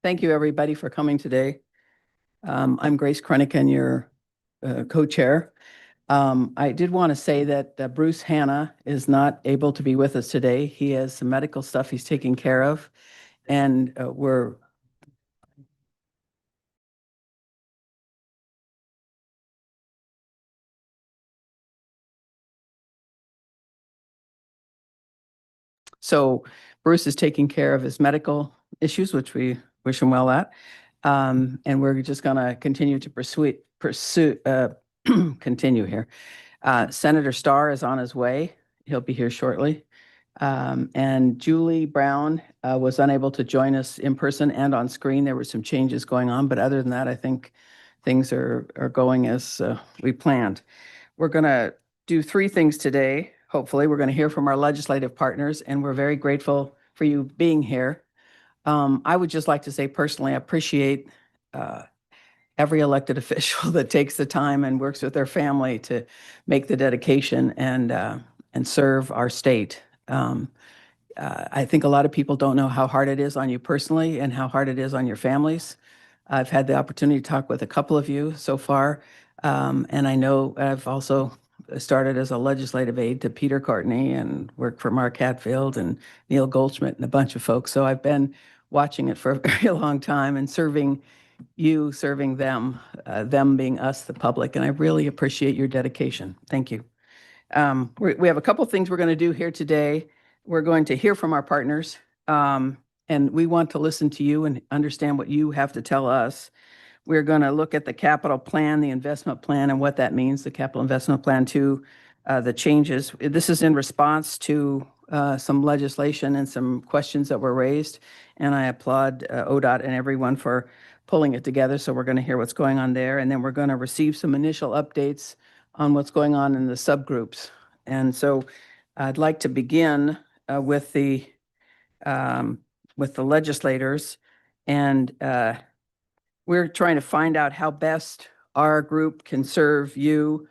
Thank you, everybody, for coming today. I'm Grace Kreniken, your co-chair. I did want to say that Bruce Hanna is not able to be with us today. He has some medical stuff he's taking care of, and we're so Bruce is taking care of his medical issues, which we wish him well at. And we're just going to continue to pursue continue here. Senator Starr is on his way. He'll be here shortly. And Julie Brown was unable to join us in person and on screen. There were some changes going on, but other than that, I think things are going as we planned. We're going to do three things today. Hopefully, we're going to hear from our legislative partners, and we're very grateful for you being here. I would just like to say personally, I appreciate every elected official that takes the time and works with their family to make the dedication and serve our state. I think a lot of people don't know how hard it is on you personally and how hard it is on your families. I've had the opportunity to talk with a couple of you so far, and I know I've also started as a legislative aide to Peter Courtney and worked for Mark Hatfield and Neil Goldschmidt and a bunch of folks. So I've been watching it for a very long time and serving you, serving them, them being us, the public, and I really appreciate your dedication. Thank you. We have a couple things we're going to do here today. We're going to hear from our partners, and we want to listen to you and understand what you have to tell us. We're going to look at the capital plan, the investment plan, and what that means, the capital investment plan to the changes. This is in response to some legislation and some questions that were raised, and I applaud ODOT and everyone for pulling it together. So we're going to hear what's going on there, and then we're going to receive some initial updates on what's going on in the subgroups. And so I'd like to begin with the legislators, and we're trying to find out how best our group can serve you.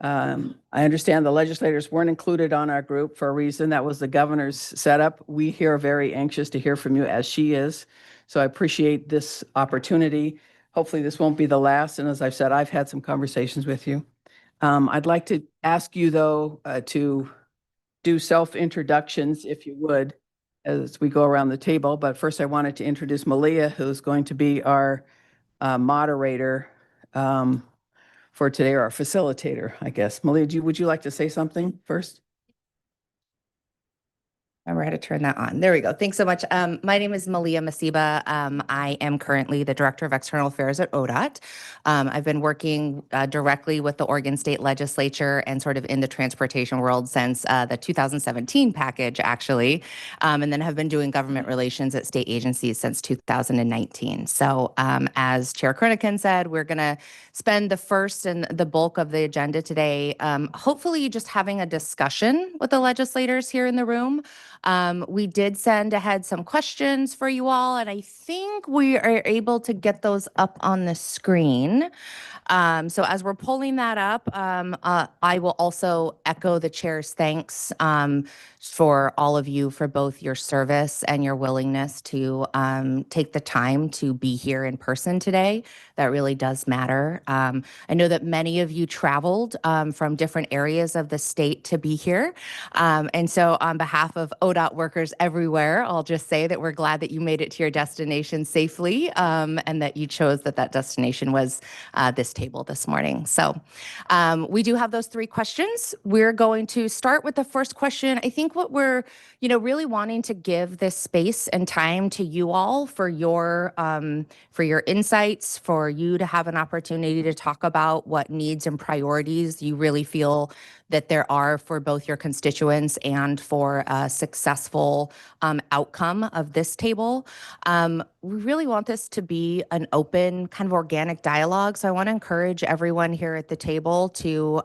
I understand the legislators weren't included on our group for a reason. That was the governor's setup. We here are very anxious to hear from you, as she is. So I appreciate this opportunity. Hopefully this won't be the last. And as I've said, I've had some conversations with you. I'd like to ask you, though, to do self-introductions, if you would, as we go around the table. But first, I wanted to introduce Malia, who's going to be our moderator for today, or our facilitator, I guess. Malia, would you like to say something first? Remember how to turn that on. There we go. Thanks so much. My name is Malia Masiba. I am currently the Director of External Affairs at ODOT. I've been working directly with the Oregon State Legislature and sort of in the transportation world since the 2017 package, actually, and then have been doing government relations at state agencies since 2019. So as Chair Kreniken said, we're going to spend the first and the bulk of the agenda today, hopefully just having a discussion with the legislators here in the room. We did send ahead some questions for you all, and I think we are able to get those up on the screen. So as we're pulling that up, I will also echo the chair's thanks for all of you for both your service and your willingness to take the time to be here in person today. That really does matter. I know that many of you traveled from different areas of the state to be here. And so on behalf of ODOT workers everywhere, I'll just say that we're glad that you made it to your destination safely and that you chose that destination was this table this morning. So we do have those three questions. We're going to start with the first question. I think what we're, really wanting to give this space and time to you all for your insights, for you to have an opportunity to talk about what needs and priorities you really feel that there are for both your constituents and for a successful outcome of this table. We really want this to be an open, kind of organic dialogue. So I want to encourage everyone here at the table to,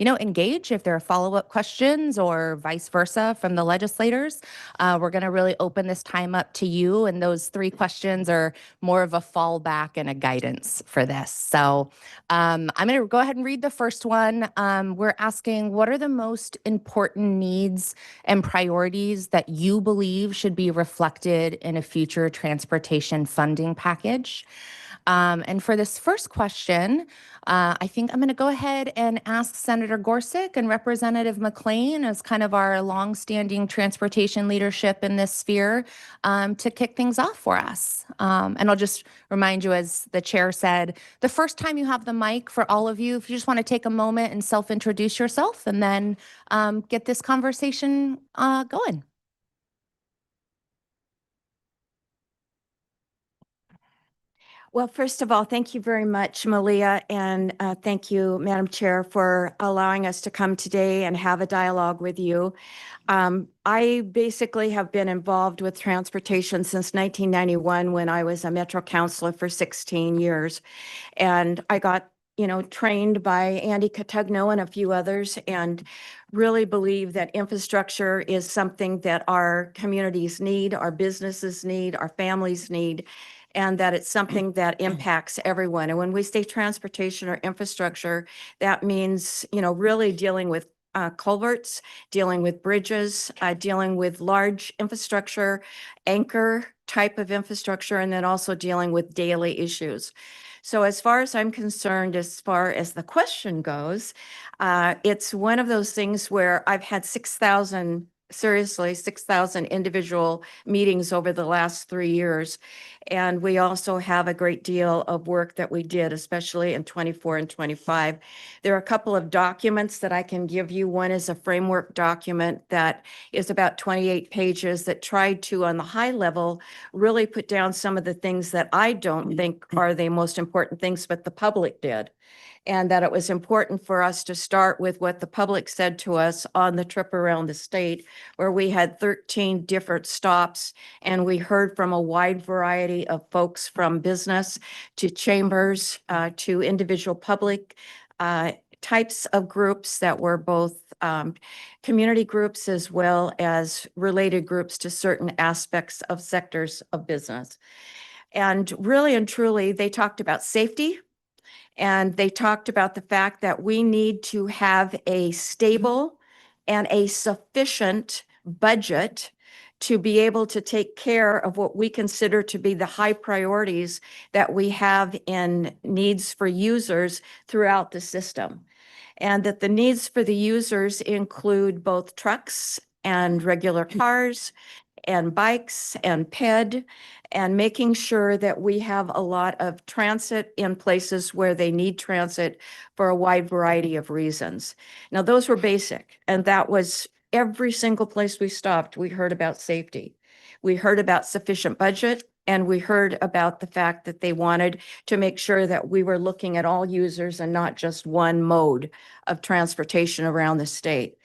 engage if there are follow-up questions or vice versa from the legislators. We're going to really open this time up to you, and those three questions are more of a fallback and a guidance for this. So I'm going to go ahead and read the first one. We're asking asking, what are the most important needs and priorities that you believe should be reflected in a future transportation funding package? And for this first question, I think I'm going to go ahead and ask Senator Gorsuch and Representative McLean, as kind of our longstanding transportation leadership in this sphere, to kick things off for us. And I'll just remind you, as the chair said, the first time you have the mic, for all of you, if you just want to take a moment and self-introduce yourself and then get this conversation going. Well, first of all, thank you very much, Malia, and thank you, Madam Chair, for allowing us to come today and have a dialogue with you. I basically have been involved with transportation since 1991 when I was a Metro Councilor for 16 years. And I got, trained by Andy Catugno and a few others, and really believe that infrastructure is something that our communities need, our businesses need, our families need, and that it's something that impacts everyone. And when we say transportation or infrastructure, that means, really dealing with culverts, dealing with bridges, dealing with large infrastructure, anchor type of infrastructure, and then also dealing with daily issues. So as far as I'm concerned, as far as the question goes, it's one of those things where I've had 6,000 individual meetings over the last 3 years. And we also have a great deal of work that we did, especially in 24 and 25. There are a couple of documents that I can give you. One is a framework document that is about 28 pages that tried to, on the high level, really put down some of the things that I don't think are the most important things, but the public did. And that it was important for us to start with what the public said to us on the trip around the state, where we had 13 different stops, and we heard from a wide variety of folks, from business to chambers to individual public types of groups that were both community groups as well as related groups to certain aspects of sectors of business. And really and truly, they talked about safety. And they talked about the fact that we need to have a stable and a sufficient budget to be able to take care of what we consider to be the high priorities that we have in needs for users throughout the system. And that the needs for the users include both trucks and regular cars and bikes and ped, and making sure that we have a lot of transit in places where they need transit for a wide variety of reasons. Now, those were basic, and that was every single place we stopped. We heard about safety. We heard about sufficient budget, and we heard about the fact that they wanted to make sure that we were looking at all users and not just one mode of transportation around the state.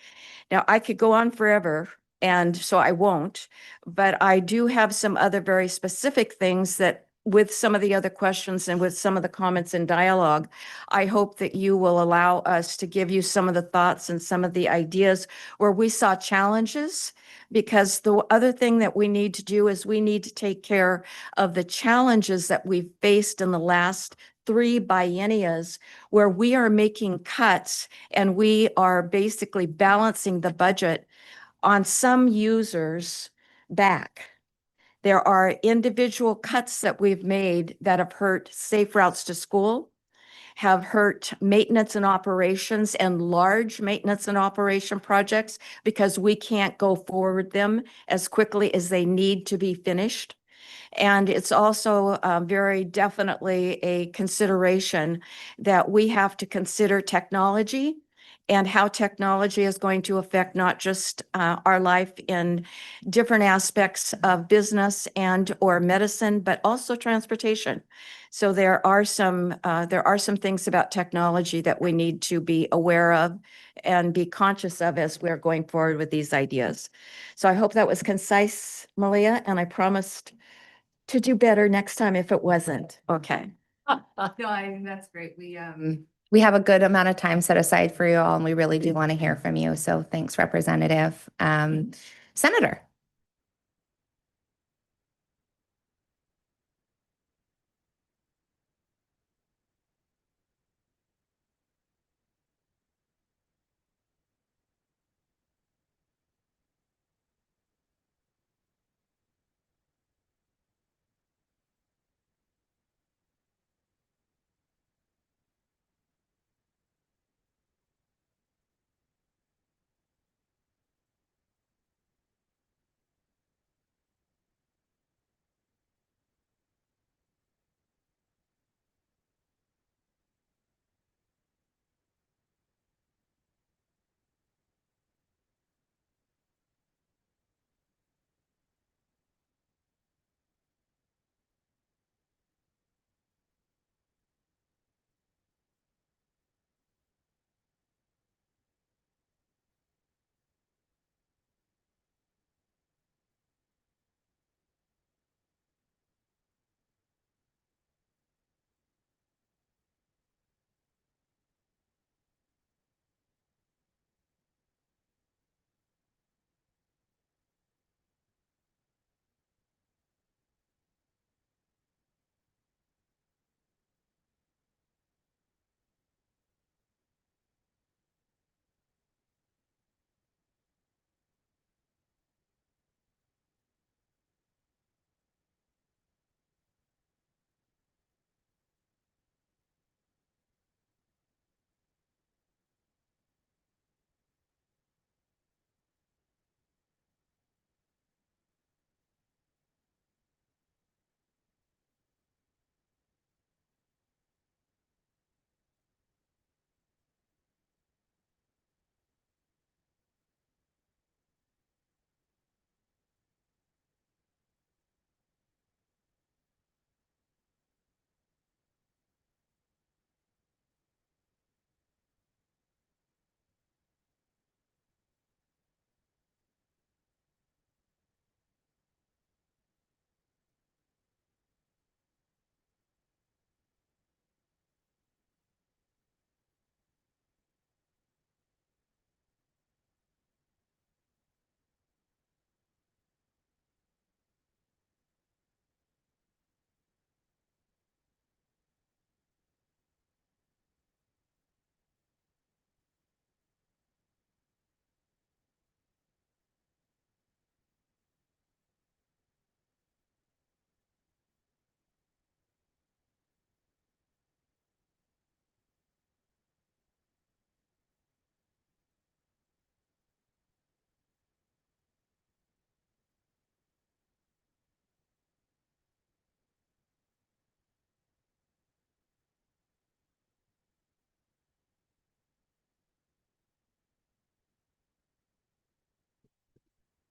Now, I could go on forever, and so I won't, but I do have some other very specific things that, with some of the other questions and with some of the comments in dialogue, I hope that you will allow us to give you some of the thoughts and some of the ideas where we saw challenges. Because the other thing that we need to do is we need to take care of the challenges that we've faced in the last 3 biennias, where we are making cuts and we are basically balancing the budget on some users' back. There are individual cuts that we've made that have hurt safe routes to school, have hurt maintenance and operations and large maintenance and operation projects because we can't go forward them as quickly as they need to be finished. And it's also very definitely a consideration that we have to consider technology and how technology is going to affect not just our life in different aspects of business and or medicine, but also transportation. So there are some things about technology that we need to be aware of and be conscious of as we're going forward with these ideas. So I hope that was concise, Malia, and I promised to do better next time if it wasn't. Okay. No, I think that's great. We have a good amount of time set aside for you all, and we really do want to hear from you. So thanks, Representative. Senator.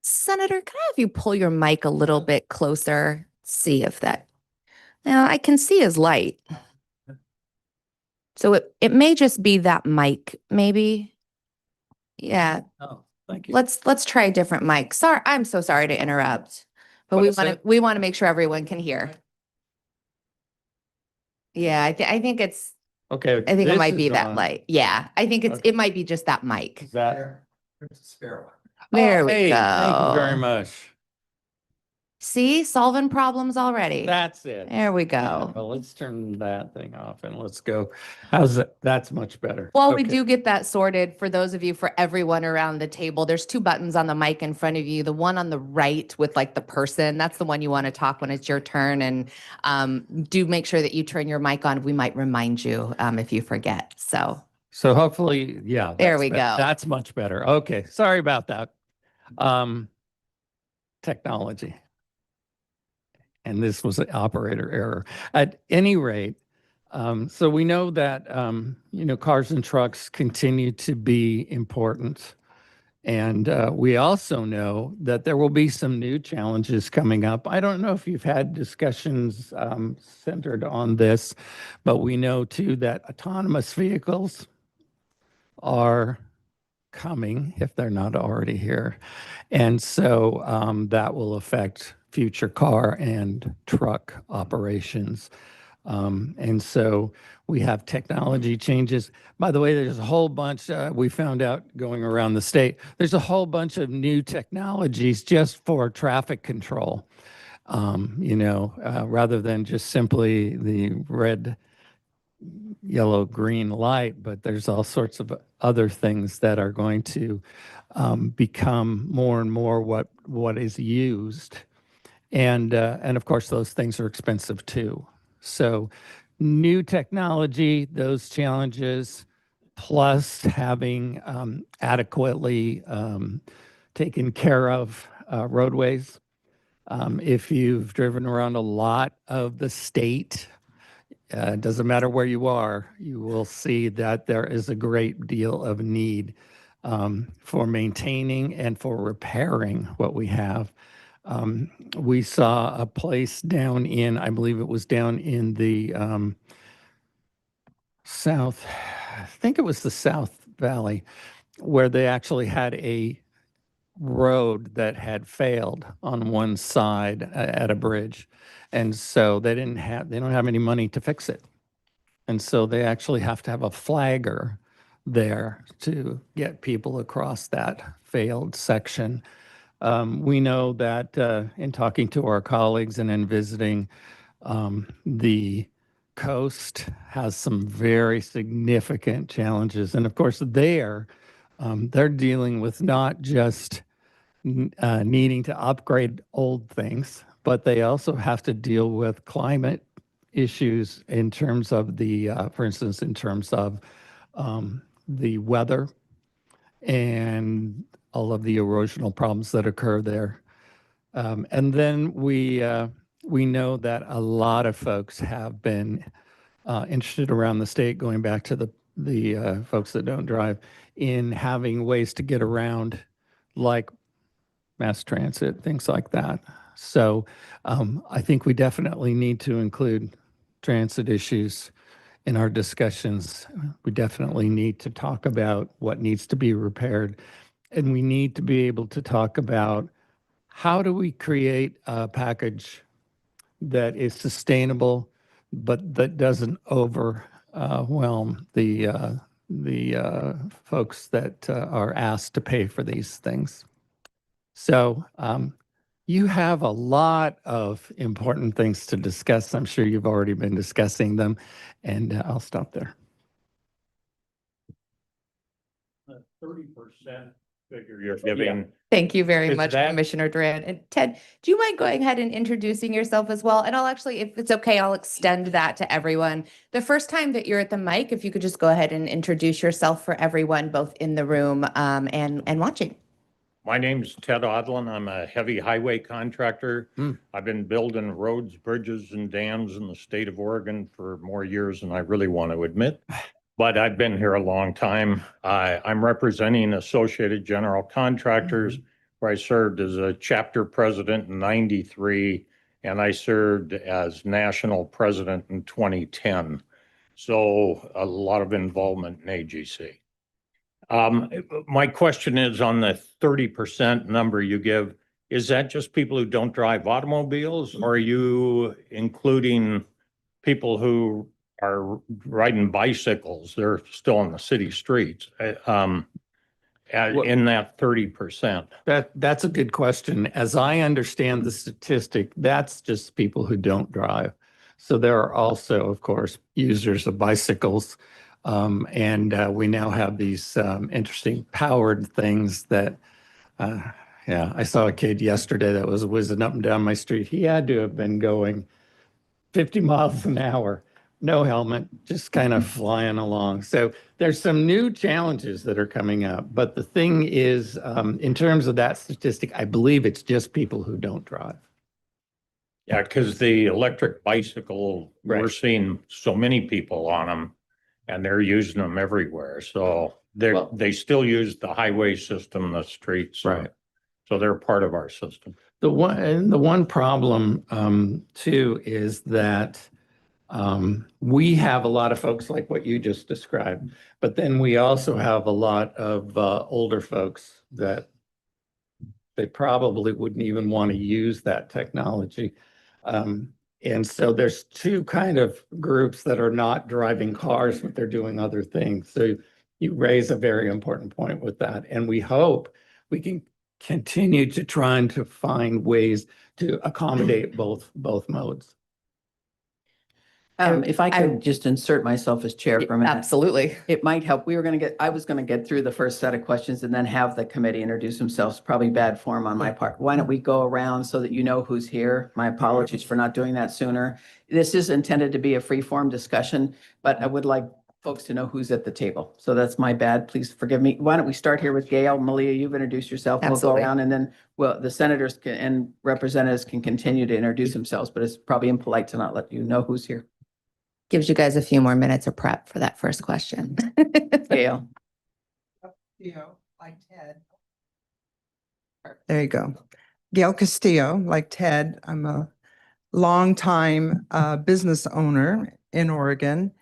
Senator, can I have you pull your mic a little bit closer? See if that, now I can see his light. So it may just be that mic, maybe. Yeah, Oh, thank you. let's try a different mic. Sorry, I'm so sorry to interrupt. But What we is want to it? we want to make sure everyone can hear. Yeah, I think it's Okay. I think it this might be is that on. light. Yeah, I think Okay. it might be just that mic. Is that? There's a spare one. There Oh, we hey, thank you very go. much. See, solving problems already. That's it. There we Yeah, go. well, let's turn that thing off and let's go. How's that? That's much better. While we Okay. do get that sorted, for those of you, for everyone around the table, there's two buttons on the mic in front of you. The one on the right with like the person, that's the one you want to talk when it's your turn. And do make sure that you turn your mic on. We might remind you if you forget. So So hopefully, yeah. There that's we go. That's much better. Okay. Sorry about that. Technology. And this was an operator error. At any rate, so we know that, cars and trucks continue to be important. And we also know that there will be some new challenges coming up. I don't know if you've had discussions centered on this, but we know too that autonomous vehicles are coming if they're not already here. And so that will affect future car and truck operations. And so we have technology changes. By the way, there's a whole bunch, we found out going around the state, there's a whole bunch of new technologies just for traffic control, rather than just simply the red, yellow, green light, but there's all sorts of other things that are going to become more and more what is used. And of course, those things are expensive too. So new technology, those challenges, plus having adequately taken care of roadways. If you've driven around a lot of the state, it doesn't matter where you are, you will see that there is a great deal of need for maintaining and for repairing what we have. We saw a place down in, I believe it was down in the South, I think it was the South Valley, where they actually had a road that had failed on one side at a bridge. And so they don't have any money to fix it. And so they actually have to have a flagger there to get people across that failed section. We know that in talking to our colleagues and in visiting, the coast has some very significant challenges. And of course, they're dealing with not just needing to upgrade old things, but they also have to deal with climate issues in terms of for instance, in terms of the weather and all of the erosional problems that occur there. And then we know that a lot of folks have been interested around the state, going back to the folks that don't drive, in having ways to get around, like mass transit, things like that. So I think we definitely need to include transit issues in our discussions. We definitely need to talk about what needs to be repaired. And we need to be able to talk about how do we create a package that is sustainable, but that doesn't overwhelm the folks that are asked to pay for these things. So you have a lot of important things to discuss. I'm sure you've already been discussing them, and I'll stop there. 30% figure you're giving. Thank you very Is much, that- Commissioner Duran. And Ted, do you mind going ahead and introducing yourself as well? And I'll actually, if it's okay, I'll extend that to everyone. The first time that you're at the mic, if you could just go ahead and introduce yourself for everyone, both in the room and watching. My name's Ted Odlin. I'm a heavy highway contractor. I've been building roads, bridges, and dams in the state of Oregon for more years than I really want to admit. But I've been here a long time. I'm representing Associated General Contractors. where I served as a chapter president in 93, and I served as national president in 2010. So a lot of involvement in AGC. My question is on the 30% number you give, is that just people who don't drive automobiles, or are you including people who are riding bicycles? They're still on the city streets, in that 30%. That's a good question. As I understand the statistic, that's just people who don't drive. So there are also, of course, users of bicycles. And we now have these interesting powered things that, yeah, I saw a kid yesterday that was whizzing up and down my street. He had to have been going 50 miles an hour, no helmet, just kind of flying along. So there's some new challenges that are coming up. But the thing is, in terms of that statistic, I believe it's just people who don't drive. Yeah, because the electric bicycle, we're Right. seeing so many people on them, and they're using them everywhere. So they still use the highway system, the streets. Right. So they're part of our system. The one problem too is that we have a lot of folks like what you just described, but then we also have a lot of older folks that they probably wouldn't even want to use that technology. And so there's two kind of groups that are not driving cars, but they're doing other things. So you raise a very important point with that. And we hope we can continue to try and to find ways to accommodate both modes. If I could just insert myself as chair for a minute. Absolutely. It might help. I was going to get through the first set of questions and then have the committee introduce themselves. Probably bad form on my part. Why don't we go around so that you know who's here? My apologies for not doing that sooner. This is intended to be a free form discussion, but I would like folks to know who's at the table. So that's my bad. Please forgive me. Why don't we start here with Gail? Malia, you've introduced yourself. We'll go Absolutely. around and then, well, the senators and representatives can continue to introduce themselves, but it's probably impolite to not let you know who's here. Gives you guys a few more minutes of prep for that first question. Gail. Like Ted. There you go. Gail Castillo, like Ted. I'm a longtime business owner in Oregon,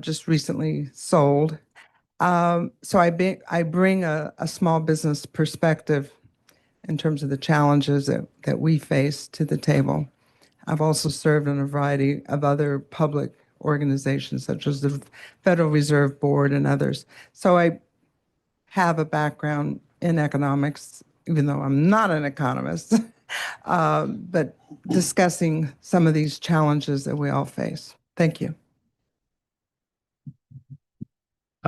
just recently sold. So I bring a small business perspective in terms of the challenges that we face to the table. I've also served on a variety of other public organizations, such as the Federal Reserve Board and others. So I have a background in economics, even though I'm not an economist, but discussing some of these challenges that we all face. Thank you.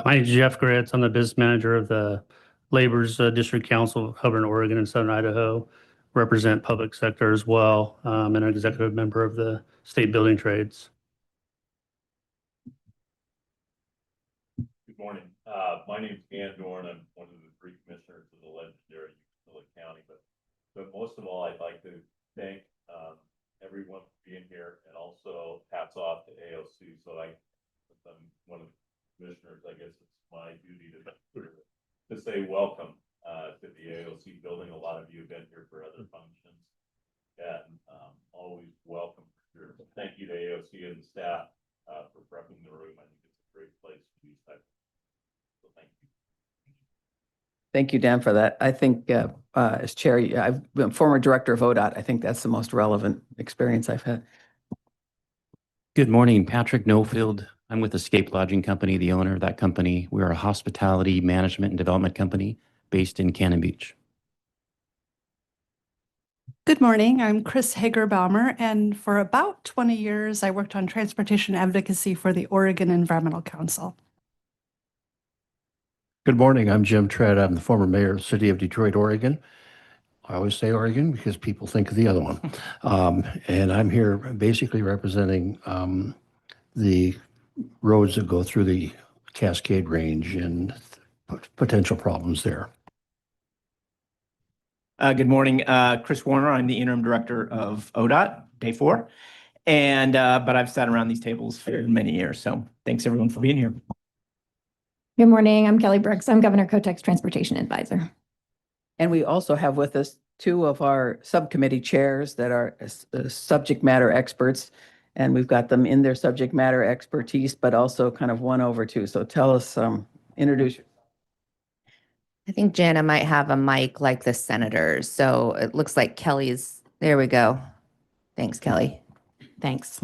My name is Jeff Gritz. I'm the business manager of the Labor's District Council of Hubbard, Oregon, and Southern Idaho. Represent public sector as well, and an executive member of the state building trades. Good morning. My name is Dan Dorn. I'm one of the three commissioners of the legendary Umatilla County. But most of all, I'd like to thank everyone for being here, and also hats off to AOC. So since I'm one of the commissioners, I guess it's my duty to say welcome to the AOC building. A lot of you have been here for other functions, and always welcome. Sure. Thank you to AOC and the staff for prepping the room. I think it's a great place to use that. So thank you. Thank you, Dan, for that. I think as chair, I've been former director of ODOT. I think that's the most relevant experience I've had. Good morning, Patrick Nofield. I'm with Escape Lodging Company, the owner of that company. We're a hospitality management and development company based in Cannon Beach. Good morning. I'm Chris Hager-Baumer, and for about 20 years, I worked on transportation advocacy for the Oregon Environmental Council. Good morning. I'm Jim Tredd. I'm the former mayor of the city of Detroit, Oregon. I always say Oregon because people think of the other one. And I'm here basically representing the roads that go through the Cascade Range and potential problems there. Good morning, Chris Warner. I'm the interim director of ODOT, Day 4. And but I've sat around these tables for many years. So thanks everyone for being here. Good morning. I'm Kelly Brooks. I'm Governor Kotek's transportation advisor. And we also have with us two of our subcommittee chairs that are subject matter experts. And we've got them in their subject matter expertise, but also kind of 1/2. So tell us, introduce. I think Jana might have a mic like the senators. So it looks like Kelly's, there we go. Thanks, Kelly. Thanks.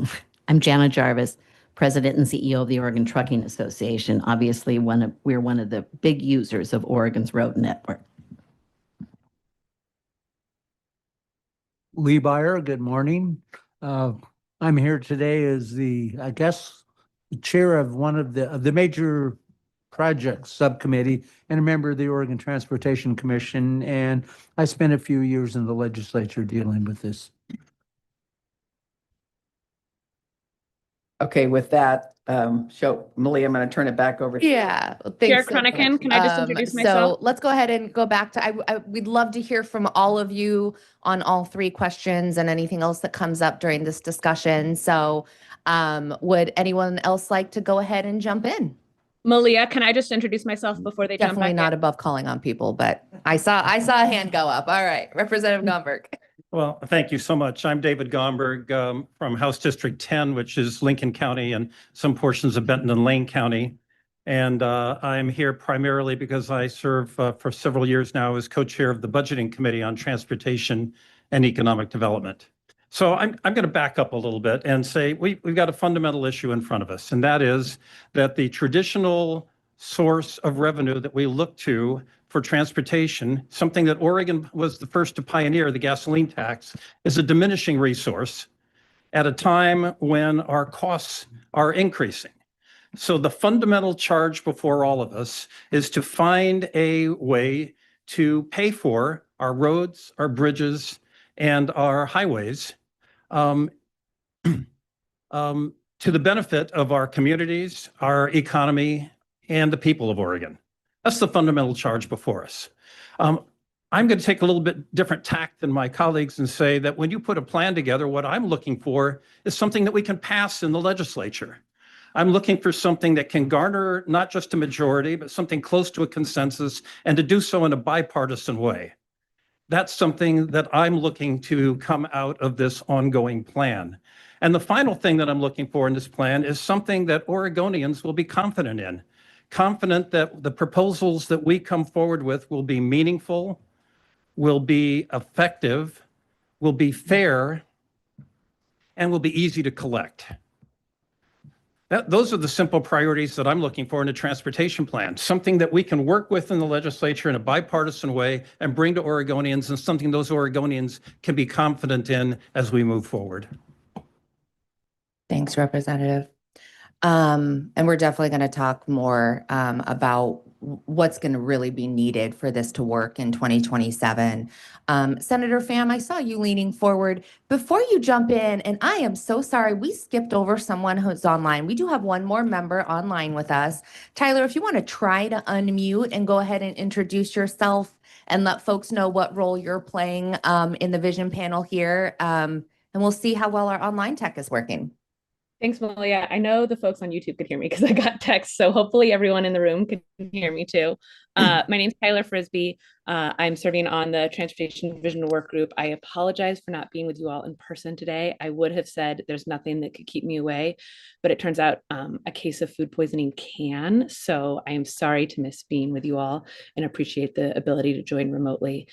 I'm Jana Jarvis, President and CEO of the Oregon Trucking Association. Obviously, we're one of the big users of Oregon's road network. Lee Byer, good morning. I'm here today as the chair of one of the major projects subcommittee and a member of the Oregon Transportation Commission. And I spent a few years in the legislature dealing with this. Okay, with that, Malia, I'm going to turn it back over to you. Yeah. Well, Chair thanks so much. Cronican, can I just introduce myself? So let's go ahead and go back to, we'd love to hear from all of you on all three questions and anything else that comes up during this discussion. So would anyone else like to go ahead and jump in? Malia, can I just introduce myself before they Definitely jump back not above calling on people, but I saw a hand go up. All right, Representative Gomberg. Well, thank you so much. I'm David Gomberg from House District 10, which is Lincoln County and some portions of Benton and Lane County. And I'm here primarily because I serve for several years now as co-chair of the Budgeting Committee on Transportation and Economic Development. So I'm going to back up a little bit and say we've got a fundamental issue in front of us, and that is that the traditional source of revenue that we look to for transportation, something that Oregon was the first to pioneer, the gasoline tax, is a diminishing resource at a time when our costs are increasing. So the fundamental charge before all of us is to find a way to pay for our roads, our bridges, and our highways to the benefit of our communities, our economy, and the people of Oregon. That's the fundamental charge before us. I'm going to take a little bit different tack than my colleagues and say that when you put a plan together, what I'm looking for is something that we can pass in the legislature. I'm looking for something that can garner not just a majority, but something close to a consensus, and to do so in a bipartisan way. That's something that I'm looking to come out of this ongoing plan. And the final thing that I'm looking for in this plan is something that Oregonians will be confident in. Confident that the proposals that we come forward with will be meaningful, will be effective, will be fair, and will be easy to collect. Those are the simple priorities that I'm looking for in a transportation plan, something that we can work with in the legislature in a bipartisan way and bring to Oregonians, and something those Oregonians can be confident in as we move forward. Thanks, Representative. And we're definitely going to talk more about what's going to really be needed for this to work in 2027. Senator Pham, I saw you leaning forward. Before you jump in, and I am so sorry, we skipped over someone who's online. We do have one more member online with us. Tyler, if you want to try to unmute and go ahead and introduce yourself and let folks know what role you're playing in the vision panel here, and we'll see how well our online tech is working. Thanks, Malia. I know the folks on YouTube could hear me because I got text, so hopefully everyone in the room can hear me too. My name's Tyler Frisbee. I'm serving on the Transportation Division Workgroup. I apologize for not being with you all in person today. I would have said there's nothing that could keep me away, but it turns out a case of food poisoning can. So I am sorry to miss being with you all and appreciate the ability to join remotely.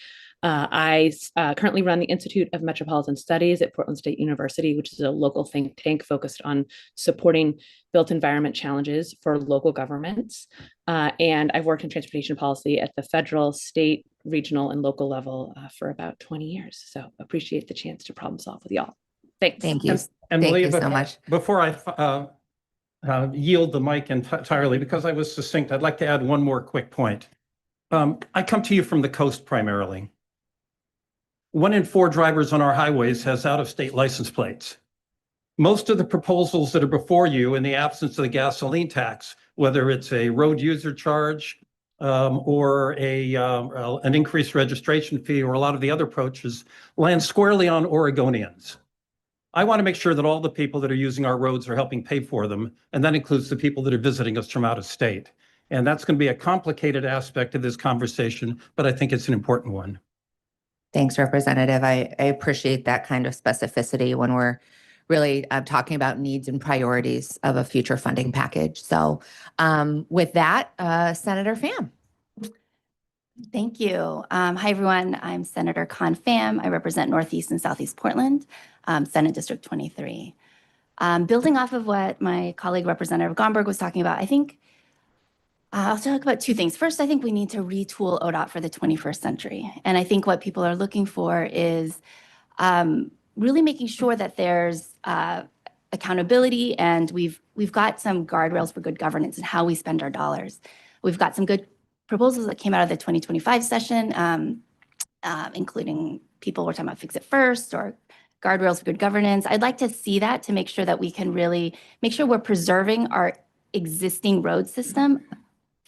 I currently run the Institute of Metropolitan Studies at Portland State University, which is a local think tank focused on supporting built environment challenges for local governments. And I've worked in transportation policy at the federal, state, regional, and local level for about 20 years. So appreciate the chance to problem solve with y'all. Thanks. Thank you. And Thank Malia, you so much. Before I yield the mic entirely, because I was succinct, I'd like to add one more quick point. I come to you from the coast primarily. 1 in 4 drivers on our highways has out-of-state license plates. Most of the proposals that are before you in the absence of the gasoline tax, whether it's a road user charge or an increased registration fee or a lot of the other approaches, land squarely on Oregonians. I want to make sure that all the people that are using our roads are helping pay for them, and that includes the people that are visiting us from out of state. And that's going to be a complicated aspect of this conversation, but I think it's an important one. Thanks, Representative. I appreciate that kind of specificity when we're really talking about needs and priorities of a future funding package. So with that, Senator Pham. Thank you. Hi, everyone. I'm Senator Con Pham. I represent Northeast and Southeast Portland, Senate District 23. Building off of what my colleague Representative Gomberg was talking about, I think I'll talk about two things. First, I think we need to retool ODOT for the 21st century. And I think what people are looking for is really making sure that there's accountability, and we've got some guardrails for good governance and how we spend our dollars. We've got some good proposals that came out of the 2025 session, including people were talking about fix it first or guardrails for good governance. I'd like to see that to make sure that we can really make sure we're preserving our existing road system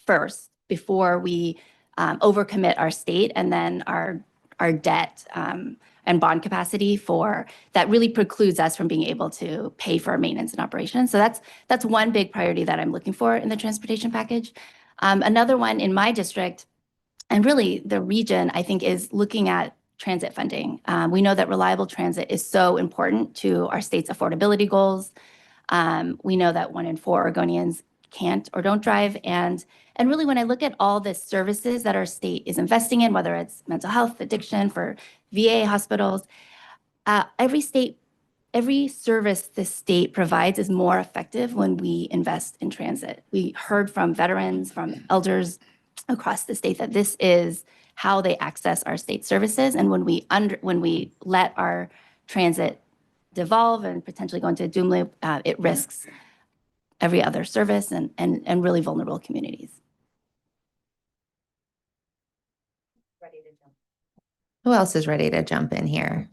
first before we overcommit our state and then our debt and bond capacity for that really precludes us from being able to pay for our maintenance and operations. So that's one big priority that I'm looking for in the transportation package. Another one in my district, and really the region, I think, is looking at transit funding. We know that reliable transit is so important to our state's affordability goals. We know that 1 in 4 Oregonians can't or don't drive. And really, when I look at all the services that our state is investing in, whether it's mental health, addiction, for VA hospitals, every service the state provides is more effective when we invest in transit. We heard from veterans, from elders across the state that this is how they access our state services. And when we let our transit devolve and potentially go into a doom loop, it risks every other service and really vulnerable communities. Who else is ready to jump in here?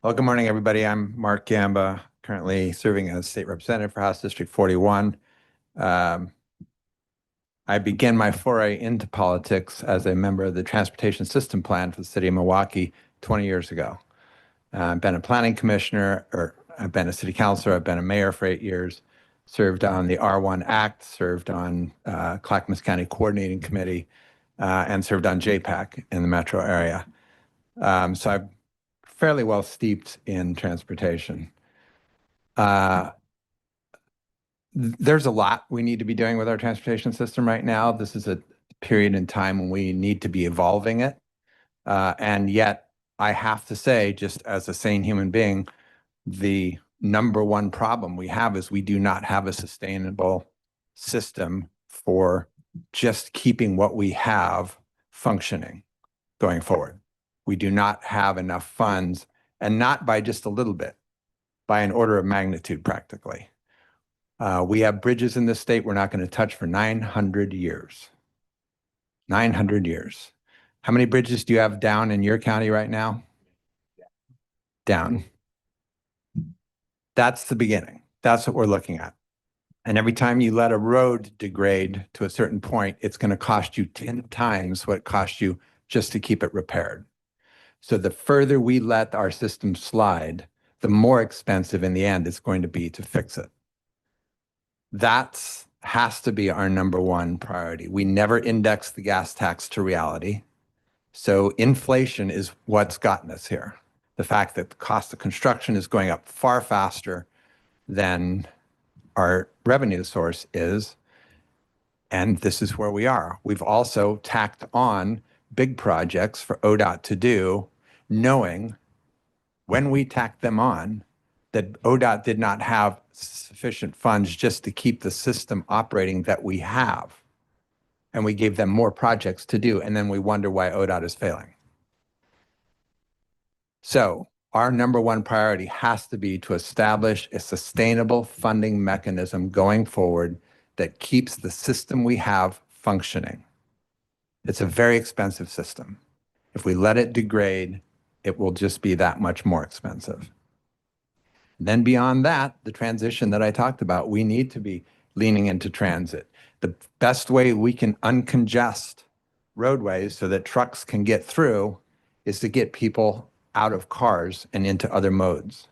Well, good morning, everybody. I'm Mark Gamba, currently serving as State Representative for House District 41. I began my foray into politics as a member of the Transportation System Plan for the city of Milwaukee 20 years ago. I've been a planning commissioner, or I've been a city councilor, I've been a mayor for 8 years, served on the R1 Act, served on Clackamas County Coordinating Committee, and served on JPAC in the metro area. So I'm fairly well steeped in transportation. There's a lot we need to be doing with our transportation system right now. This is a period in time when we need to be evolving it. And yet, I have to say, just as a sane human being, the number one problem we have is we do not have a sustainable system for just keeping what we have functioning going forward. We do not have enough funds, and not by just a little bit, by an order of magnitude practically. We have bridges in this state we're not going to touch for 900 years. 900 years. How many bridges do you have down in your county right now? Down. That's the beginning. That's what we're looking at. And every time you let a road degrade to a certain point, it's going to cost you 10 times what it costs you just to keep it repaired. So the further we let our system slide, the more expensive in the end it's going to be to fix it. That has to be our number one priority. We never index the gas tax to reality. So inflation is what's gotten us here. The fact that the cost of construction is going up far faster than our revenue source is. And this is where we are. We've also tacked on big projects for ODOT to do, knowing when we tacked them on that ODOT did not have sufficient funds just to keep the system operating that we have. And we gave them more projects to do, and then we wonder why ODOT is failing. So our number one priority has to be to establish a sustainable funding mechanism going forward that keeps the system we have functioning. It's a very expensive system. If we let it degrade, it will just be that much more expensive. Then beyond that, the transition that I talked about, we need to be leaning into transit. The best way we can uncongest roadways so that trucks can get through is to get people out of cars and into other modes,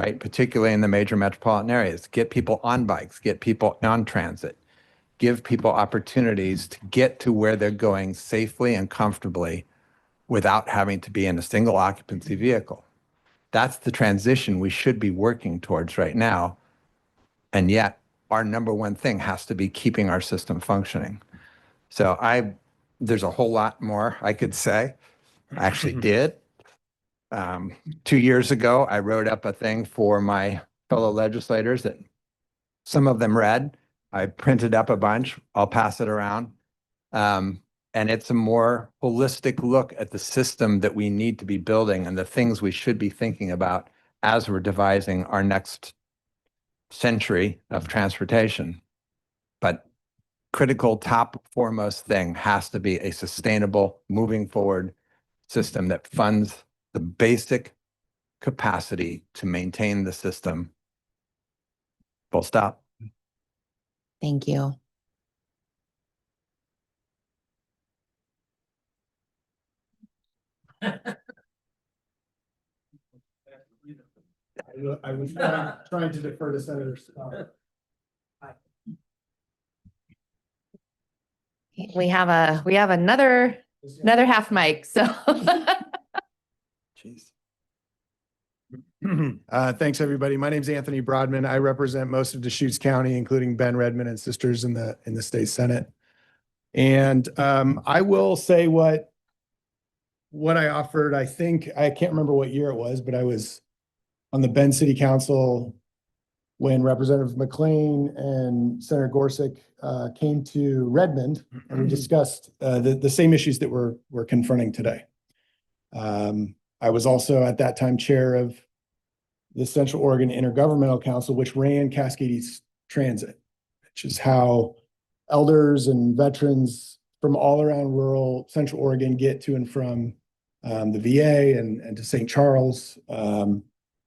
right? Particularly in the major metropolitan areas. Get people on bikes, get people on transit, give people opportunities to get to where they're going safely and comfortably without having to be in a single occupancy vehicle. That's the transition we should be working towards right now. And yet our number one thing has to be keeping our system functioning. So there's a whole lot more I could say. I actually did. 2 years ago, I wrote up a thing for my fellow legislators that some of them read. I printed up a bunch. I'll pass it around. And it's a more holistic look at the system that we need to be building and the things we should be thinking about as we're devising our next century of transportation. But critical top foremost thing has to be a sustainable, moving forward system that funds the basic capacity to maintain the system. Full stop. Thank you. I was trying to defer to Senator Scott. We have another half mic, so. Jeez. Thanks, everybody. My name's Anthony Broadman. I represent most of Deschutes County, including Ben Redmond and sisters in the state Senate. And I will say what I offered. I think I can't remember what year it was, but I was on the Bend City Council when Representative McLean and Senator Gorsuch came to Redmond, and we discussed the same issues that we're confronting today. I was also at that time chair of the Central Oregon Intergovernmental Council, which ran Cascade East Transit, which is how elders and veterans from all around rural Central Oregon get to and from the VA and to St. Charles.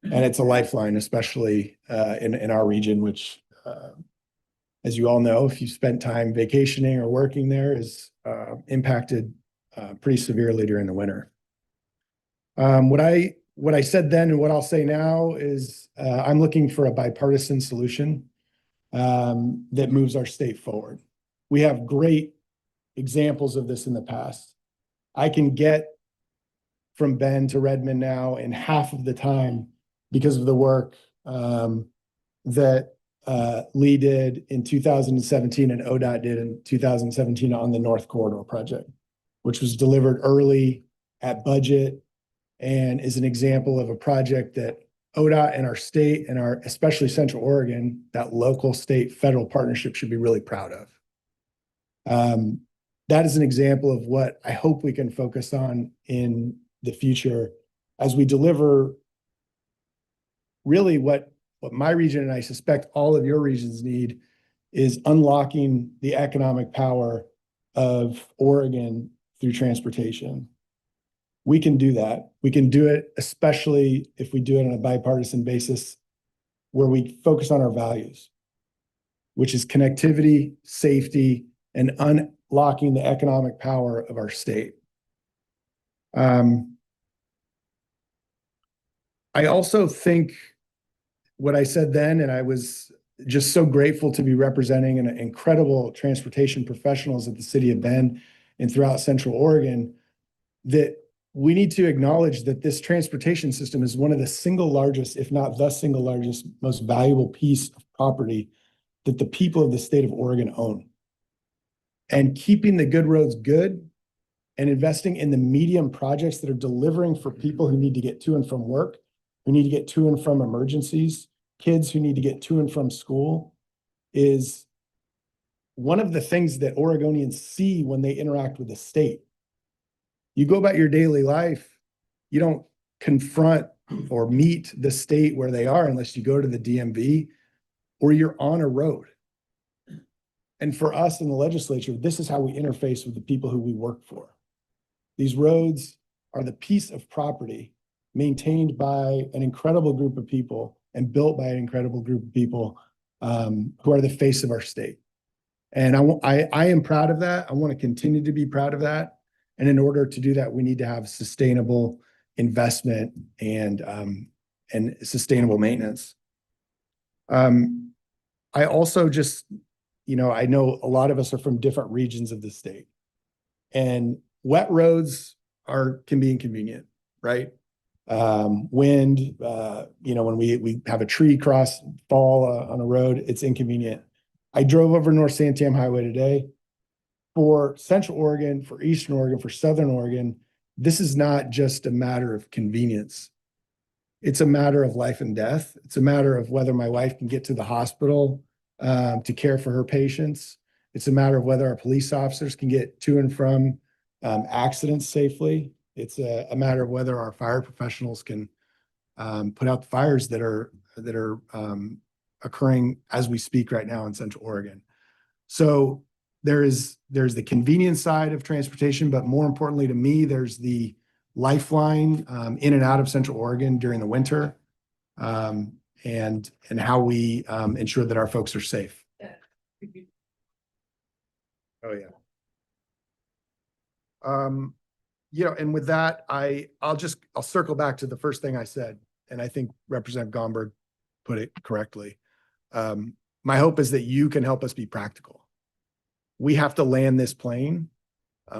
And it's a lifeline, especially in our region, which, as you all know, if you spent time vacationing or working there, is impacted pretty severely during the winter. What I said then and what I'll say now is I'm looking for a bipartisan solution that moves our state forward. We have great examples of this in the past. I can get from Bend to Redmond now in half of the time because of the work that Lee did in 2017 and ODOT did in 2017 on the North Corridor project, which was delivered early at budget and is an example of a project that ODOT and our state and our, especially Central Oregon, that local, state, federal partnership should be really proud of. That is an example of what I hope we can focus on in the future as we deliver really what my region and I suspect all of your regions need is unlocking the economic power of Oregon through transportation. We can do that. We can do it, especially if we do it on a bipartisan basis where we focus on our values, which is connectivity, safety, and unlocking the economic power of our state. I also think what I said then, and I was just so grateful to be representing an incredible transportation professionals at the city of Bend and throughout Central Oregon, that we need to acknowledge that this transportation system is one of the single largest, if not the single largest, most valuable piece of property that the people of the state of Oregon own. And keeping the good roads good and investing in the medium projects that are delivering for people who need to get to and from work, who need to get to and from emergencies, kids who need to get to and from school, is one of the things that Oregonians see when they interact with the state. You go about your daily life, you don't confront or meet the state where they are unless you go to the DMV or you're on a road. And for us in the legislature, this is how we interface with the people who we work for. These roads are the piece of property maintained by an incredible group of people and built by an incredible group of people who are the face of our state. And I am proud of that. I want to continue to be proud of that. And in order to do that, we need to have sustainable investment and and sustainable maintenance. I also just, I know a lot of us are from different regions of the state, and wet roads can be inconvenient, right? Wind, when we have a tree fall on a road, it's inconvenient. I drove over North Santam Highway today. For Central Oregon, for Eastern Oregon, for Southern Oregon, this is not just a matter of convenience. It's a matter of life and death. It's a matter of whether my wife can get to the hospital to care for her patients. It's a matter of whether our police officers can get to and from accidents safely. It's a matter of whether our fire professionals can put out the fires that are occurring as we speak right now in Central Oregon. So there's the convenience side of transportation, but more importantly to me, there's the lifeline in and out of Central Oregon during the winter, and how we ensure that our folks are safe. Oh yeah. And with that, I'll circle back to the first thing I said, and I think Representative Gomberg put it correctly. My hope is that you can help us be practical. We have to land this plane.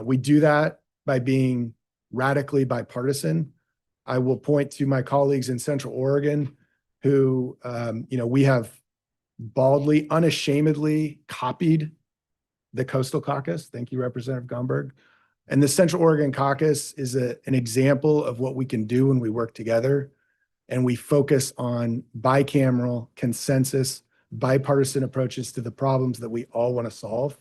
We do that by being radically bipartisan. I will point to my colleagues in Central Oregon who, we have baldly, unashamedly copied the Coastal Caucus. Thank you, Representative Gomberg. And the Central Oregon Caucus is an example of what we can do when we work together and we focus on bicameral consensus, bipartisan approaches to the problems that we all want to solve.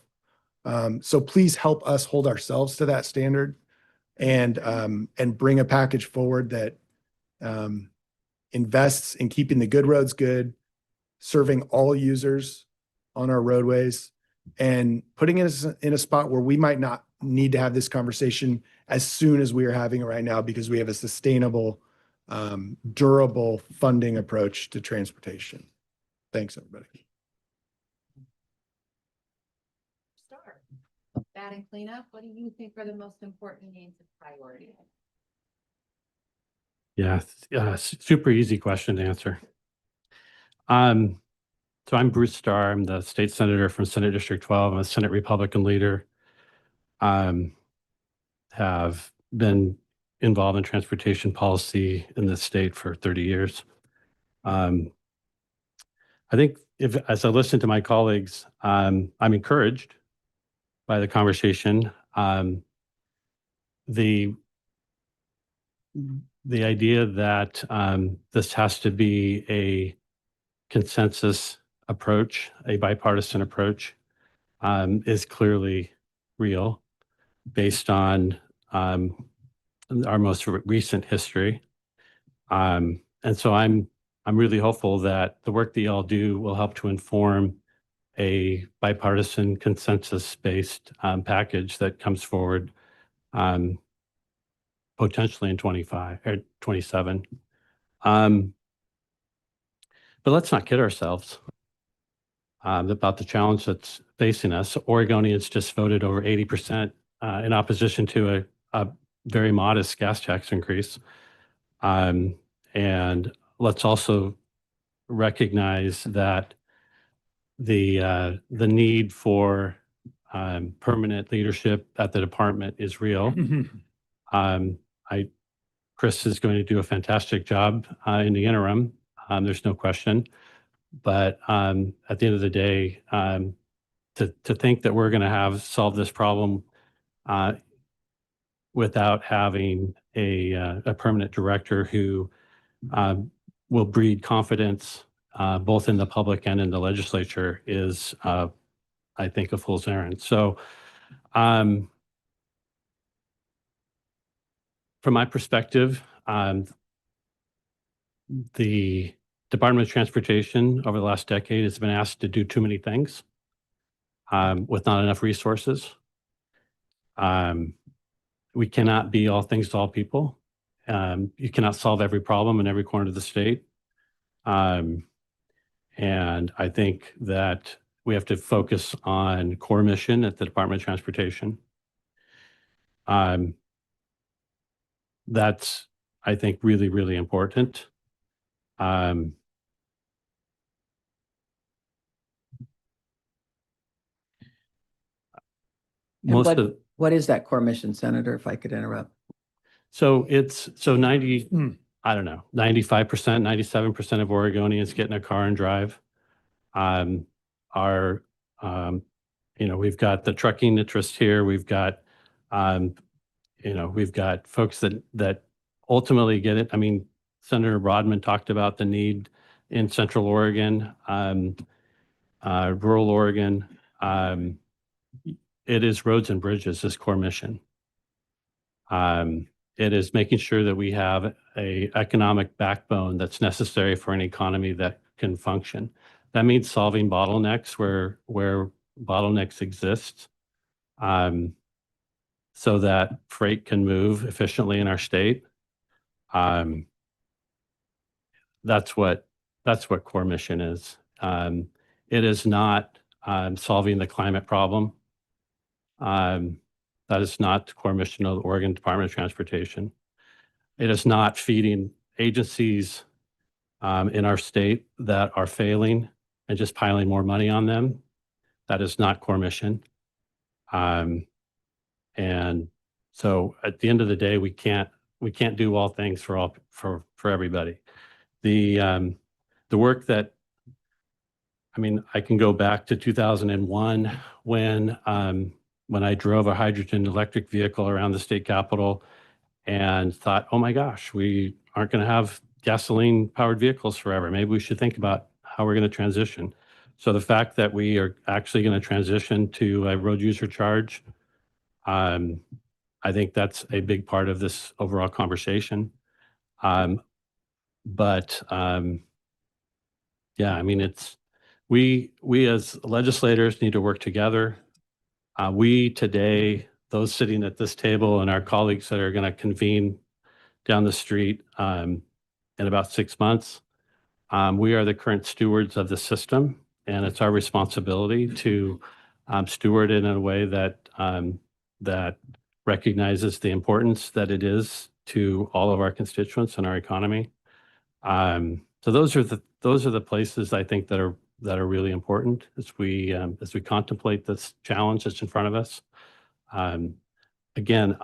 So please help us hold ourselves to that standard and bring a package forward that invests in keeping the good roads good, serving all users on our roadways, and putting us in a spot where we might not need to have this conversation as soon as we are having it right now because we have a sustainable, durable funding approach to transportation. Thanks, everybody. Batting cleanup, what do you think are the most important needs and priorities? Yeah, super easy question to answer. So I'm Bruce Starr. I'm the state senator from Senate District 12. I'm a Senate Republican leader. Have been involved in transportation policy in the state for 30 years. I think as I listen to my colleagues, I'm encouraged by the conversation. The idea that this has to be a consensus approach, a bipartisan approach, is clearly real based on our most recent history. And so I'm really hopeful that the work that y'all do will help to inform a bipartisan consensus-based package that comes forward potentially in 25 or 27. But let's not kid ourselves about the challenge that's facing us. Oregonians just voted over 80% in opposition to a very modest gas tax increase. And let's also recognize that the need for permanent leadership at the department is real. Chris is going to do a fantastic job in the interim. There's no question. But at the end of the day, to think that we're going to solve this problem without having a permanent director who will breed confidence both in the public and in the legislature is, I think, a fool's errand. So from my perspective, the Department of Transportation over the last decade has been asked to do too many things with not enough resources. We cannot be all things to all people. You cannot solve every problem in every corner of the state. And I think that we have to focus on core mission at the Department of Transportation. That's, I think, really, really important. Um, And most of, what is that core mission, Senator, if I could interrupt? so it's, so 90, I don't know, 95%, 97% of Oregonians get in a car and drive. Our, we've got the trucking interest here. We've got, we've got folks that ultimately get it. I mean, Senator Rodman talked about the need in Central Oregon, rural Oregon. It is roads and bridges, this core mission. It is making sure that we have a economic backbone that's necessary for an economy that can function. That means solving bottlenecks where bottlenecks exist, so that freight can move efficiently in our state. That's what core mission is. It is not solving the climate problem. That is not the core mission of the Oregon Department of Transportation. It is not feeding agencies in our state that are failing and just piling more money on them. That is not core mission. And so at the end of the day, we can't do all things for everybody. The work that, I mean, I can go back to 2001 when I drove a hydrogen electric vehicle around the state capitol and thought, oh my gosh, we aren't going to have gasoline powered vehicles forever. Maybe we should think about how we're going to transition. So the fact that we are actually going to transition to a road user charge, I think that's a big part of this overall conversation. Yeah, I mean, we as legislators need to work together. We today, those sitting at this table and our colleagues that are going to convene down the street in about 6 months, we are the current stewards of the system, and it's our responsibility to steward it in a way that that recognizes the importance that it is to all of our constituents and our economy. So those are the places I think that are really important as we contemplate this challenge that's in front of us. Again,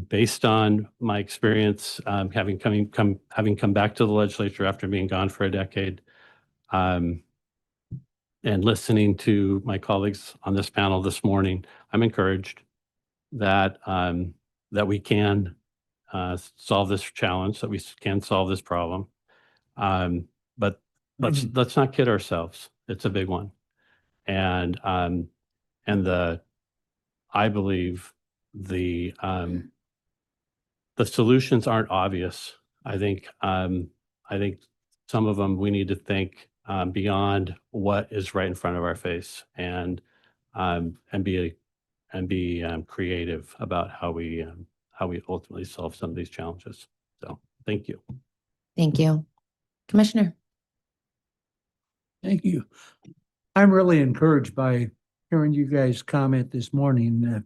based on my experience, having come back to the legislature after being gone for a decade, and listening to my colleagues on this panel this morning, I'm encouraged that we can solve this challenge, that we can solve this problem. But let's not kid ourselves. It's a big one. And I believe the solutions aren't obvious. I think some of them we need to think beyond what is right in front of our face and be creative about how we ultimately solve some of these challenges. So thank you. Thank you. Commissioner. Thank you. I'm really encouraged by hearing you guys comment this morning.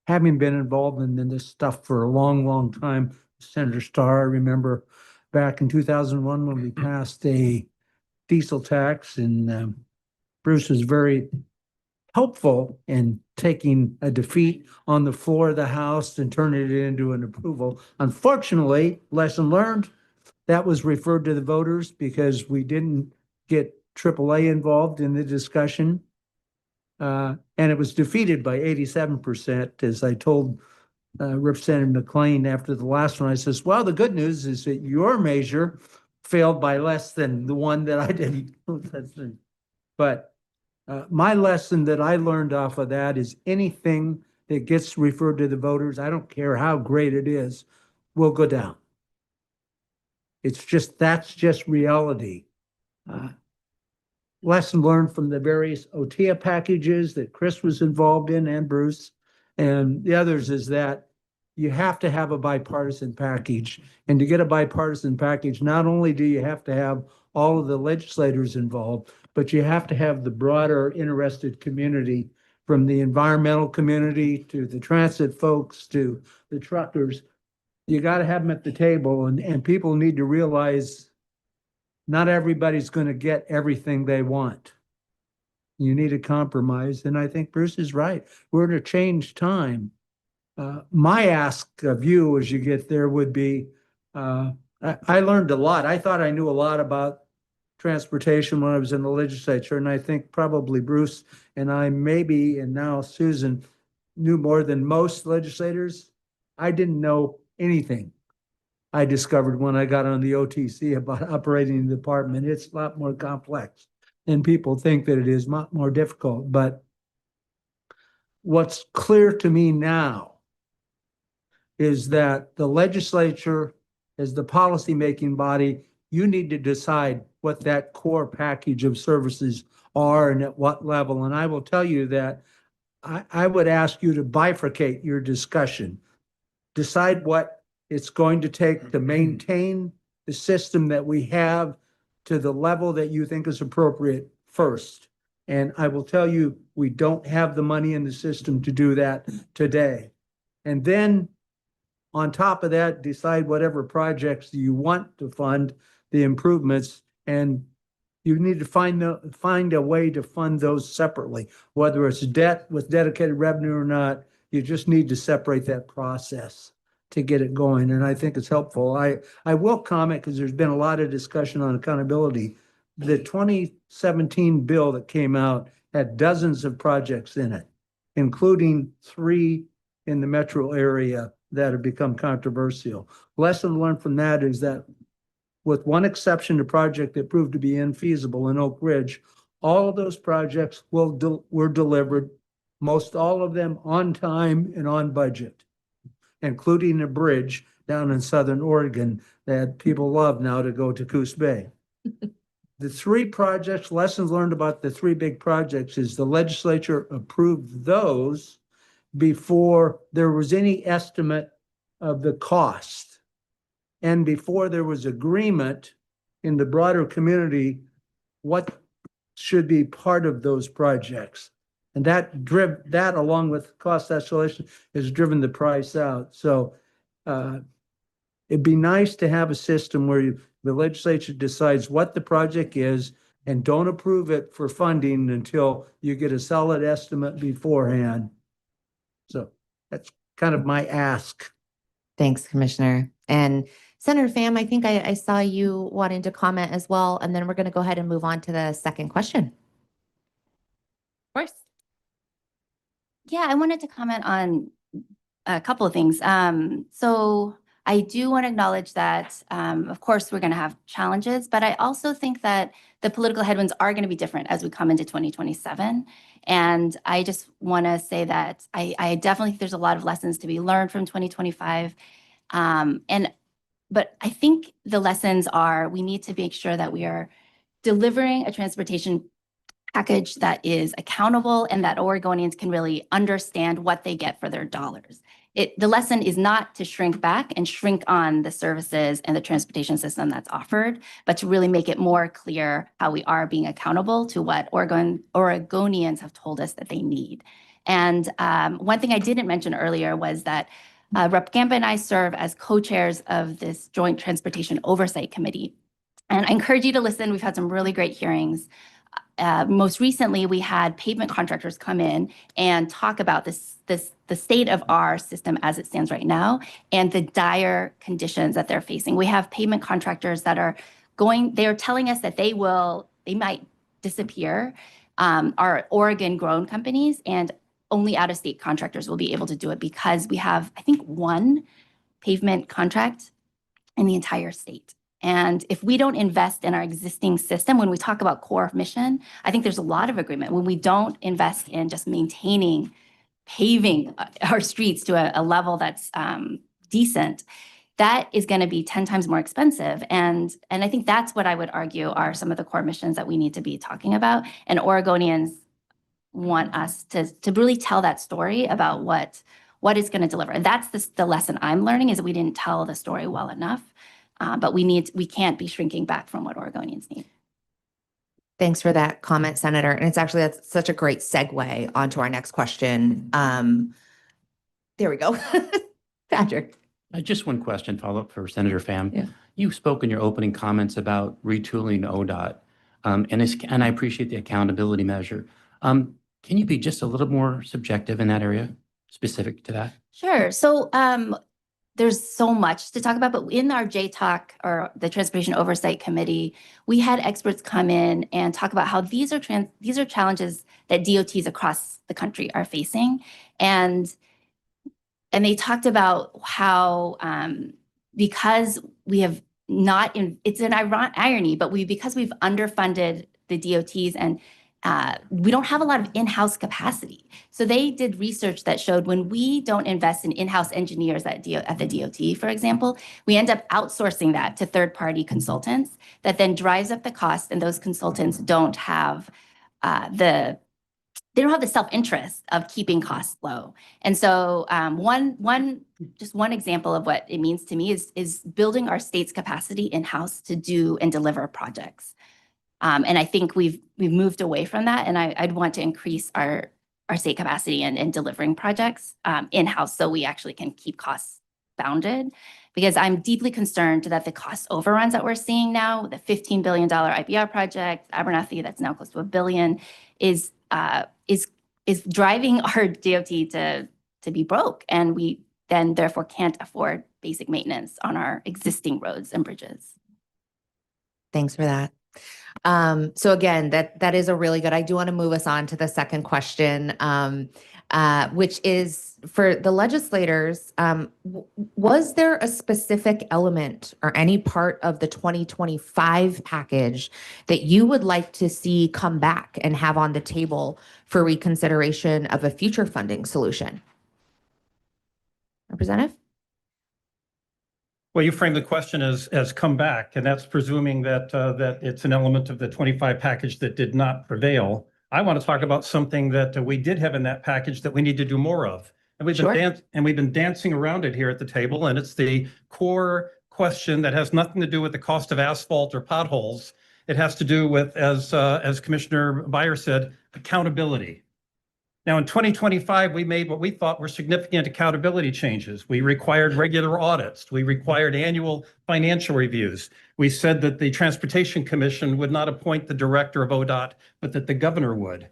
Having been involved in this stuff for a long, long time, Senator Starr, I remember back in 2001 when we passed a diesel tax, and Bruce was very helpful in taking a defeat on the floor of the House and turning it into an approval. Unfortunately, lesson learned, that was referred to the voters because we didn't get AAA involved in the discussion. And it was defeated by 87%. As I told Representative McLean after the last one, I says, well, the good news is that your measure failed by less than the one that I did. But my lesson that I learned off of that is anything that gets referred to the voters, I don't care how great it is, will go down. That's just reality. Lesson learned from the various OTIA packages that Chris was involved in and Bruce and the others is that you have to have a bipartisan package. And to get a bipartisan package, not only do you have to have all of the legislators involved, but you have to have the broader interested community, from the environmental community to the transit folks to the truckers, you got to have them at the table, and people need to realize not everybody's going to get everything they want. You need a compromise, and I think Bruce is right. We're in a changed time. My ask of you as you get there would be, I learned a lot. I thought I knew a lot about transportation when I was in the legislature, and I think probably Bruce and I maybe, and now Susan, knew more than most legislators. I didn't know anything. I discovered when I got on the OTC about operating the department. It's a lot more complex, and people think that it is more difficult. But what's clear to me now is that the legislature, as the policymaking body, you need to decide what that core package of services are and at what level. And I will tell you that I would ask you to bifurcate your discussion. Decide what it's going to take to maintain the system that we have to the level that you think is appropriate first. And I will tell you, we don't have the money in the system to do that today. And then on top of that, decide whatever projects you want to fund the improvements, and you need to find a way to fund those separately, whether it's debt with dedicated revenue or not. You just need to separate that process to get it going. And I think it's helpful. I will comment, because there's been a lot of discussion on accountability. The 2017 bill that came out had dozens of projects in it, including 3 in the metro area that have become controversial. Lesson learned from that is that, with one exception, a project that proved to be infeasible in Oak Ridge, all of those projects were delivered, most all of them on time and on budget, including a bridge down in Southern Oregon that people love now to go to Coos Bay. The 3 projects, lessons learned about the 3 big projects is the legislature approved those before there was any estimate of the cost, and before there was agreement in the broader community what should be part of those projects. And that along with cost escalation has driven the price out. So it'd be nice to have a system where the legislature decides what the project is and don't approve it for funding until you get a solid estimate beforehand. So that's kind of my ask. Thanks, Commissioner. And Senator Pham, I think I saw you wanting to comment as well, and then we're going to go ahead and move on to the second question. Of course. Yeah, I wanted to comment on a couple of things. So I do want to acknowledge that, of course, we're going to have challenges, but I also think that the political headwinds are going to be different as we come into 2027. And I just want to say that I definitely think there's a lot of lessons to be learned from 2025. But I think the lessons are, we need to make sure that we are delivering a transportation package that is accountable and that Oregonians can really understand what they get for their dollars. The lesson is not to shrink back and shrink on the services and the transportation system that's offered, but to really make it more clear how we are being accountable to what Oregonians have told us that they need. And one thing I didn't mention earlier was that Rep. Gamba and I serve as co-chairs of this Joint Transportation Oversight Committee. And I encourage you to listen. We've had some really great hearings. Most recently, we had pavement contractors come in and talk about the state of our system as it stands right now and the dire conditions that they're facing. We have pavement contractors that are telling us that they might disappear, are Oregon-grown companies, and only out-of-state contractors will be able to do it because we have, I think, 1 pavement contract in the entire state. And if we don't invest in our existing system, when we talk about core mission, I think there's a lot of agreement. When we don't invest in just maintaining, paving our streets to a level that's decent, that is going to be 10 times more expensive. And I think that's what I would argue are some of the core missions that we need to be talking about. And Oregonians want us to really tell that story about what it's going to deliver. And that's the lesson I'm learning, is that we didn't tell the story well enough. But we can't be shrinking back from what Oregonians need. Thanks for that comment, Senator. And that's such a great segue onto our next question. There we go. Patrick. Just one question, follow-up for Senator Pham. Yeah. You spoke in your opening comments about retooling ODOT, and I appreciate the accountability measure. Can you be just a little more subjective in that area, specific to that? Sure. So there's so much to talk about, but in our JTAC, or the Transportation Oversight Committee, we had experts come in and talk about how these are challenges that DOTs across the country are facing. And they talked about how because we have not, it's an irony, but because we've underfunded the DOTs and we don't have a lot of in-house capacity. So they did research that showed when we don't invest in in-house engineers at the DOT, for example, we end up outsourcing that to third-party consultants that then drives up the cost, and those consultants don't have the self-interest of keeping costs low. And so one example of what it means to me is building our state's capacity in-house to do and deliver projects. And I think we've moved away from that, and I'd want to increase our state capacity in delivering projects in-house so we actually can keep costs bounded. Because I'm deeply concerned that the cost overruns that we're seeing now, the $15 billion IBR project, Abernathy, that's now close to $1 billion, is driving our DOT to be broke, and we then therefore can't afford basic maintenance on our existing roads and bridges. Thanks for that. So again, that is a really good, I do want to move us on to the second question, which is for the legislators, was there a specific element or any part of the 2025 package that you would like to see come back and have on the table for reconsideration of a future funding solution? Representative? Well, you framed the question as come back, and that's presuming that it's an element of the 25 package that did not prevail. I want to talk about something that we did have in that package that we need to do more of. And we've been dancing around it here at the table, and it's the core question that has nothing to do with the cost of asphalt or potholes. It has to do with, as Commissioner Beyer said, accountability. Now, in 2025, we made what we thought were significant accountability changes. We required regular audits. We required annual financial reviews. We said that the Transportation Commission would not appoint the director of ODOT, but that the governor would.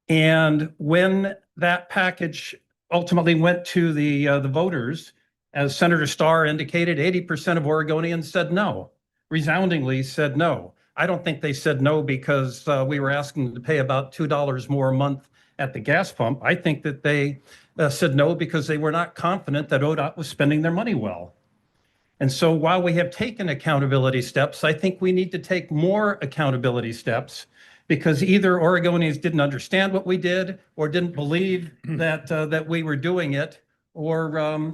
And when that package ultimately went to the voters, as Senator Starr indicated, 80% of Oregonians said no, resoundingly said no. I don't think they said no because we were asking them to pay about $2 more a month at the gas pump. I think that they said no because they were not confident that ODOT was spending their money well. And so while we have taken accountability steps, I think we need to take more accountability steps, because either Oregonians didn't understand what we did or didn't believe that we were doing it, or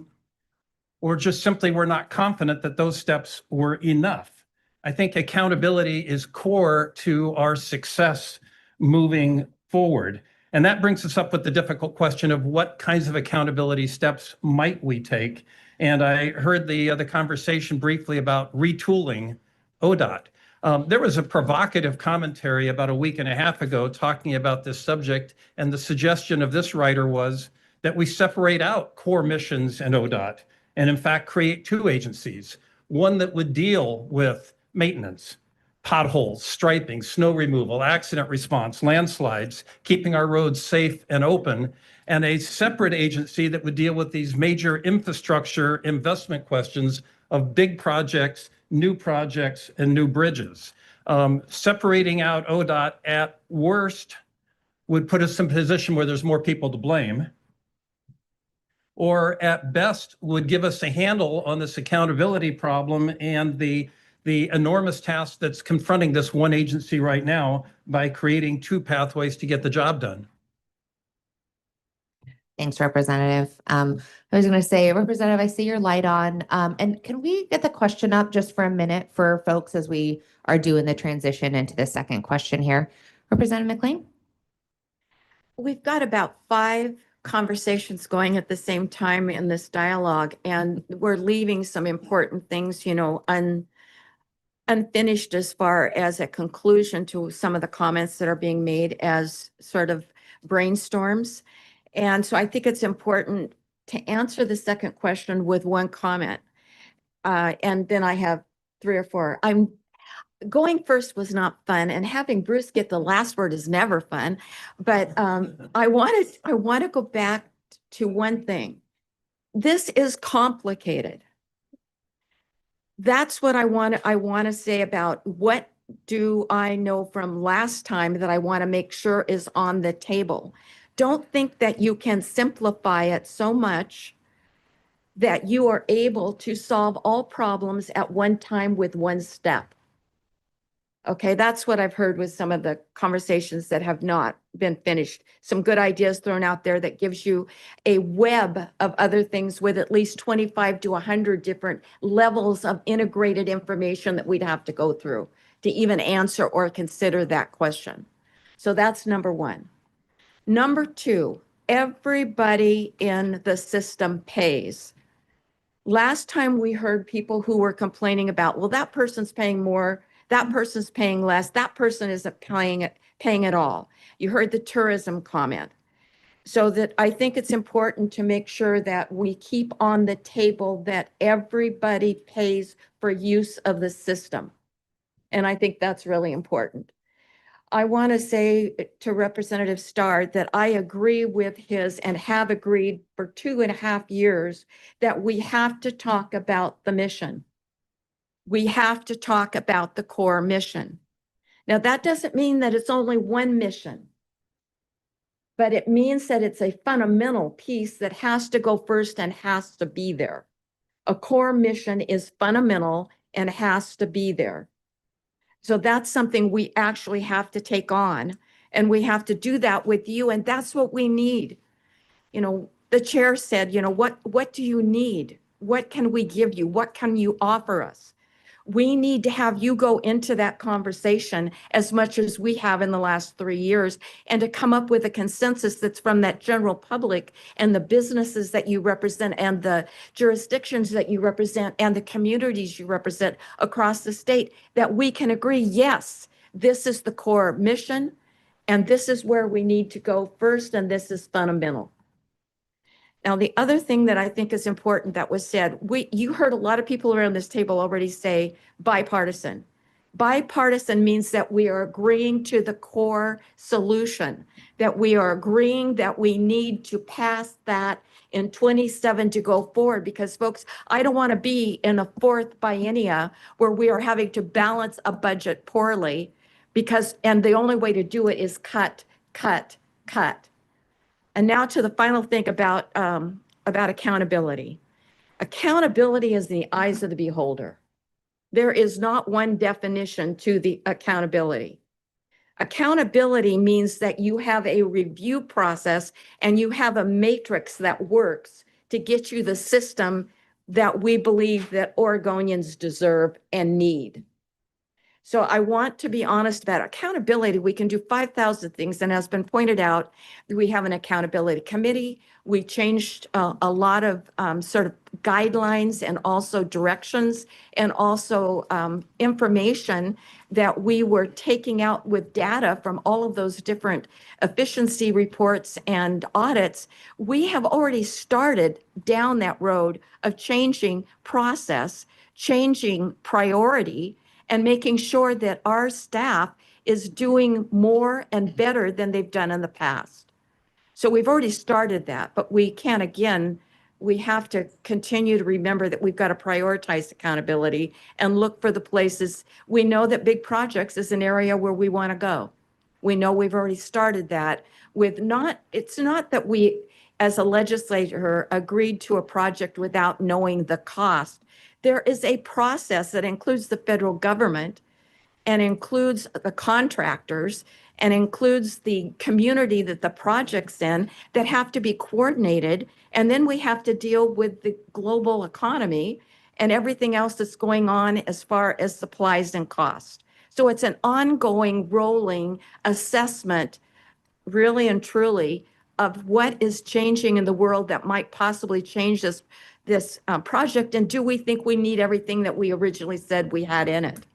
just simply were not confident that those steps were enough. I think accountability is core to our success moving forward. And that brings us up with the difficult question of what kinds of accountability steps might we take. And I heard the conversation briefly about retooling ODOT. There was a provocative commentary about a week and a half ago talking about this subject, and the suggestion of this writer was that we separate out core missions and ODOT, and in fact create two agencies, one that would deal with maintenance, potholes, striping, snow removal, accident response, landslides, keeping our roads safe and open, and a separate agency that would deal with these major infrastructure investment questions of big projects, new projects, and new bridges. Separating out ODOT at worst would put us in a position where there's more people to blame, or at best would give us a handle on this accountability problem and the enormous task that's confronting this one agency right now by creating two pathways to get the job done. Thanks, Representative. I was going to say, Representative, I see your light on. And can we get the question up just for a minute for folks as we are doing the transition into the second question here? Representative McLean? We've got about 5 conversations going at the same time in this dialogue, and we're leaving some important things, unfinished as far as a conclusion to some of the comments that are being made as sort of brainstorms. And so I think it's important to answer the second question with one comment. And then I have 3 or 4. Going first was not fun, and having Bruce get the last word is never fun. But I want to go back to one thing. This is complicated. That's what I want to say about what do I know from last time that I want to make sure is on the table. Don't think that you can simplify it so much that you are able to solve all problems at one time with one step. Okay, that's what I've heard with some of the conversations that have not been finished. Some good ideas thrown out there that gives you a web of other things with at least 25 to 100 different levels of integrated information that we'd have to go through to even answer or consider that question. So that's number 1. Number 2, everybody in the system pays. Last time we heard people who were complaining about, well, that person's paying more, that person's paying less, that person isn't paying it all. You heard the tourism comment. So that I think it's important to make sure that we keep on the table that everybody pays for use of the system. And I think that's really important. I want to say to Representative Starr that I agree with his and have agreed for 2.5 years that we have to talk about the mission. We have to talk about the core mission. Now, that doesn't mean that it's only one mission, but it means that it's a fundamental piece that has to go first and has to be there. A core mission is fundamental and has to be there. So that's something we actually have to take on, and we have to do that with you, and that's what we need. You know, the chair said, you know, what do you need? What can we give you? What can you offer us? We need to have you go into that conversation as much as we have in the last 3 years, and to come up with a consensus that's from that general public and the businesses that you represent and the jurisdictions that you represent and the communities you represent across the state, that we can agree, yes, this is the core mission, and this is where we need to go first, and this is fundamental. Now, the other thing that I think is important that was said, you heard a lot of people around this table already say bipartisan. Bipartisan means that we are agreeing to the core solution, that we are agreeing that we need to pass that in 27 to go forward. Because folks, I don't want to be in a 4th biennia where we are having to balance a budget poorly, and the only way to do it is cut, cut, cut. And now to the final thing about accountability. Accountability is in the eyes of the beholder. There is not one definition to the accountability. Accountability means that you have a review process and you have a matrix that works to get you the system that we believe that Oregonians deserve and need. So I want to be honest about accountability. We can do 5,000 things. And as been pointed out, we have an accountability committee. We changed a lot of sort of guidelines and also directions and also information that we were taking out with data from all of those different efficiency reports and audits. We have already started down that road of changing process, changing priority, and making sure that our staff is doing more and better than they've done in the past. So we've already started that, but we can, again, we have to continue to remember that we've got to prioritize accountability and look for the places. We know that big projects is an area where we want to go. We know we've already started that with it's not that we, as a legislator, agreed to a project without knowing the cost. There is a process that includes the federal government and includes the contractors and includes the community that the project's in that have to be coordinated. And then we have to deal with the global economy and everything else that's going on as far as supplies and cost. So it's an ongoing rolling assessment, really and truly, of what is changing in the world that might possibly change this project, and do we think we need everything that we originally said we had in it?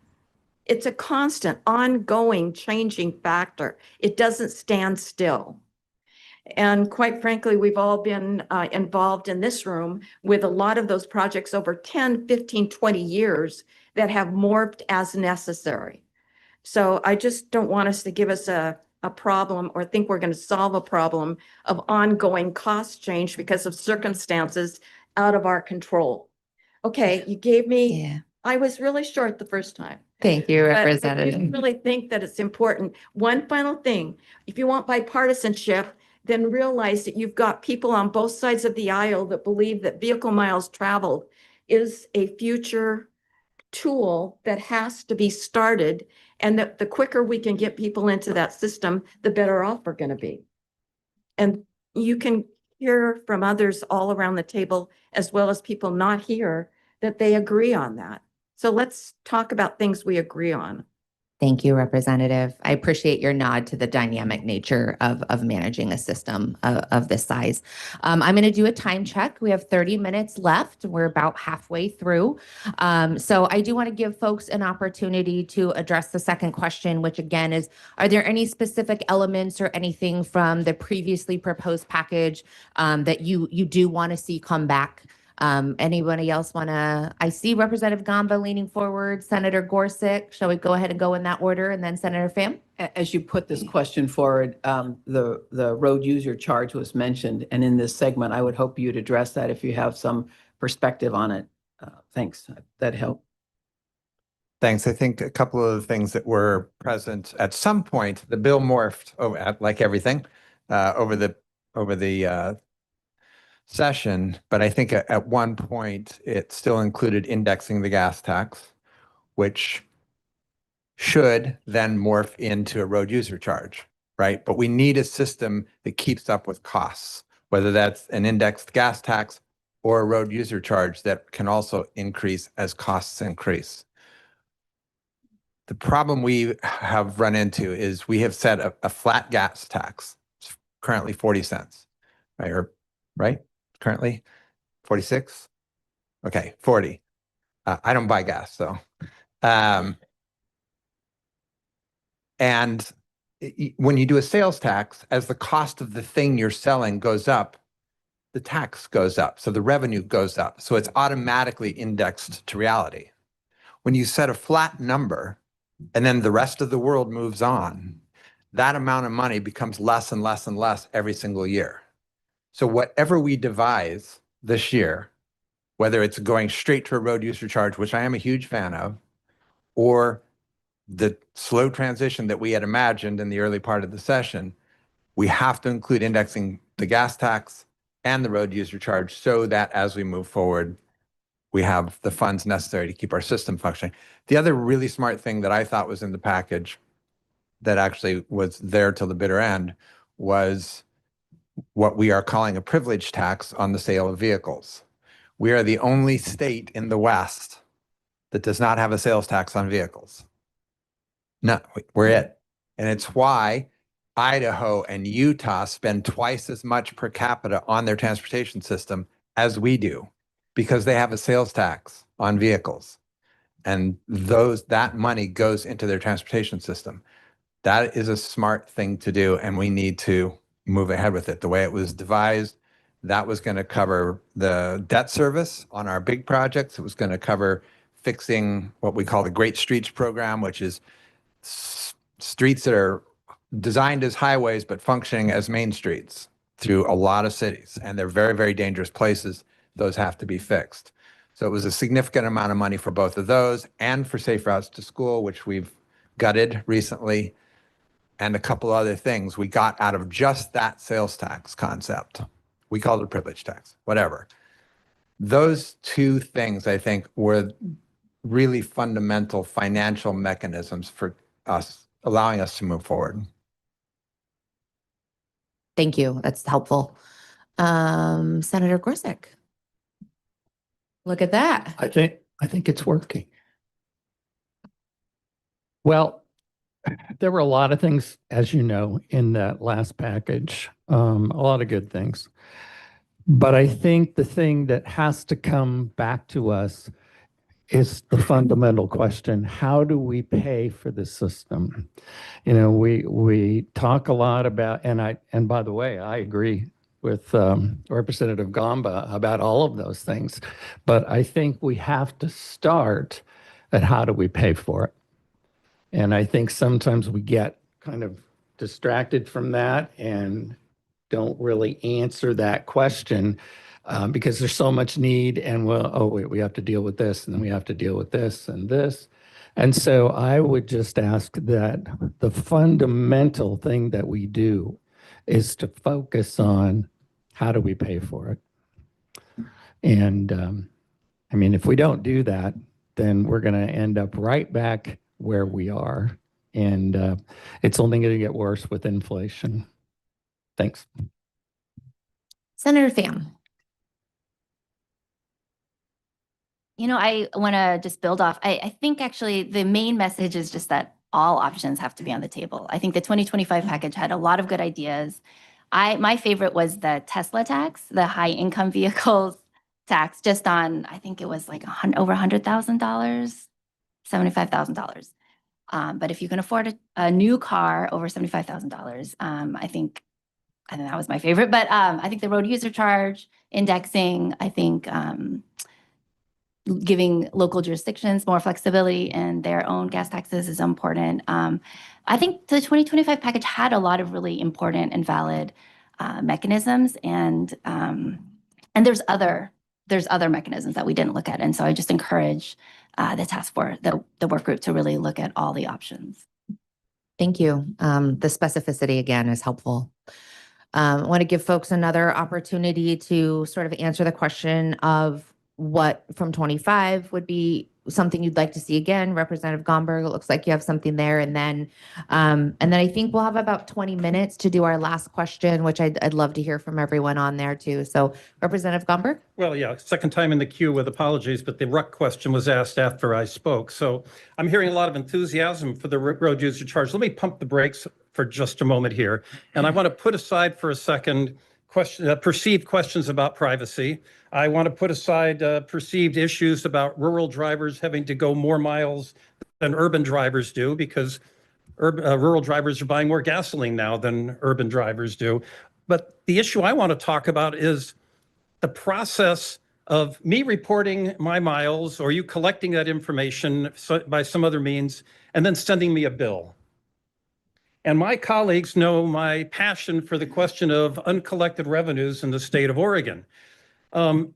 It's a constant, ongoing, changing factor. It doesn't stand still. And quite frankly, we've all been involved in this room with a lot of those projects over 10, 15, 20 years that have morphed as necessary. So I just don't want us to give us a problem or think we're going to solve a problem of ongoing cost change because of circumstances out of our control. Okay, you gave me, Yeah. I was really short the first time. Thank you, But I Representative. just really think that it's important. One final thing, if you want bipartisanship, then realize that you've got people on both sides of the aisle that believe that vehicle miles traveled is a future tool that has to be started, and that the quicker we can get people into that system, the better off we're going to be. And you can hear from others all around the table, as well as people not here, that they agree on that. So let's talk about things we agree on. Thank you, Representative. I appreciate your nod to the dynamic nature of managing a system of this size. I'm going to do a time check. We have 30 minutes left. We're about halfway through. So I do want to give folks an opportunity to address the second question, which again is, are there any specific elements or anything from the previously proposed package that you do want to see come back? Anybody else want to? I see Representative Gamba leaning forward, Senator Gorsuch. Shall we go ahead and go in that order, and then Senator Pham? As you put this question forward, the road user charge was mentioned, and in this segment, I would hope you'd address that if you have some perspective on it. Thanks. That helped. Thanks. I think a couple of the things that were present at some point, the bill morphed like everything over the session, but I think at one point it still included indexing the gas tax, which should then morph into a road user charge, right? But we need a system that keeps up with costs, whether that's an indexed gas tax or a road user charge that can also increase as costs increase. The problem we have run into is we have set a flat gas tax, it's currently 40 cents, right? Currently 46. Okay, 40. I don't buy gas, so. And when you do a sales tax, as the cost of the thing you're selling goes up, the tax goes up, so the revenue goes up. So it's automatically indexed to reality. When you set a flat number and then the rest of the world moves on, that amount of money becomes less and less and less every single year. So whatever we devise this year, whether it's going straight to a road user charge, which I am a huge fan of, or the slow transition that we had imagined in the early part of the session, we have to include indexing the gas tax and the road user charge so that as we move forward, we have the funds necessary to keep our system functioning. The other really smart thing that I thought was in the package that actually was there till the bitter end was what we are calling a privilege tax on the sale of vehicles. We are the only state in the West that does not have a sales tax on vehicles. No, we're it. And it's why Idaho and Utah spend twice as much per capita on their transportation system as we do, because they have a sales tax on vehicles. And that money goes into their transportation system. That is a smart thing to do, and we need to move ahead with it. The way it was devised, that was going to cover the debt service on our big projects. It was going to cover fixing what we call the Great Streets program, which is streets that are designed as highways but functioning as main streets through a lot of cities. And they're very, very dangerous places. Those have to be fixed. So it was a significant amount of money for both of those and for safe routes to school, which we've gutted recently, and a couple other things we got out of just that sales tax concept. We called it a privilege tax, whatever. Those two things, I think, were really fundamental financial mechanisms for us, allowing us to move forward. Thank you. That's helpful. Senator Gorsuch. Look at that. I think it's working. Well, there were a lot of things, as you know, in that last package, a lot of good things. But I think the thing that has to come back to us is the fundamental question. How do we pay for the system? You know, we talk a lot about, and by the way, I agree with Representative Gamba about all of those things, but I think we have to start at how do we pay for it? And I think sometimes we get kind of distracted from that and don't really answer that question because there's so much need and well, oh wait, we have to deal with this and then we have to deal with this and this. And so I would just ask that the fundamental thing that we do is to focus on how do we pay for it. And I mean, if we don't do that, then we're going to end up right back where we are. And it's only going to get worse with inflation. Thanks. Senator Pham. You know, I want to just build off. I think actually the main message is just that all options have to be on the table. I think the 2025 package had a lot of good ideas. My favorite was the Tesla tax, the high income vehicles tax, just on, I think it was like over $100,000, $75,000. But if you can afford a new car over $75,000, I think that was my favorite. But I think the road user charge, indexing, I think giving local jurisdictions more flexibility in their own gas taxes is important. I think the 2025 package had a lot of really important and valid mechanisms, and there's other mechanisms that we didn't look at. And so I just encourage the task force, the work group, to really look at all the options. Thank you. The specificity again is helpful. I want to give folks another opportunity to sort of answer the question of what from 25 would be something you'd like to see again. Representative Gomberg, it looks like you have something there. And then I think we'll have about 20 minutes to do our last question, which I'd love to hear from everyone on there too. So Representative Gomberg. Well, yeah, second time in the queue with apologies, but the RUC question was asked after I spoke. So I'm hearing a lot of enthusiasm for the road user charge. Let me pump the brakes for just a moment here. And I want to put aside for a second perceived questions about privacy. I want to put aside perceived issues about rural drivers having to go more miles than urban drivers do, because rural drivers are buying more gasoline now than urban drivers do. But the issue I want to talk about is the process of me reporting my miles or you collecting that information by some other means and then sending me a bill. And my colleagues know my passion for the question of uncollected revenues in the state of Oregon.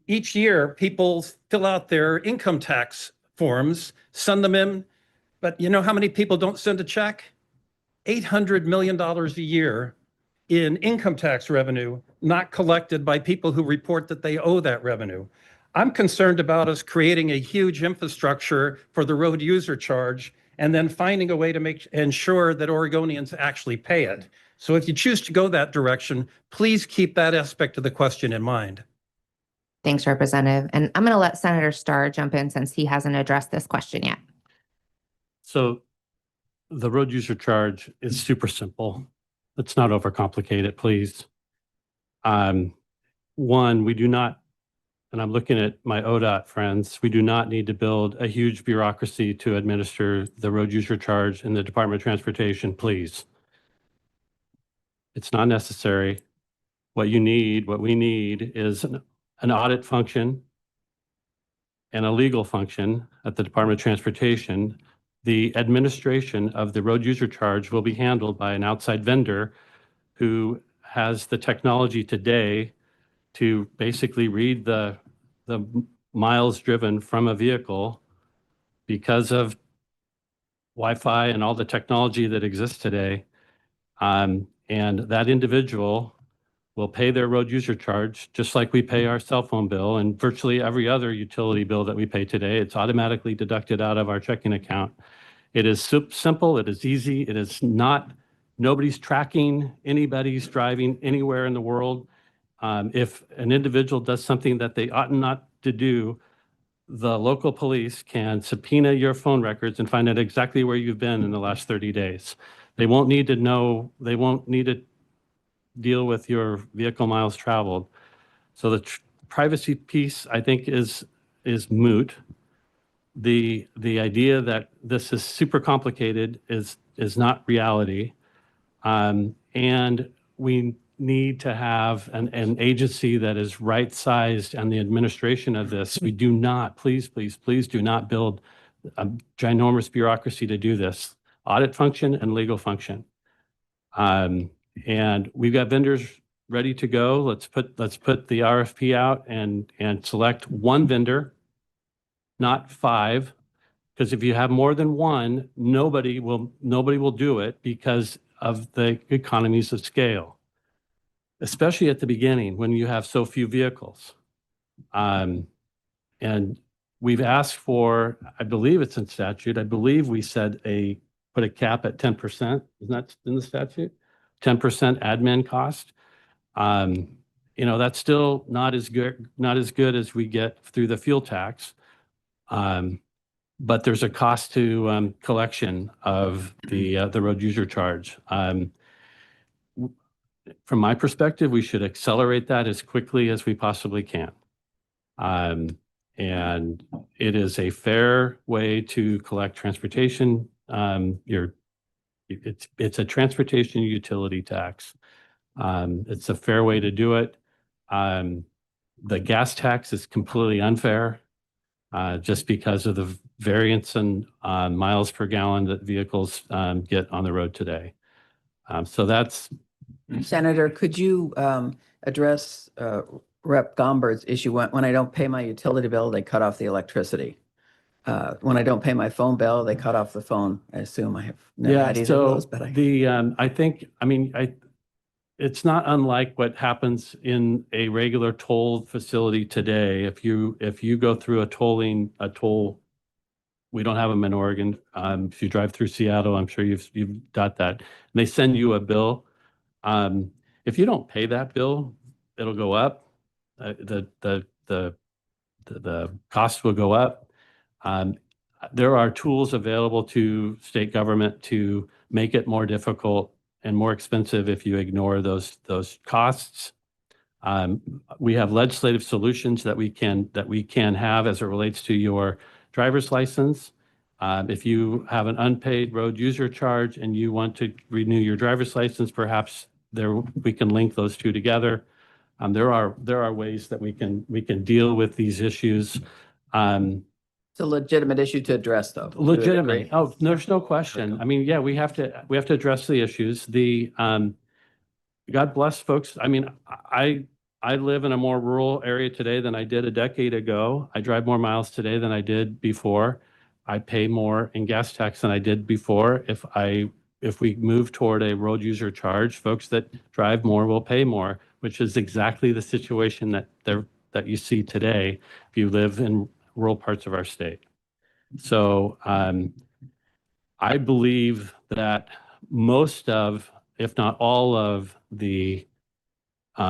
Each year, people fill out their income tax forms, send them in, but you know how many people don't send a check? $800 million a year in income tax revenue not collected by people who report that they owe that revenue. I'm concerned about us creating a huge infrastructure for the road user charge and then finding a way to ensure that Oregonians actually pay it. So if you choose to go that direction, please keep that aspect of the question in mind. Thanks, Representative. And I'm going to let Senator Starr jump in since he hasn't addressed this question yet. So the road user charge is super simple. Let's not overcomplicate it, please. One, we do not, and I'm looking at my ODOT friends, we do not need to build a huge bureaucracy to administer the road user charge in the Department of Transportation, please. It's not necessary. What we need is an audit function and a legal function at the Department of Transportation. The administration of the road user charge will be handled by an outside vendor who has the technology today to basically read the miles driven from a vehicle because of Wi-Fi and all the technology that exists today. And that individual will pay their road user charge just like we pay our cell phone bill and virtually every other utility bill that we pay today. It's automatically deducted out of our checking account. It is simple, it is easy, it is not, nobody's tracking anybody's driving anywhere in the world. If an individual does something that they ought not to do, the local police can subpoena your phone records and find out exactly where you've been in the last 30 days. They won't need to know, they won't need to deal with your vehicle miles traveled. So the privacy piece, I think, is moot. the idea that this is super complicated is not reality. And we need to have an agency that is right-sized on the administration of this. We do not, please do not build a ginormous bureaucracy to do this. Audit function and legal function. And we've got vendors ready to go. Let's put the RFP out and select one vendor, not 5. Because if you have more than one, nobody will do it because of the economies of scale, especially at the beginning when you have so few vehicles. And we've asked for, I believe it's in statute, I believe we said put a cap at 10%. Isn't that in the statute? 10% admin cost. That's still not as good as we get through the fuel tax. But there's a cost to collection of the road user charge. From my perspective, we should accelerate that as quickly as we possibly can. And it is a fair way to collect transportation. It's a transportation utility tax. It's a fair way to do it. The gas tax is completely unfair. Just because of the variance in miles per gallon that vehicles get on the road today. So that's. Senator, could you address Rep. Gombert's issue? When I don't pay my utility bill, they cut off the electricity. When I don't pay my phone bill, they cut off the phone. I assume I have never had either of those, but it's not unlike what happens in a regular toll facility today. If you go through a toll, we don't have them in Oregon. If you drive through Seattle, I'm sure you've got that. And they send you a bill. If you don't pay that bill, it'll go up. The cost will go up. There are tools available to state government to make it more difficult and more expensive if you ignore those costs. We have legislative solutions that we can have as it relates to your driver's license. If you have an unpaid road user charge and you want to renew your driver's license, perhaps we can link those two together. There are ways that we can deal with these issues. It's a legitimate issue to address, though. Legitimate. Oh, there's no question. I mean, yeah, we have to address the issues. God bless folks. I mean, I live in a more rural area today than I did a decade ago. I drive more miles today than I did before. I pay more in gas tax than I did before. If we move toward a road user charge, folks that drive more will pay more, which is exactly the situation that you see today if you live in rural parts of our state. So I believe that most of, if not all of the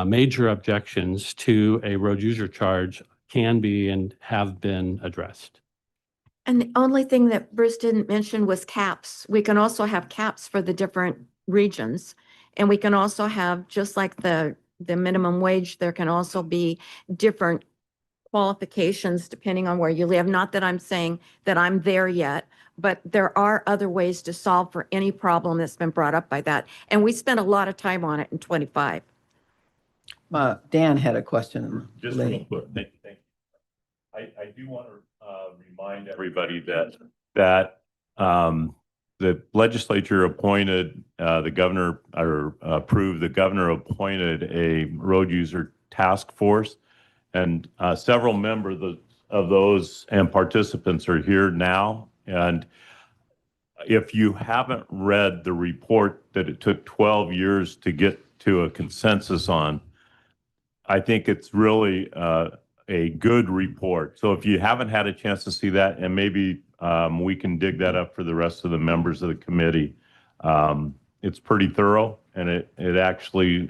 major objections to a road user charge can be and have been addressed. And the only thing that Bruce didn't mention was caps. We can also have caps for the different regions. And we can also have, just like the minimum wage, there can also be different qualifications depending on where you live. Not that I'm saying that I'm there yet, but there are other ways to solve for any problem that's been brought up by that. And we spent a lot of time on it in 25. Dan had a question. Just real quick. Thank you. I do want to remind everybody that the legislature appointed the governor, or approved the governor appointed a road user task force, and several members of those and participants are here now. And if you haven't read the report that it took 12 years to get to a consensus on, I think it's really a good report. So if you haven't had a chance to see that, and maybe we can dig that up for the rest of the members of the committee, it's pretty thorough, and it actually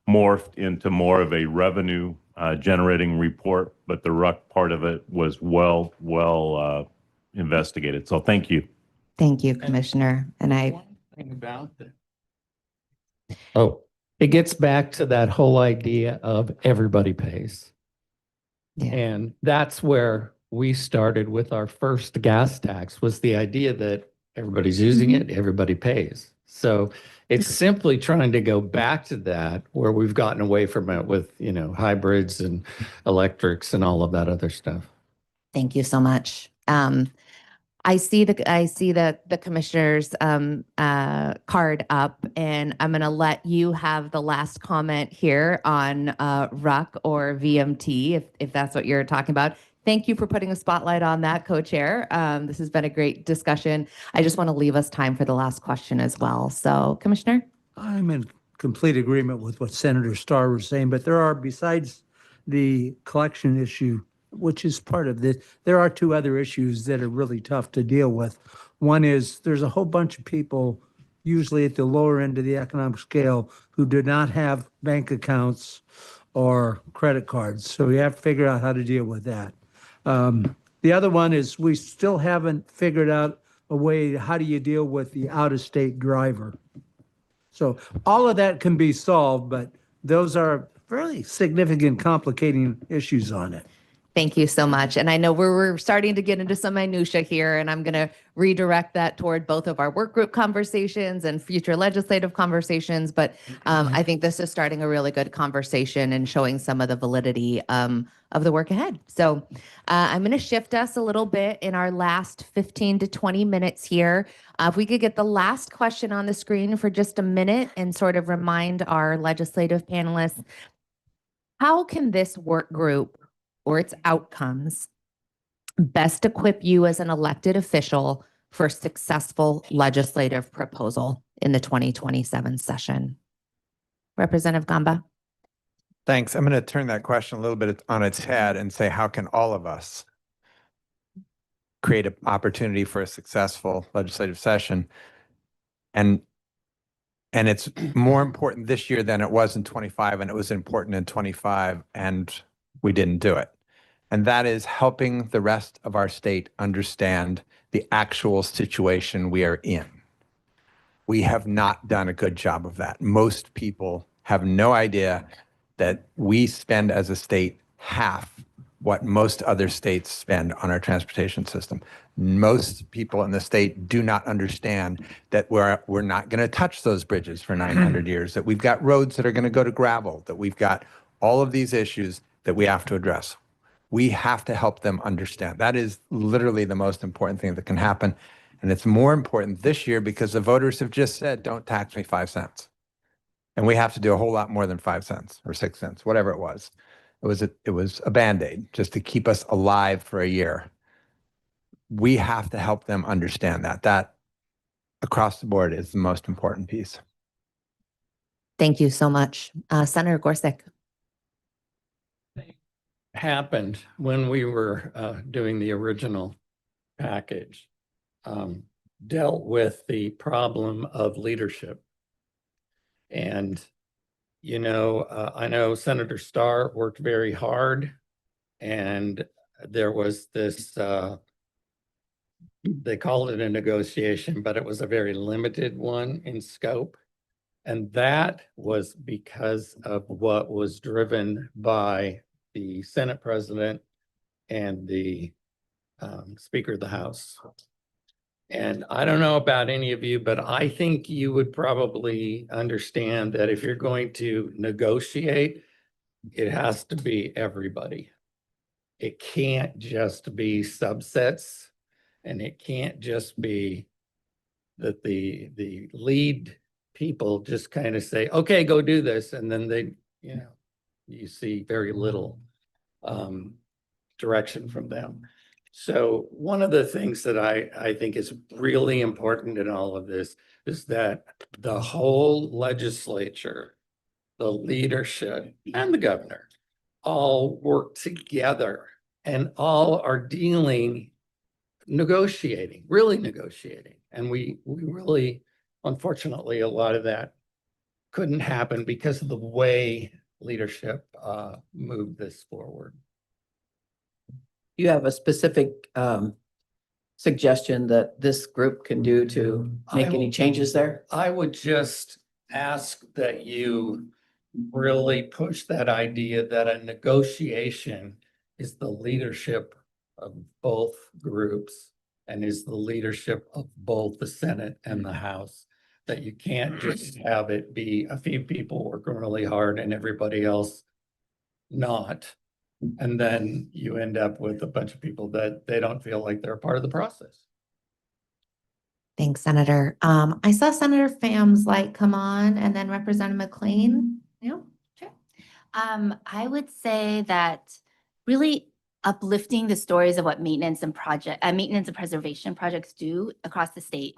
morphed into more of a revenue generating report, but the RUC part of it was well investigated. So thank you. Thank you, Commissioner. And It gets back to that whole idea of everybody pays. Yeah. And that's where we started with our first gas tax was the idea that everybody's using it, everybody pays. So it's simply trying to go back to that where we've gotten away from it with, you know, hybrids and electrics and all of that other stuff. Thank you so much. I see the commissioner's card up, and I'm going to let you have the last comment here on RUC or VMT, if that's what you're talking about. Thank you for putting a spotlight on that, co-chair. This has been a great discussion. I just want to leave us time for the last question as well. So, Commissioner? I'm in complete agreement with what Senator Starr was saying, but there are, besides the collection issue, which is part of this, there are two other issues that are really tough to deal with. One is there's a whole bunch of people, usually at the lower end of the economic scale, who do not have bank accounts or credit cards. So we have to figure out how to deal with that. The other one is we still haven't figured out a way, how do you deal with the out-of-state driver? So all of that can be solved, but those are fairly significant complicating issues on it. Thank you so much. And I know we're starting to get into some minutia here, and I'm going to redirect that toward both of our work group conversations and future legislative conversations. But I think this is starting a really good conversation and showing some of the validity of the work ahead. So I'm going to shift us a little bit in our last 15 to 20 minutes here. If we could get the last question on the screen for just a minute and sort of remind our legislative panelists, how can this work group or its outcomes best equip you as an elected official for successful legislative proposal in the 2027 session? Representative Gamba. Thanks. I'm going to turn that question a little bit on its head and say, how can all of us create an opportunity for a successful legislative session? And it's more important this year than it was in 25, and it was important in 25, and we didn't do it. And that is helping the rest of our state understand the actual situation we are in. We have not done a good job of that. Most people have no idea that we spend as a state half what most other states spend on our transportation system. Most people in the state do not understand that we're not going to touch those bridges for 900 years, that we've got roads that are going to go to gravel, that we've got all of these issues that we have to address. We have to help them understand. That is literally the most important thing that can happen. And it's more important this year because the voters have just said, don't tax me 5 cents. And we have to do a whole lot more than 5 cents or 6 cents, whatever it was. It was a Band-Aid just to keep us alive for a year. We have to help them understand that. That across the board is the most important piece. Thank you so much. Senator Gorsuch. Happened when we were doing the original package, dealt with the problem of leadership. And, you know, I know Senator Starr worked very hard, and there was this, they called it a negotiation, but it was a very limited one in scope. And that was because of what was driven by the Senate President and the Speaker of the House. And I don't know about any of you, but I think you would probably understand that if you're going to negotiate, it has to be everybody. It can't just be subsets, and it can't just be that the lead people just kind of say, okay, go do this. And then they, you know, you see very little direction from them. So one of the things that I think is really important in all of this is that the whole legislature, the leadership, and the governor all work together and all are negotiating, really negotiating. And we really, unfortunately, a lot of that couldn't happen because of the way leadership moved this forward. You have a specific suggestion that this group can do to make any changes there? I would just ask that you really push that idea that a negotiation is the leadership of both groups and is the leadership of both the Senate and the House, that you can't just have it be a few people working really hard and everybody else not. And then you end up with a bunch of people that they don't feel like they're a part of the process. Thanks, Senator. I saw Senator Pham's light come on and then Representative McLean. Yeah, sure. I would say that really uplifting the stories of what maintenance and preservation projects do across the state,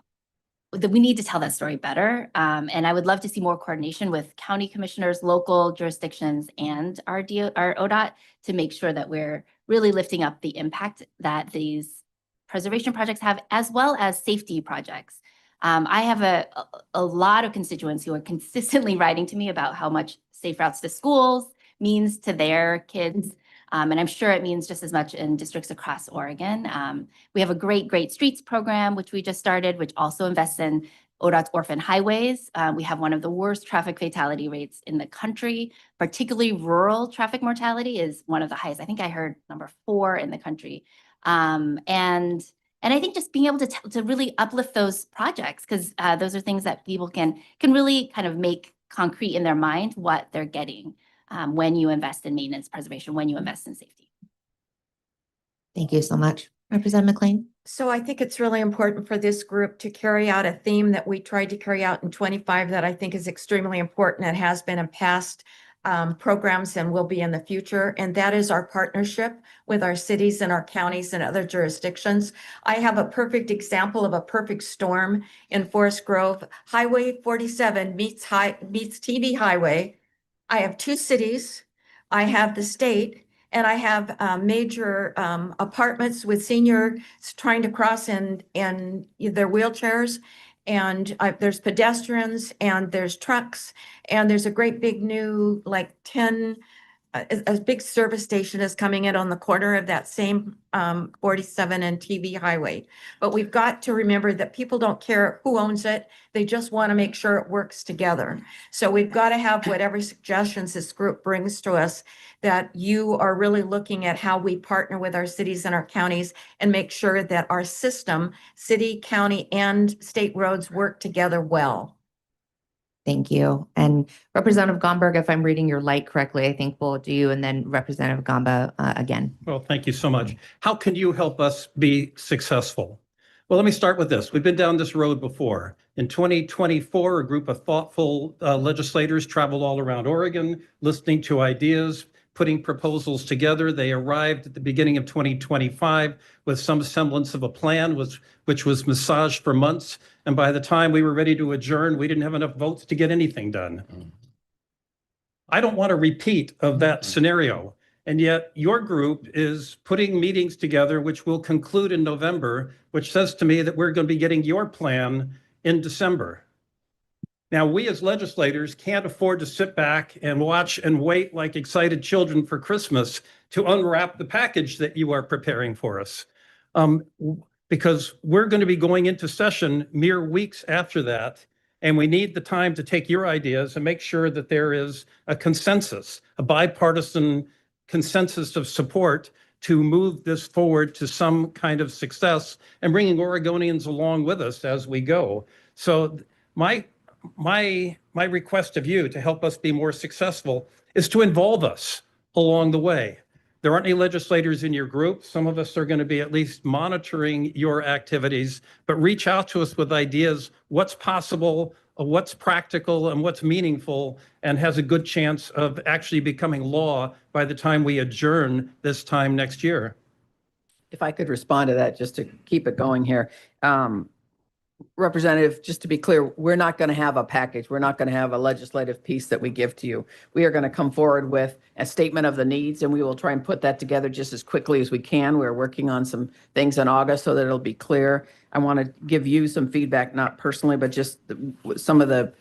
that we need to tell that story better. And I would love to see more coordination with county commissioners, local jurisdictions, and our ODOT to make sure that we're really lifting up the impact that these preservation projects have, as well as safety projects. I have a lot of constituents who are consistently writing to me about how much safe routes to schools means to their kids. And I'm sure it means just as much in districts across Oregon. We have a great streets program, which we just started, which also invests in ODOT's orphan highways. We have one of the worst traffic fatality rates in the country, particularly rural traffic mortality is one of the highest. I think I heard number 4 in the country. And I think just being able to really uplift those projects, because those are things that people can really kind of make concrete in their mind what they're getting when you invest in maintenance preservation, when you invest in safety. Thank you so much. Representative McLean. So I think it's really important for this group to carry out a theme that we tried to carry out in 25 that I think is extremely important and has been in past programs and will be in the future. And that is our partnership with our cities and our counties and other jurisdictions. I have a perfect example of a perfect storm in Forest Grove. Highway 47 meets TV Highway. I have 2 cities. I have the state. And I have major apartments with seniors trying to cross in their wheelchairs. And there's pedestrians and there's trucks. And there's a great big new, like 10, a big service station is coming in on the corner of that same 47 and TV highway. But we've got to remember that people don't care who owns it. They just want to make sure it works together. So we've got to have whatever suggestions this group brings to us, that you are really looking at how we partner with our cities and our counties and make sure that our system, city, county, and state roads work together well. Thank you. And Representative Gomberg, if I'm reading your light correctly, I think we'll do you and then Representative Gamba again. Well, thank you so much. How can you help us be successful? Well, let me start with this. We've been down this road before. In 2024, a group of thoughtful legislators traveled all around Oregon, listening to ideas, putting proposals together. They arrived at the beginning of 2025 with some semblance of a plan, which was massaged for months. And by the time we were ready to adjourn, we didn't have enough votes to get anything done. I don't want a repeat of that scenario. And yet your group is putting meetings together, which will conclude in November, which says to me that we're going to be getting your plan in December. Now, we as legislators can't afford to sit back and watch and wait like excited children for Christmas to unwrap the package that you are preparing for us. Because we're going to be going into session mere weeks after that, and we need the time to take your ideas and make sure that there is a consensus, a bipartisan consensus of support to move this forward to some kind of success and bringing Oregonians along with us as we go. So my request of you to help us be more successful is to involve us along the way. There aren't any legislators in your group. Some of us are going to be at least monitoring your activities, but reach out to us with ideas, what's possible, what's practical, and what's meaningful, and has a good chance of actually becoming law by the time we adjourn this time next year. If I could respond to that, just to keep it going here. Representative, just to be clear, we're not going to have a package. We're not going to have a legislative piece that we give to you. We are going to come forward with a statement of the needs, and we will try and put that together just as quickly as we can. We're working on some things in August so that it'll be clear. I want to give you some feedback, not personally, but just some of the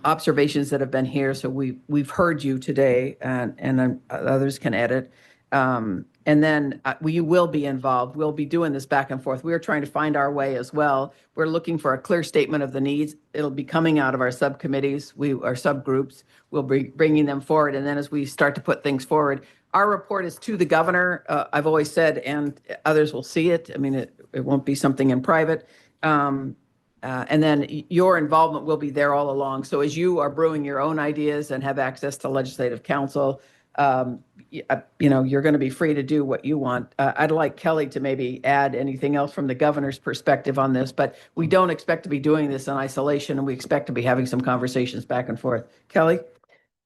observations that have been here. So we've heard you today, and others can edit. And then we will be involved. We'll be doing this back and forth. We are trying to find our way as well. We're looking for a clear statement of the needs. It'll be coming out of our subcommittees, our subgroups. We'll be bringing them forward. And then as we start to put things forward, our report is to the governor. I've always said, and others will see it. I mean, it won't be something in private. And then your involvement will be there all along. So as you are brewing your own ideas and have access to legislative counsel, you're going to be free to do what you want. I'd like Kelly to maybe add anything else from the governor's perspective on this, but we don't expect to be doing this in isolation, and we expect to be having some conversations back and forth. Kelly?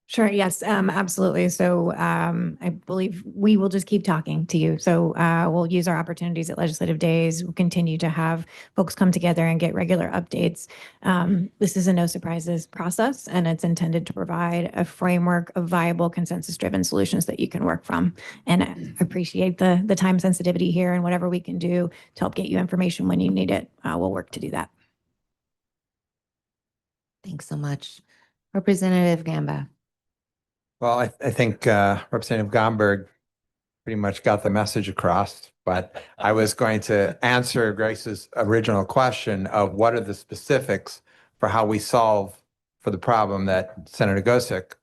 Sure. Yes, absolutely. So I believe we will just keep talking to you. So we'll use our opportunities at legislative days. We'll continue to have folks come together and get regular updates. This is a no surprises process, and it's intended to provide a framework of viable consensus-driven solutions that you can work from. And I appreciate the time sensitivity here, and whatever we can do to help get you information when you need it, we'll work to do that. Thanks so much. Representative Gamba. Well, I think Representative Gomberg pretty much got the message across, but I was going to answer Grace's original question of what are the specifics for how we solve for the problem that Senator Gosek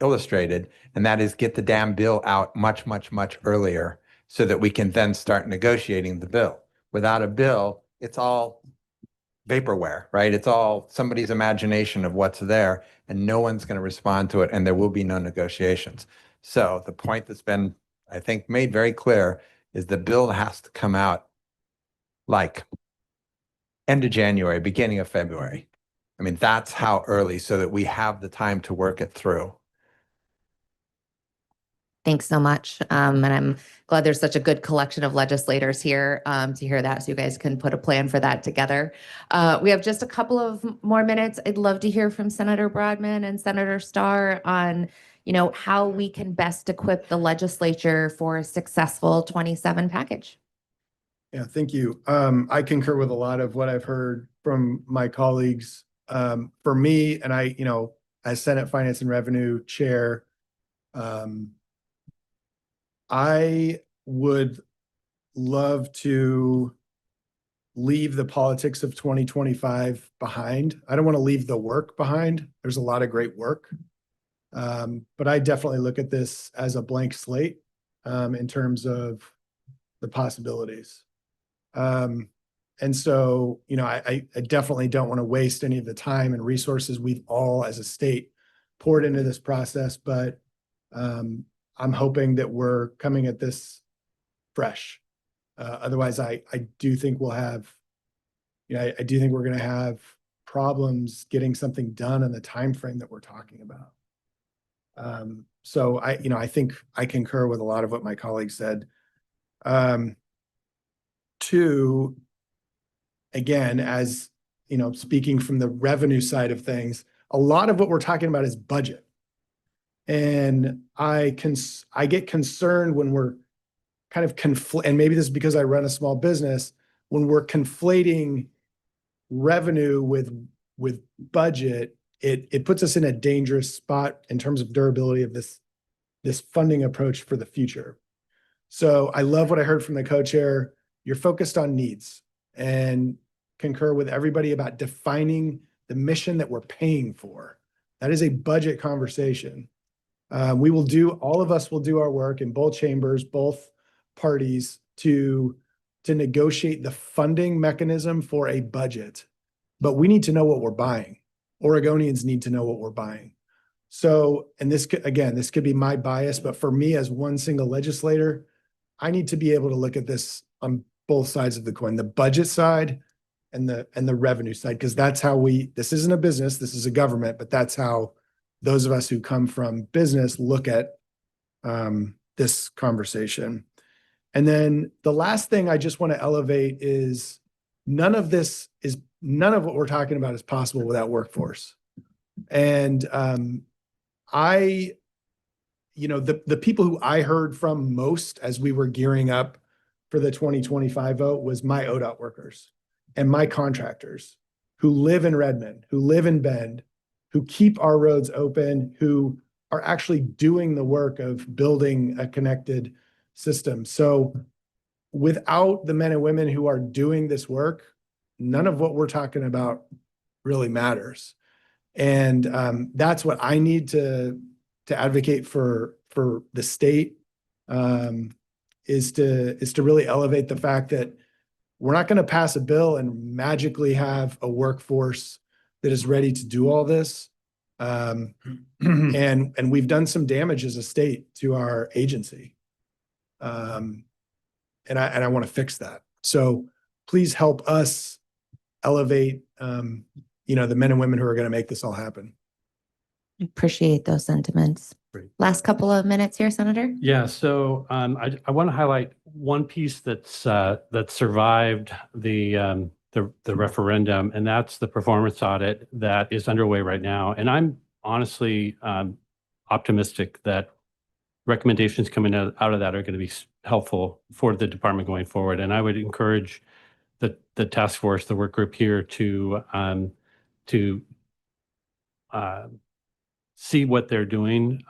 illustrated, and that is get the damn bill out much, much, much earlier so that we can then start negotiating the bill. Without a bill, it's all vaporware, right? It's all somebody's imagination of what's there, and no one's going to respond to it, and there will be no negotiations. So the point that's been, I think, made very clear is the bill has to come out like end of January, beginning of February. I mean, that's how early, so that we have the time to work it through. Thanks so much. And I'm glad there's such a good collection of legislators here to hear that, so you guys can put a plan for that together. We have just a couple of more minutes. I'd love to hear from Senator Broadman and Senator Starr on, how we can best equip the legislature for a successful 27 package. Yeah, thank you. I concur with a lot of what I've heard from my colleagues. For me, and I, as Senate Finance and Revenue Chair, I would love to leave the politics of 2025 behind. I don't want to leave the work behind. There's a lot of great work. But I definitely look at this as a blank slate in terms of the possibilities. And so, I definitely don't want to waste any of the time and resources we've all as a state poured into this process, but I'm hoping that we're coming at this fresh. Otherwise, I do think we'll have, I do think we're going to have problems getting something done in the time frame that we're talking about. So I think I concur with a lot of what my colleagues said. Two, again, as speaking from the revenue side of things, a lot of what we're talking about is budget. And I get concerned when we're kind of and maybe this is because I run a small business, when we're conflating revenue with budget, it puts us in a dangerous spot in terms of durability of this funding approach for the future. So I love what I heard from the co-chair. You're focused on needs, and concur with everybody about defining the mission that we're paying for. That is a budget conversation. All of us will do our work in both chambers, both parties to negotiate the funding mechanism for a budget. But we need to know what we're buying. Oregonians need to know what we're buying. So, and this could be my bias, but for me as one single legislator, I need to be able to look at this on both sides of the coin, the budget side and the revenue side, because that's how this isn't a business, this is a government, but that's how those of us who come from business look at this conversation. And then the last thing I just want to elevate is none of what we're talking about is possible without workforce. And the people who I heard from most as we were gearing up for the 2025 vote was my ODOT workers and my contractors who live in Redmond, who live in Bend, who keep our roads open, who are actually doing the work of building a connected system. So without the men and women who are doing this work, none of what we're talking about really matters. And that's what I need to advocate for the state, is to really elevate the fact that we're not going to pass a bill and magically have a workforce that is ready to do all this. And we've done some damage as a state to our agency. And I want to fix that. So please help us elevate, the men and women who are going to make this all happen. Appreciate those sentiments. Great. Last couple of minutes here, Senator. Yeah, so I want to highlight one piece that survived the referendum, and that's the performance audit that is underway right now. And I'm honestly optimistic that recommendations coming out of that are going to be helpful for the department going forward. And I would encourage the task force, the work group here to see what they're doing,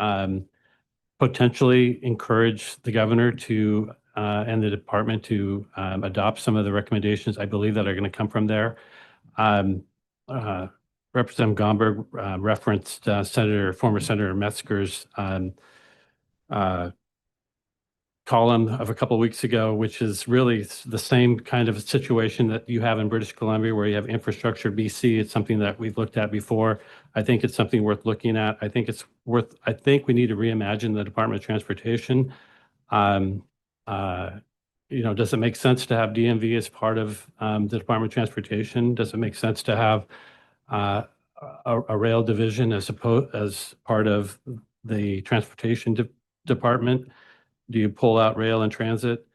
potentially encourage the governor to and the department to adopt some of the recommendations I believe that are going to come from there. Representative Gomberg referenced former Senator Metzger's column of a couple of weeks ago, which is really the same kind of situation that you have in British Columbia, where you have infrastructure BC. It's something that we've looked at before. I think it's something worth looking at. I think we need to reimagine the Department of Transportation. Does it make sense to have DMV as part of the Department of Transportation? Does it make sense to have a rail division as part of the Transportation Department? Do you pull out rail and transit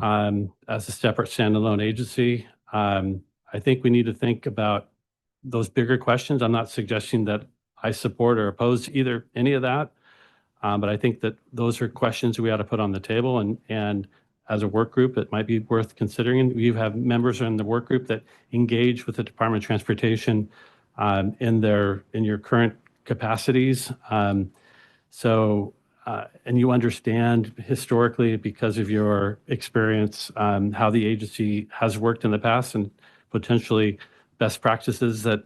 as a separate standalone agency? I think we need to think about those bigger questions. I'm not suggesting that I support or oppose any of that, but I think that those are questions we ought to put on the table. And as a work group, it might be worth considering. You have members in the work group that engage with the Department of Transportation in your current capacities. And you understand historically, because of your experience, how the agency has worked in the past, and potentially best practices that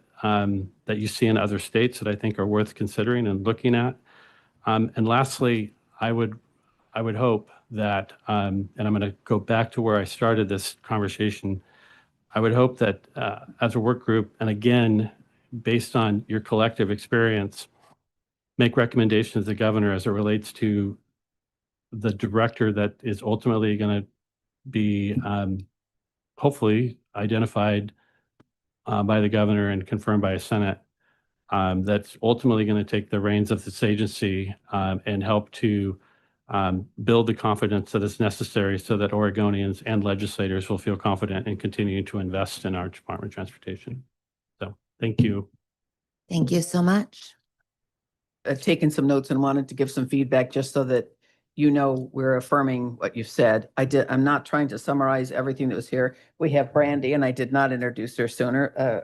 you see in other states that I think are worth considering and looking at. And lastly, I would hope that, and I'm going to go back to where I started this conversation, I would hope that as a work group, and again, based on your collective experience, make recommendations to the governor as it relates to the director that is ultimately going to be hopefully identified by the governor and confirmed by a Senate, that's ultimately going to take the reins of this agency and help to build the confidence that is necessary so that Oregonians and legislators will feel confident in continuing to invest in our Department of Transportation. So thank you. Thank you so much. I've taken some notes and wanted to give some feedback just so that we're affirming what you've said. I'm not trying to summarize everything that was here. We have Brandy, and I did not introduce her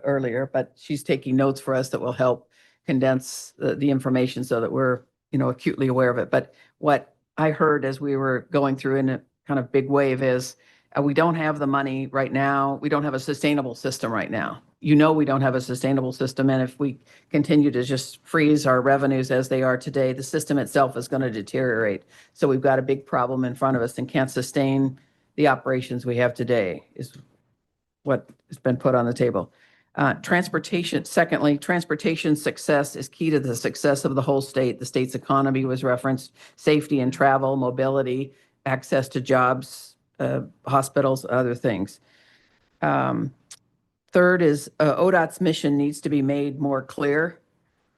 earlier, but she's taking notes for us that will help condense the information so that we're, acutely aware of it. But what I heard as we were going through in a kind of big wave is we don't have the money right now. We don't have a sustainable system right now. We don't have a sustainable system. And if we continue to just freeze our revenues as they are today, the system itself is going to deteriorate. So we've got a big problem in front of us and can't sustain the operations we have today, is what has been put on the table. Secondly, transportation success is key to the success of the whole state. The state's economy was referenced, safety and travel, mobility, access to jobs, hospitals, other things. Third is ODOT's mission needs to be made more clear.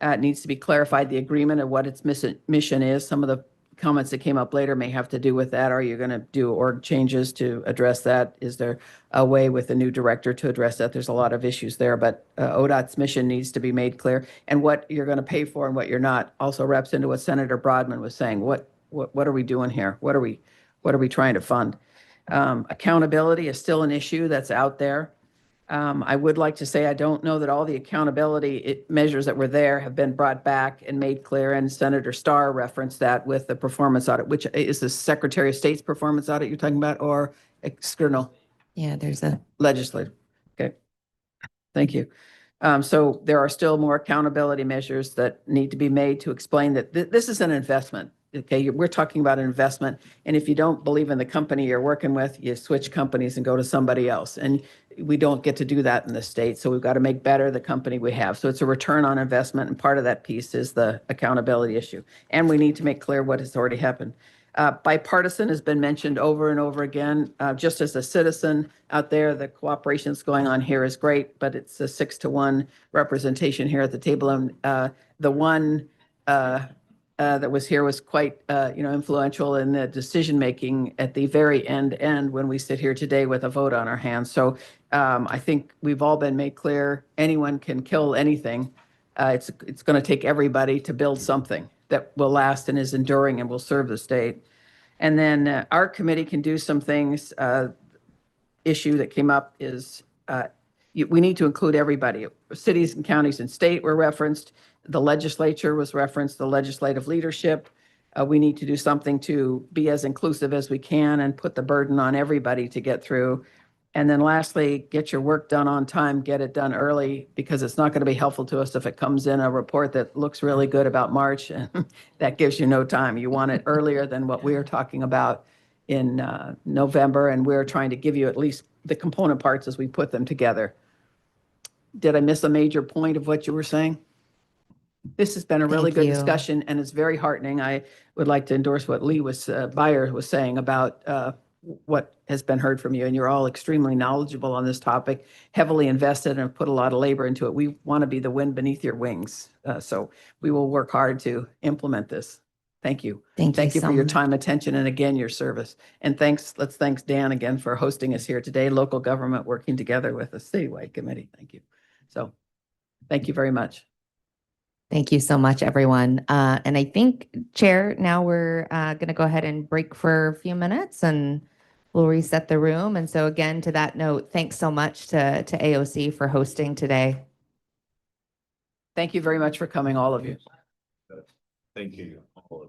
It needs to be clarified, the agreement of what its mission is. Some of the comments that came up later may have to do with that. Are you going to do org changes to address that? Is there a way with a new director to address that? There's a lot of issues there, but ODOT's mission needs to be made clear. And what you're going to pay for and what you're not also wraps into what Senator Broadman was saying. What are we doing here? What are we trying to fund? Accountability is still an issue that's out there. I would like to say I don't know that all the accountability measures that were there have been brought back and made clear. And Senator Starr referenced that with the performance audit, which is the Secretary of State's performance audit you're talking about, or external Yeah, there's a legislative? Okay, thank you. So there are still more accountability measures that need to be made to explain that this is an investment. Okay, we're talking about an investment. And if you don't believe in the company you're working with, you switch companies and go to somebody else. And we don't get to do that in the state. So we've got to make better the company we have. So it's a return on investment. And part of that piece is the accountability issue. And we need to make clear what has already happened. Bipartisan has been mentioned over and over again. Just as a citizen out there, the cooperation that's going on here is great, but it's a 6-to-1 representation here at the table. And the one that was here was quite, influential in the decision making at the very end when we sit here today with a vote on our hands. So I think we've all been made clear. Anyone can kill anything. It's going to take everybody to build something that will last and is enduring and will serve the state. And then our committee can do some things. Issue that came up is we need to include everybody. Cities and counties and state were referenced. The legislature was referenced, the legislative leadership. We need to do something to be as inclusive as we can and put the burden on everybody to get through. And then lastly, get your work done on time, get it done early, because it's not going to be helpful to us if it comes in a report that looks really good about March, and that gives you no time. You want it earlier than what we are talking about in November, and we're trying to give you at least the component parts as we put them together. Did I miss a major point of what you were saying? This has been a really Thank good you. discussion, and it's very heartening. I would like to endorse what Lee Byer was saying about what has been heard from you, and you're all extremely knowledgeable on this topic, heavily invested, and have put a lot of labor into it. We want to be the wind beneath your wings, so we will work hard to implement this. Thank you. Thank you for so your much. time, attention, and again, your service. And let's thank Dan again for hosting us here today, local government working together with a citywide committee. Thank you. So thank you very much. Thank you so much, everyone. And I think, Chair, now we're going to go ahead and break for a few minutes and we'll reset the room. And so again, to that note, thanks so much to AOC for hosting today. Thank you very much for coming, all of you. Thank you. All of you.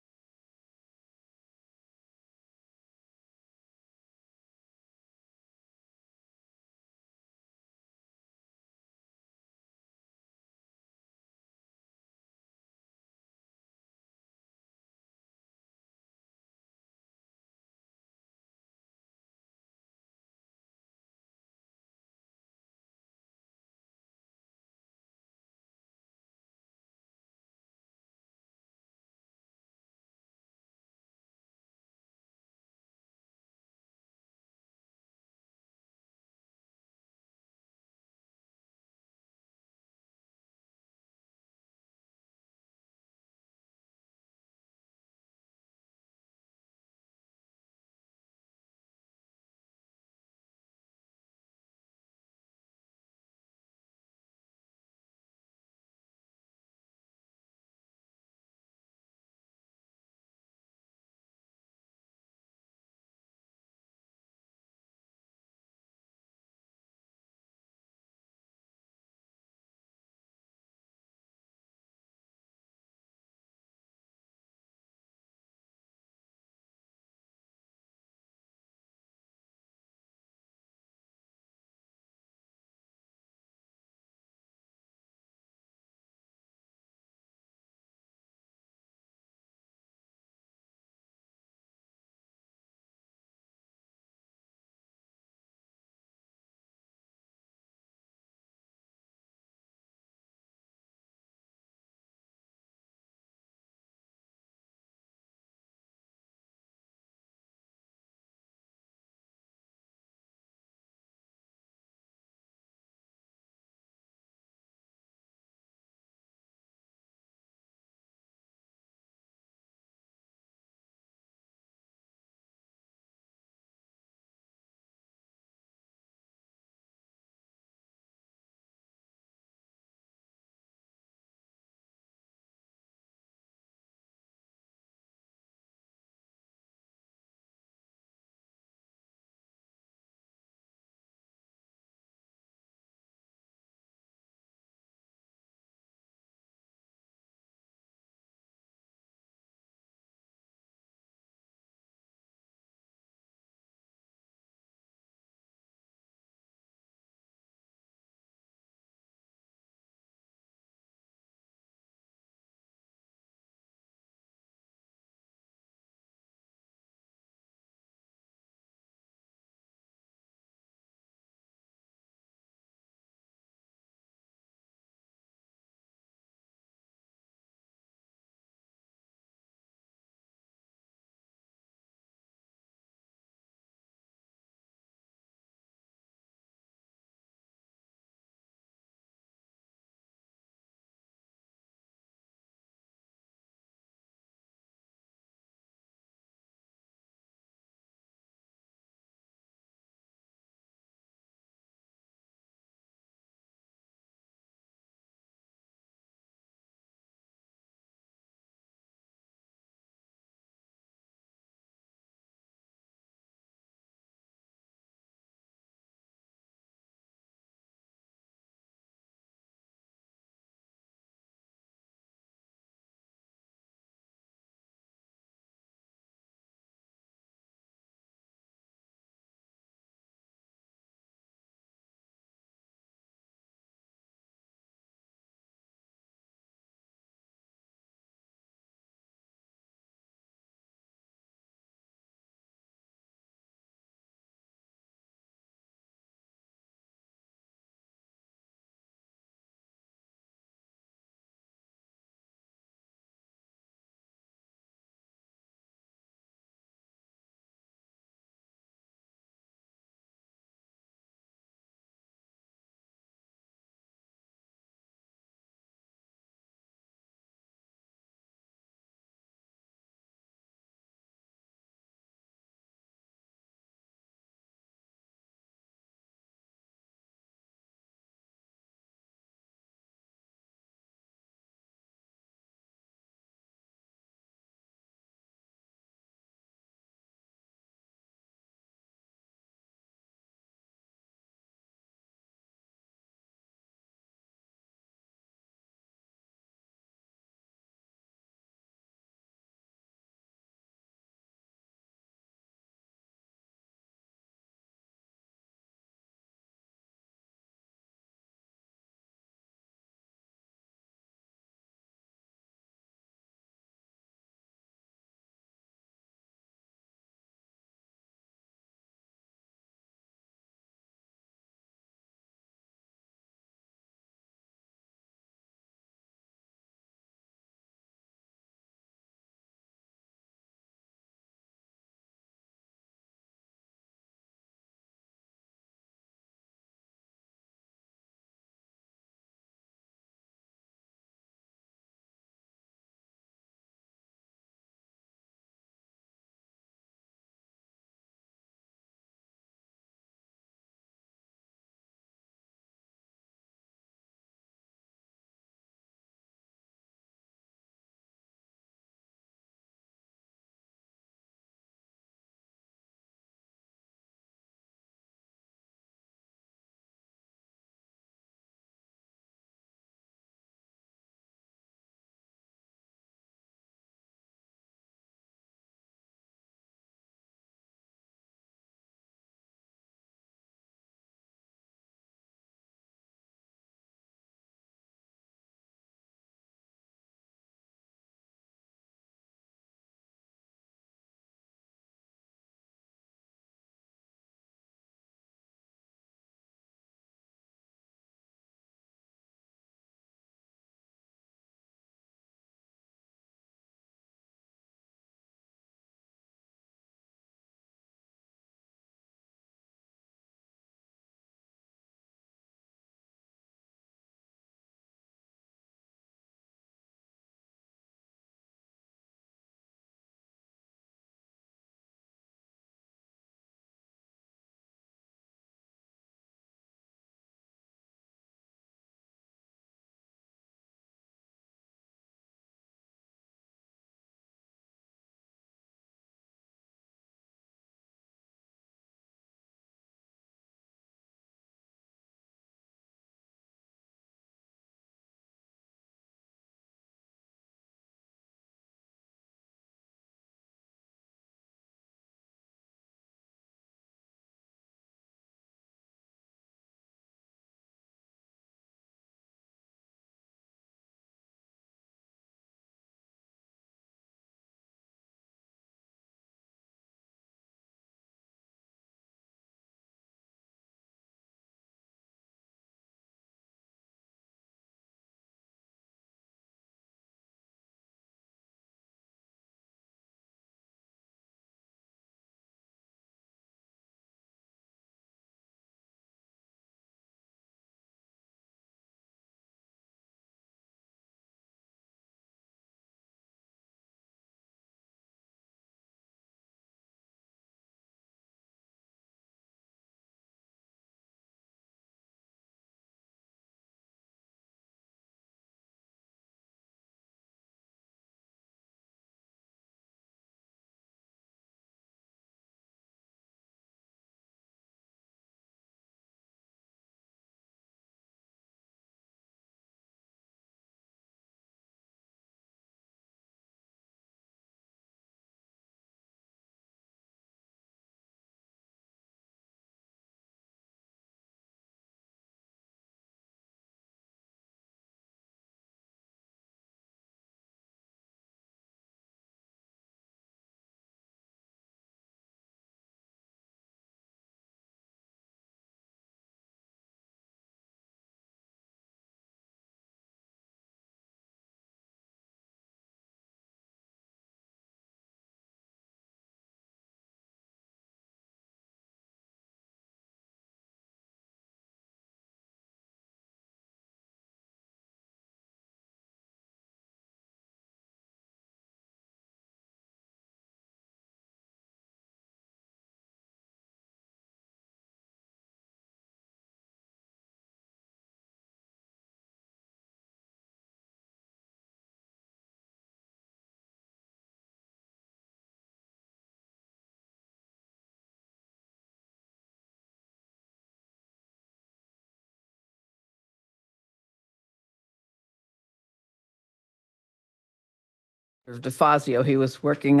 DeFazio. He was working,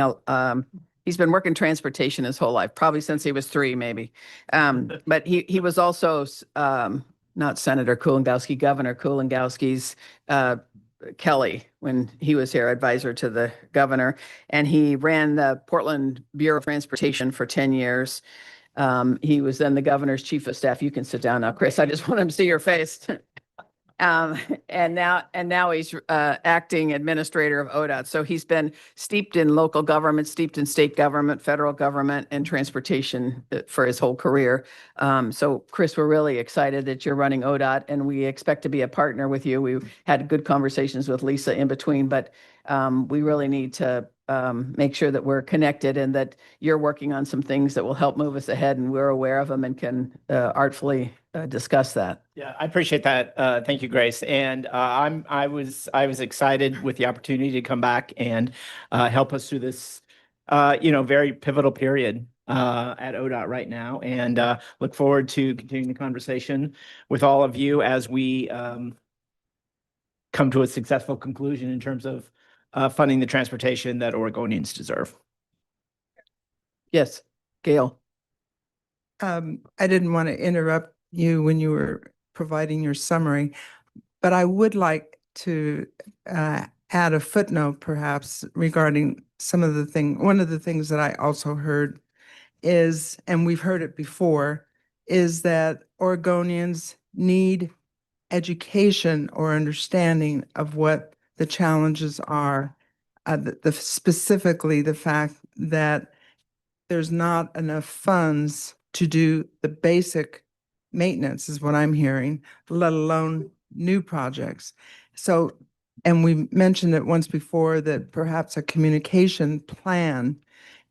he's been working transportation his whole life, probably since he was 3, maybe. But he was also, not Senator Kulongowski, Governor Kulongowski's, Kelly, when he was here, advisor to the governor. And he ran the Portland Bureau of Transportation for 10 years. He was then the governor's chief of staff. You can sit down now, Chris. I just want him to see your face. And now he's acting administrator of ODOT. So he's been steeped in local government, steeped in state government, federal government, and transportation for his whole career. So Chris, we're really excited that you're running ODOT, and we expect to be a partner with you. We had good conversations with Lisa in between, but we really need to make sure that we're connected and that you're working on some things that will help move us ahead, and we're aware of them and can artfully discuss that. Yeah, I appreciate that. Thank you, Grace. And I was excited with the opportunity to come back and help us through this, very pivotal period at ODOT right now, and look forward to continuing the conversation with all of you as we come to a successful conclusion in terms of funding the transportation that Oregonians deserve. Yes, Gail. I didn't want to interrupt you when you were providing your summary, but I would like to add a footnote perhaps regarding one of the things that I also heard is, and we've heard it before, is that Oregonians need education or understanding of what the challenges are, specifically the fact that there's not enough funds to do the basic maintenance is what I'm hearing, let alone new projects. So, and we mentioned it once before that perhaps a communication plan,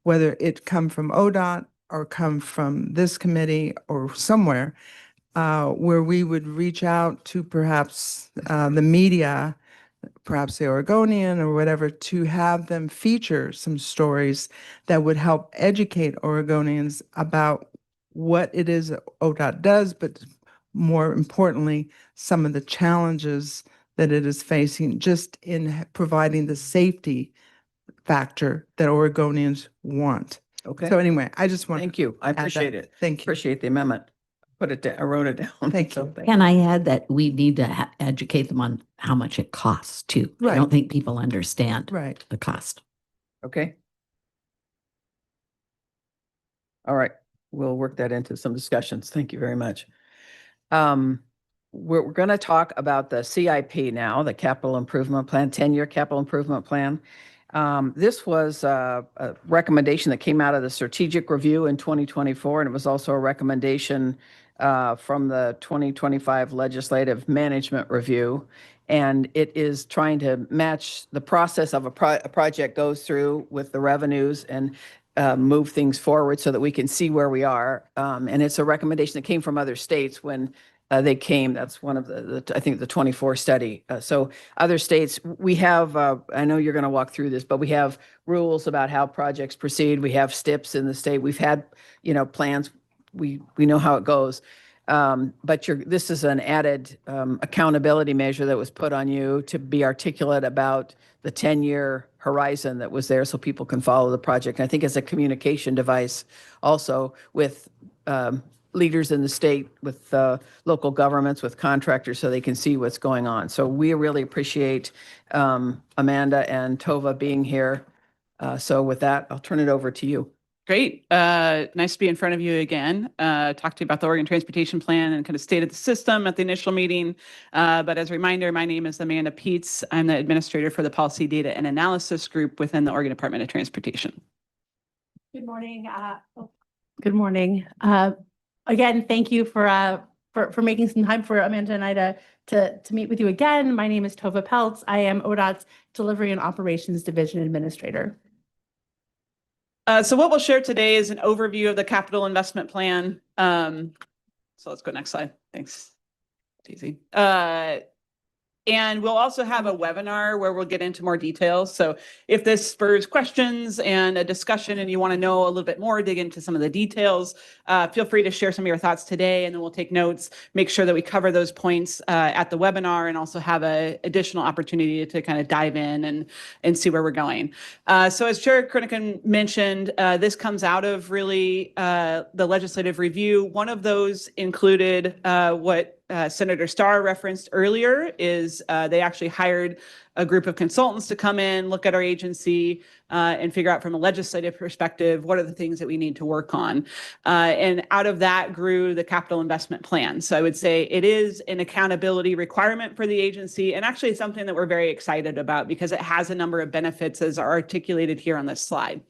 whether it come from ODOT or come from this committee or somewhere, where we would reach out to perhaps the media, perhaps the Oregonian or whatever, to have them feature some stories that would help educate Oregonians about what it is that ODOT does, but more importantly, some of the challenges that it is facing just in providing the safety factor that Oregonians want. Okay. So anyway, I just want. Thank you. I appreciate it. Thank you. Appreciate the amendment. Put it down. I wrote it down. Thank you. Can I add that we need to educate them on how much it costs too? I Right. don't think people understand Right. the cost. Okay. All right. We'll work that into some discussions. Thank you very much. We're going to talk about the CIP now, the Capital Improvement Plan, 10-year Capital Improvement Plan. This was a recommendation that came out of the strategic review in 2024, and it was also a recommendation from the 2025 Legislative Management Review. And it is trying to match the process of a project goes through with the revenues and move things forward so that we can see where we are. And it's a recommendation that came from other states when they came. That's one of the I think the 24 study. So other states, we have, I know you're going to walk through this, but we have rules about how projects proceed. We have STIPs in the state. We've had, plans. We know how it goes. But this is an added accountability measure that was put on you to be articulate about the 10-year horizon that was there so people can follow the project. And I think it's a communication device also with leaders in the state, with local governments, with contractors, so they can see what's going on. So we really appreciate Amanda and Tova being here. So with that, I'll turn it over to you. Great. Nice to be in front of you again. Talk to you about the Oregon Transportation Plan and kind of state of the system at the initial meeting. But as a reminder, my name is Amanda Peets. I'm the administrator for the Policy Data and Analysis Group within the Oregon Department of Transportation. Good morning. Good morning. Again, thank you for making some time for Amanda and I to meet with you again. My name is Tova Peltz. I am ODOT's Delivery and Operations Division Administrator. So what we'll share today is an overview of the capital investment plan. So let's go next slide. Thanks. It's easy. And we'll also have a webinar where we'll get into more details. So if this spurs questions and a discussion and you want to know a little bit more, dig into some of the details, feel free to share some of your thoughts today, and then we'll take notes, make sure that we cover those points at the webinar, and also have an additional opportunity to kind of dive in and see where we're going. So as Chair Kronikan mentioned, this comes out of really the legislative review. One of those included what Senator Starr referenced earlier is they actually hired a group of consultants to come in, look at our agency, and figure out from a legislative perspective, what are the things that we need to work on. And out of that grew the capital investment plan. So I would say it is an accountability requirement for the agency, and actually something that we're very excited about because it has a number of benefits as are articulated here on this slide.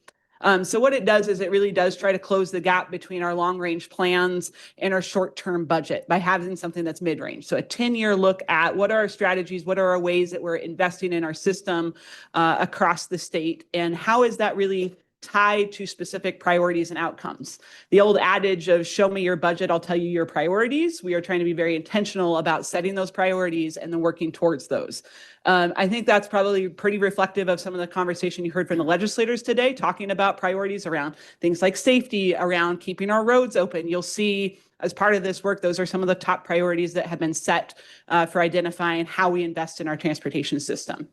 So what it does is it really does try to close the gap between our long-range plans and our short-term budget by having something that's mid-range. So a 10-year look at what are our strategies, what are our ways that we're investing in our system across the state, and how is that really tied to specific priorities and outcomes. The old adage of show me your budget, I'll tell you your priorities. We are trying to be very intentional about setting those priorities and then working towards those. I think that's probably pretty reflective of some of the conversation you heard from the legislators today, talking about priorities around things like safety, around keeping our roads open. You'll see as part of this work, those are some of the top priorities that have been set for identifying how we invest in our transportation system.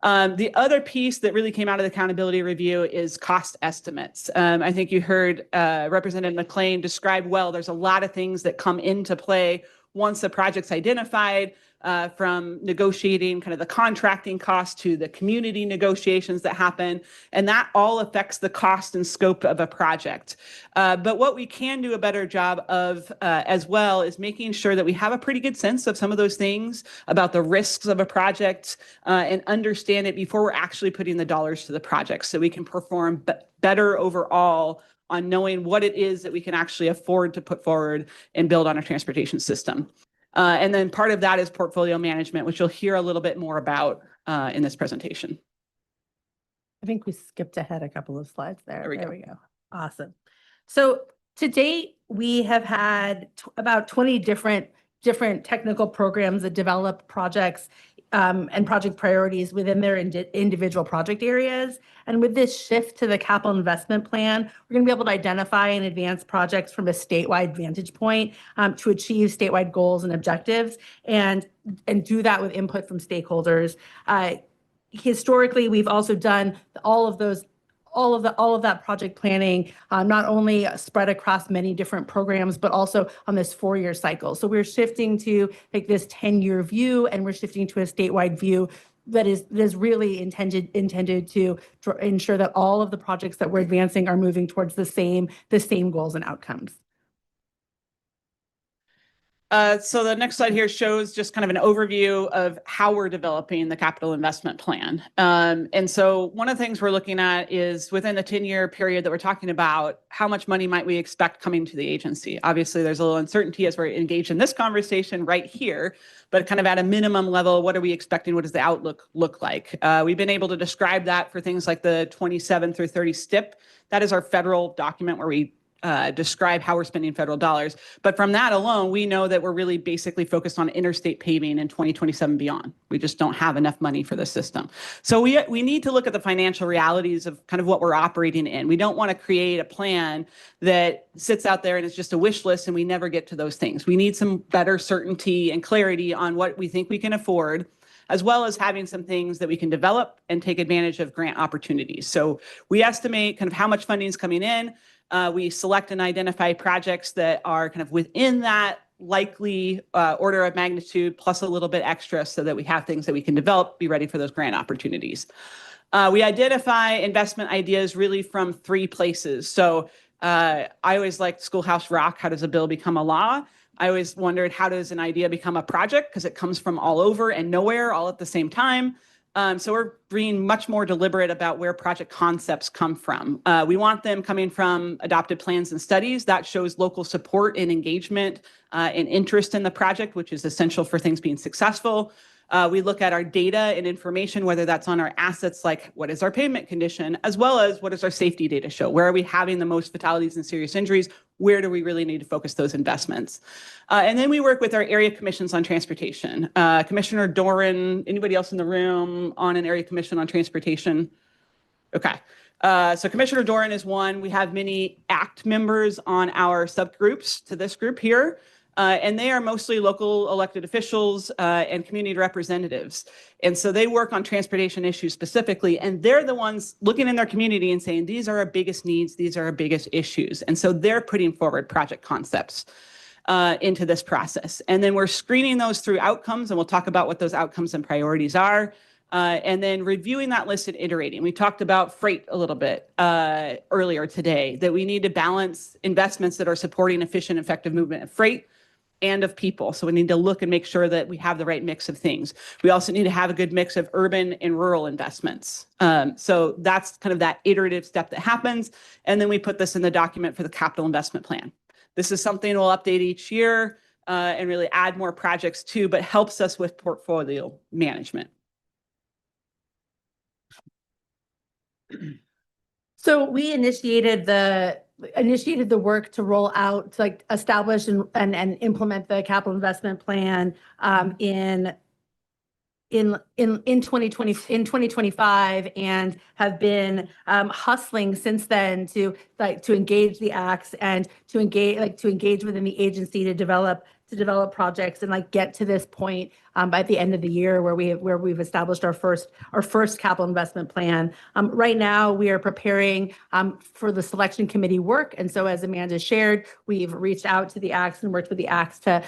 The other piece that really came out of the accountability review is cost estimates. I think you heard Representative McLean describe well, there's a lot of things that come into play once the project's identified, from negotiating kind of the contracting cost to the community negotiations that happen, and that all affects the cost and scope of a project. But what we can do a better job of as well is making sure that we have a pretty good sense of some of those things about the risks of a project and understand it before we're actually putting the dollars to the project, so we can perform better overall on knowing what it is that we can actually afford to put forward and build on our transportation system. And then part of that is portfolio management, which you'll hear a little bit more about in this presentation. I think we skipped ahead a couple of slides there. There we go. Awesome. So to date, we have had about 20 different technical programs that develop projects and project priorities within their individual project areas. And with this shift to the capital investment plan, we're going to be able to identify and advance projects from a statewide vantage point to achieve statewide goals and objectives, and do that with input from stakeholders. Historically, we've also done all of that project planning, not only spread across many different programs, but also on this 4-year cycle. So we're shifting to like this 10-year view, and we're shifting to a statewide view that is really intended to ensure that all of the projects that we're advancing are moving towards the same goals and outcomes. So the next slide here shows just kind of an overview of how we're developing the capital investment plan. And so one of the things we're looking at is within the 10-year period that we're talking about, how much money might we expect coming to the agency? Obviously, there's a little uncertainty as we're engaged in this conversation right here, but kind of at a minimum level, what are we expecting? What does the outlook look like? We've been able to describe that for things like the 27 through 30 STIP. That is our federal document where we describe how we're spending federal dollars. But from that alone, we know that we're really basically focused on interstate paving in 2027 beyond. We just don't have enough money for the system. So we need to look at the financial realities of kind of what we're operating in. We don't want to create a plan that sits out there and it's just a wish list and we never get to those things. We need some better certainty and clarity on what we think we can afford, as well as having some things that we can develop and take advantage of grant opportunities. So we estimate kind of how much funding is coming in. We select and identify projects that are kind of within that likely order of magnitude plus a little bit extra, so that we have things that we can develop, be ready for those grant opportunities. We identify investment ideas really from 3 places. So I always liked Schoolhouse Rock, how does a bill become a law? I always wondered, how does an idea become a project? Because it comes from all over and nowhere all at the same time. So we're being much more deliberate about where project concepts come from. We want them coming from adopted plans and studies. That shows local support and engagement and interest in the project, which is essential for things being successful. We look at our data and information, whether that's on our assets, like what is our pavement condition, as well as what does our safety data show? Where are we having the most fatalities and serious injuries? Where do we really need to focus those investments? And then we work with our area commissions on transportation. Commissioner Doran, anybody else in the room on an area commission on transportation? Okay. So Commissioner Doran is one. We have many ACT members on our subgroups to this group here. And they are mostly local elected officials and community representatives. And so they work on transportation issues specifically, and they're the ones looking in their community and saying, these are our biggest needs, these are our biggest issues. And so they're putting forward project concepts into this process. And then we're screening those through outcomes, and we'll talk about what those outcomes and priorities are. And then reviewing that list and iterating. We talked about freight a little bit earlier today, that we need to balance investments that are supporting efficient, effective movement of freight and of people. So we need to look and make sure that we have the right mix of things. We also need to have a good mix of urban and rural investments. So that's kind of that iterative step that happens. And then we put this in the document for the capital investment plan. This is something we'll update each year and really add more projects to, but helps us with portfolio management. So we initiated the work to roll out, to like establish and implement the capital investment plan in 2025, and have been hustling since then to engage the acts and to engage within the agency to develop projects and get to this point by the end of the year where we've established our first capital investment plan. Right now we are preparing for the selection committee work, and so as Amanda shared, we've reached out to the acts and worked with the acts to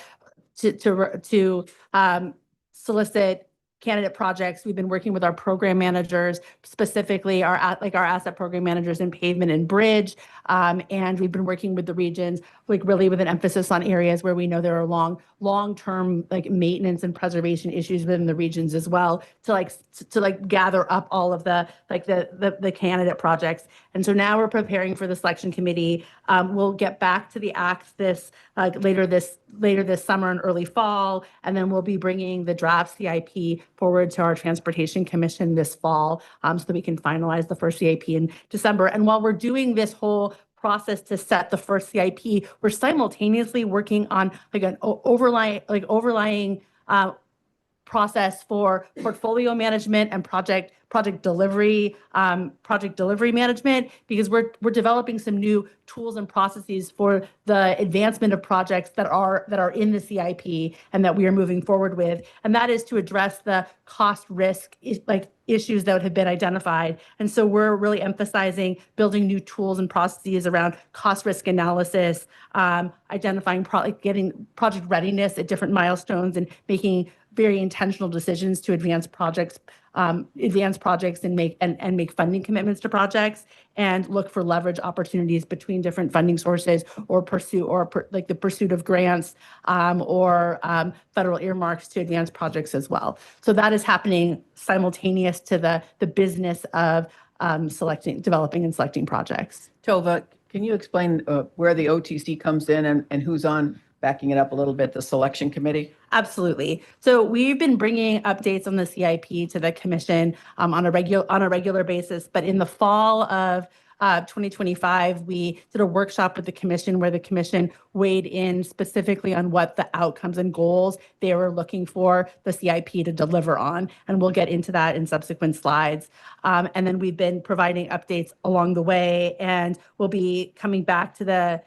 solicit candidate projects. We've been working with our program managers, specifically our asset program managers in pavement and bridge. And we've been working with the regions, really with an emphasis on areas where we know there are long-term maintenance and preservation issues within the regions as well, to gather up all of the candidate projects. And so now we're preparing for the selection committee. We'll get back to the acts later this summer and early fall, and then we'll be bringing the draft CIP forward to our Transportation Commission this fall, so that we can finalize the first CIP in December. And while we're doing this whole process to set the first CIP, we're simultaneously working on an overlying process for portfolio management and project delivery management, because we're developing some new tools and processes for the advancement of projects that are in the CIP and that we are moving forward with, and that is to address the cost risk issues that have been identified. And so we're really emphasizing building new tools and processes around cost risk analysis, identifying getting project readiness at different milestones, and making very intentional decisions to advance projects and make funding commitments to projects, and look for leverage opportunities between different funding sources, or the pursuit of grants or federal earmarks to advance projects as well. So that is happening simultaneous to the business of developing and selecting projects. Tova, can you explain where the OTC comes in and who's on, backing it up a little bit, the selection committee? Absolutely. So we've been bringing updates on the CIP to the commission on a regular basis, but in the fall of 2025, we did a workshop with the commission where the commission weighed in specifically on what the outcomes and goals they were looking for the CIP to deliver on. And we'll get into that in subsequent slides. And then we've been providing updates along the way, and we'll be coming back to the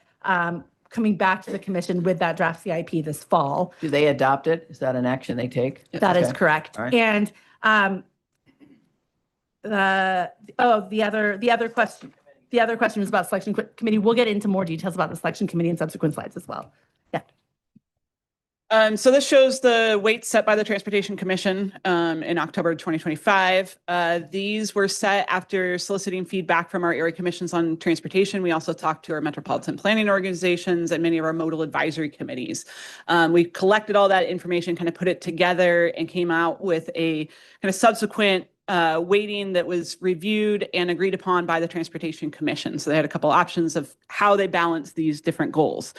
commission with that draft CIP this fall. Do they adopt it? Is that an action they take? That is correct. All right. And the other question was about selection committee. We'll get into more details about the selection committee in subsequent slides as well. Yeah. So this shows the weights set by the Transportation Commission in October 2025. These were set after soliciting feedback from our area commissions on transportation. We also talked to our metropolitan planning organizations and many of our modal advisory committees. We collected all that information, kind of put it together, and came out with a kind of subsequent weighting that was reviewed and agreed upon by the Transportation Commission. So they had a couple options of how they balance these different goals.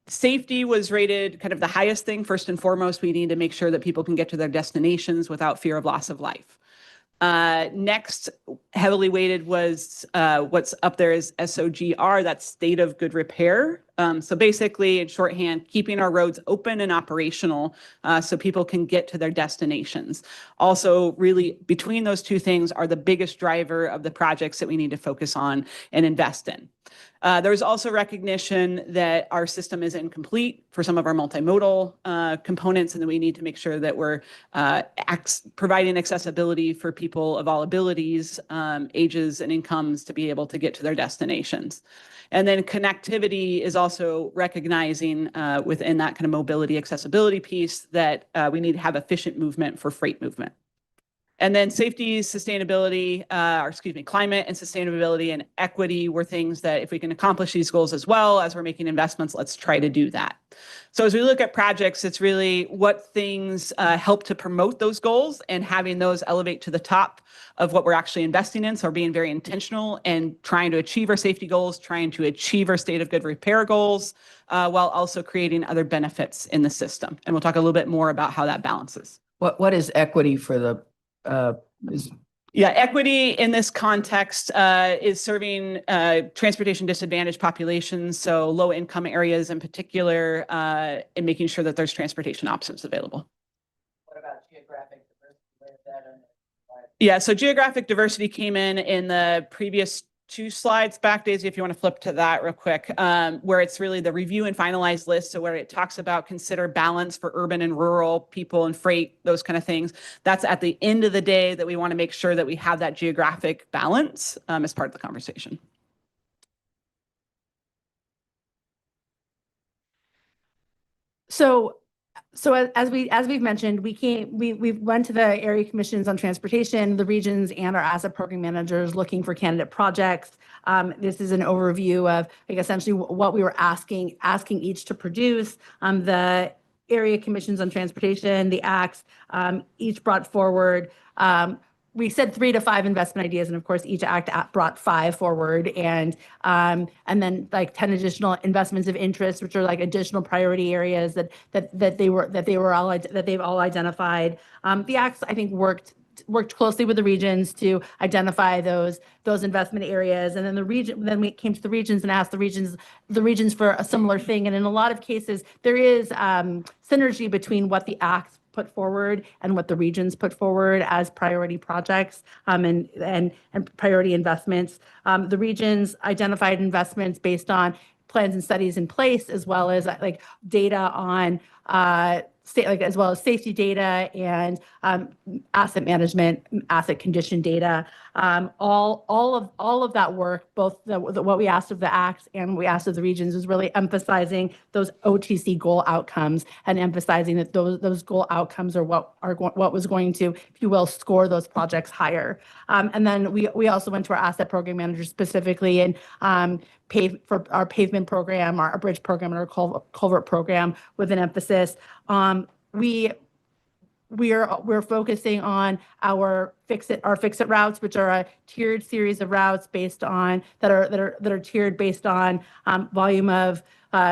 Safety was rated kind of the highest thing. First and foremost, we need to make sure that people can get to their destinations without fear of loss of life. Next, heavily weighted was what's up there is SOGR, that's state of good repair. So basically, in shorthand, keeping our roads open and operational so people can get to their destinations. Also, really, between those two things are the biggest driver of the projects that we need to focus on and invest in. There's also recognition that our system is incomplete for some of our multimodal components, and that we need to make sure that we're providing accessibility for people of all abilities, ages, and incomes to be able to get to their destinations. And then connectivity is also recognizing within that kind of mobility accessibility piece that we need to have efficient movement for freight movement. And then safety, sustainability, climate and sustainability and equity were things that if we can accomplish these goals as well as we're making investments, let's try to do that. So as we look at projects, it's really what things help to promote those goals and having those elevate to the top of what we're actually investing in. So we're being very intentional and trying to achieve our safety goals, trying to achieve our state of good repair goals, while also creating other benefits in the system. And we'll talk a little bit more about how that balances. What is equity for the equity in this context is serving transportation disadvantaged populations, so low income areas in particular, and making sure that there's transportation options available. What about geographic diversity? Yeah, so geographic diversity came in the previous 2 slides back, Daisy, if you want to flip to that real quick, where it's really the review and finalized list. So where it talks about consider balance for urban and rural people and freight, those kind of things. That's at the end of the day that we want to make sure that we have that geographic balance as part of the conversation. So as we've mentioned, we went to the area commissions on transportation, the regions, and our asset program managers looking for candidate projects. This is an overview of essentially what we were asking each to produce. The area commissions on transportation, the ACTs, each brought forward. We said 3 to 5 investment ideas, and of course, each ACT brought 5 forward, and then like 10 additional investments of interest, which are like additional priority areas that they've all identified. The ACTs, I think, worked closely with the regions to identify those investment areas, and then we came to the regions and asked the regions for a similar thing. And in a lot of cases, there is synergy between what the ACTs put forward and what the regions put forward as priority projects and priority investments. The regions identified investments based on plans and studies in place, as well as like data on as well as safety data and asset management, asset condition data. All of that work, both what we asked of the ACTs and we asked of the regions, is really emphasizing those OTC goal outcomes and emphasizing that those goal outcomes are what was going to, if you will, score those projects higher. And then we also went to our asset program managers specifically and for our pavement program, our bridge program, and our culvert program with an emphasis. We're focusing on our fix-it routes, which are a tiered series of routes based on that are tiered based on volume of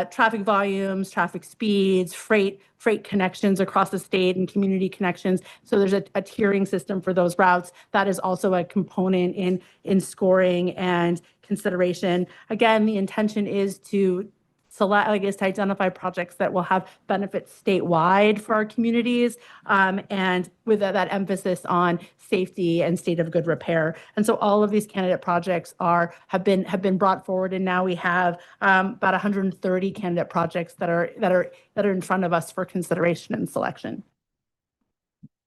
traffic volumes, traffic speeds, freight connections across the state, and community connections. So there's a tiering system for those routes. That is also a component in scoring and consideration. Again, the intention is to identify projects that will have benefits statewide for our communities, and with that emphasis on safety and state of good repair. And so all of these candidate projects have been brought forward, and now we have about 130 candidate projects that are in front of us for consideration and selection.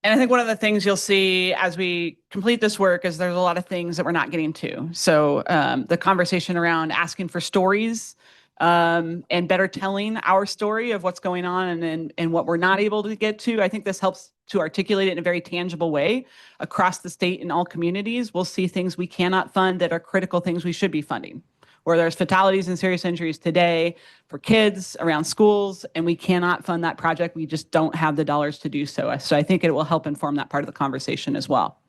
And I think one of the things you'll see as we complete this work is there's a lot of things that we're not getting to. So the conversation around asking for stories, and better telling our story of what's going on and what we're not able to get to. I think this helps to articulate it in a very tangible way across the state and all communities. We'll see things we cannot fund that are critical things we should be funding, where there's fatalities and serious injuries today for kids around schools, and we cannot fund that project. We just don't have the dollars to do so. So I think it will help inform that part of the conversation as well.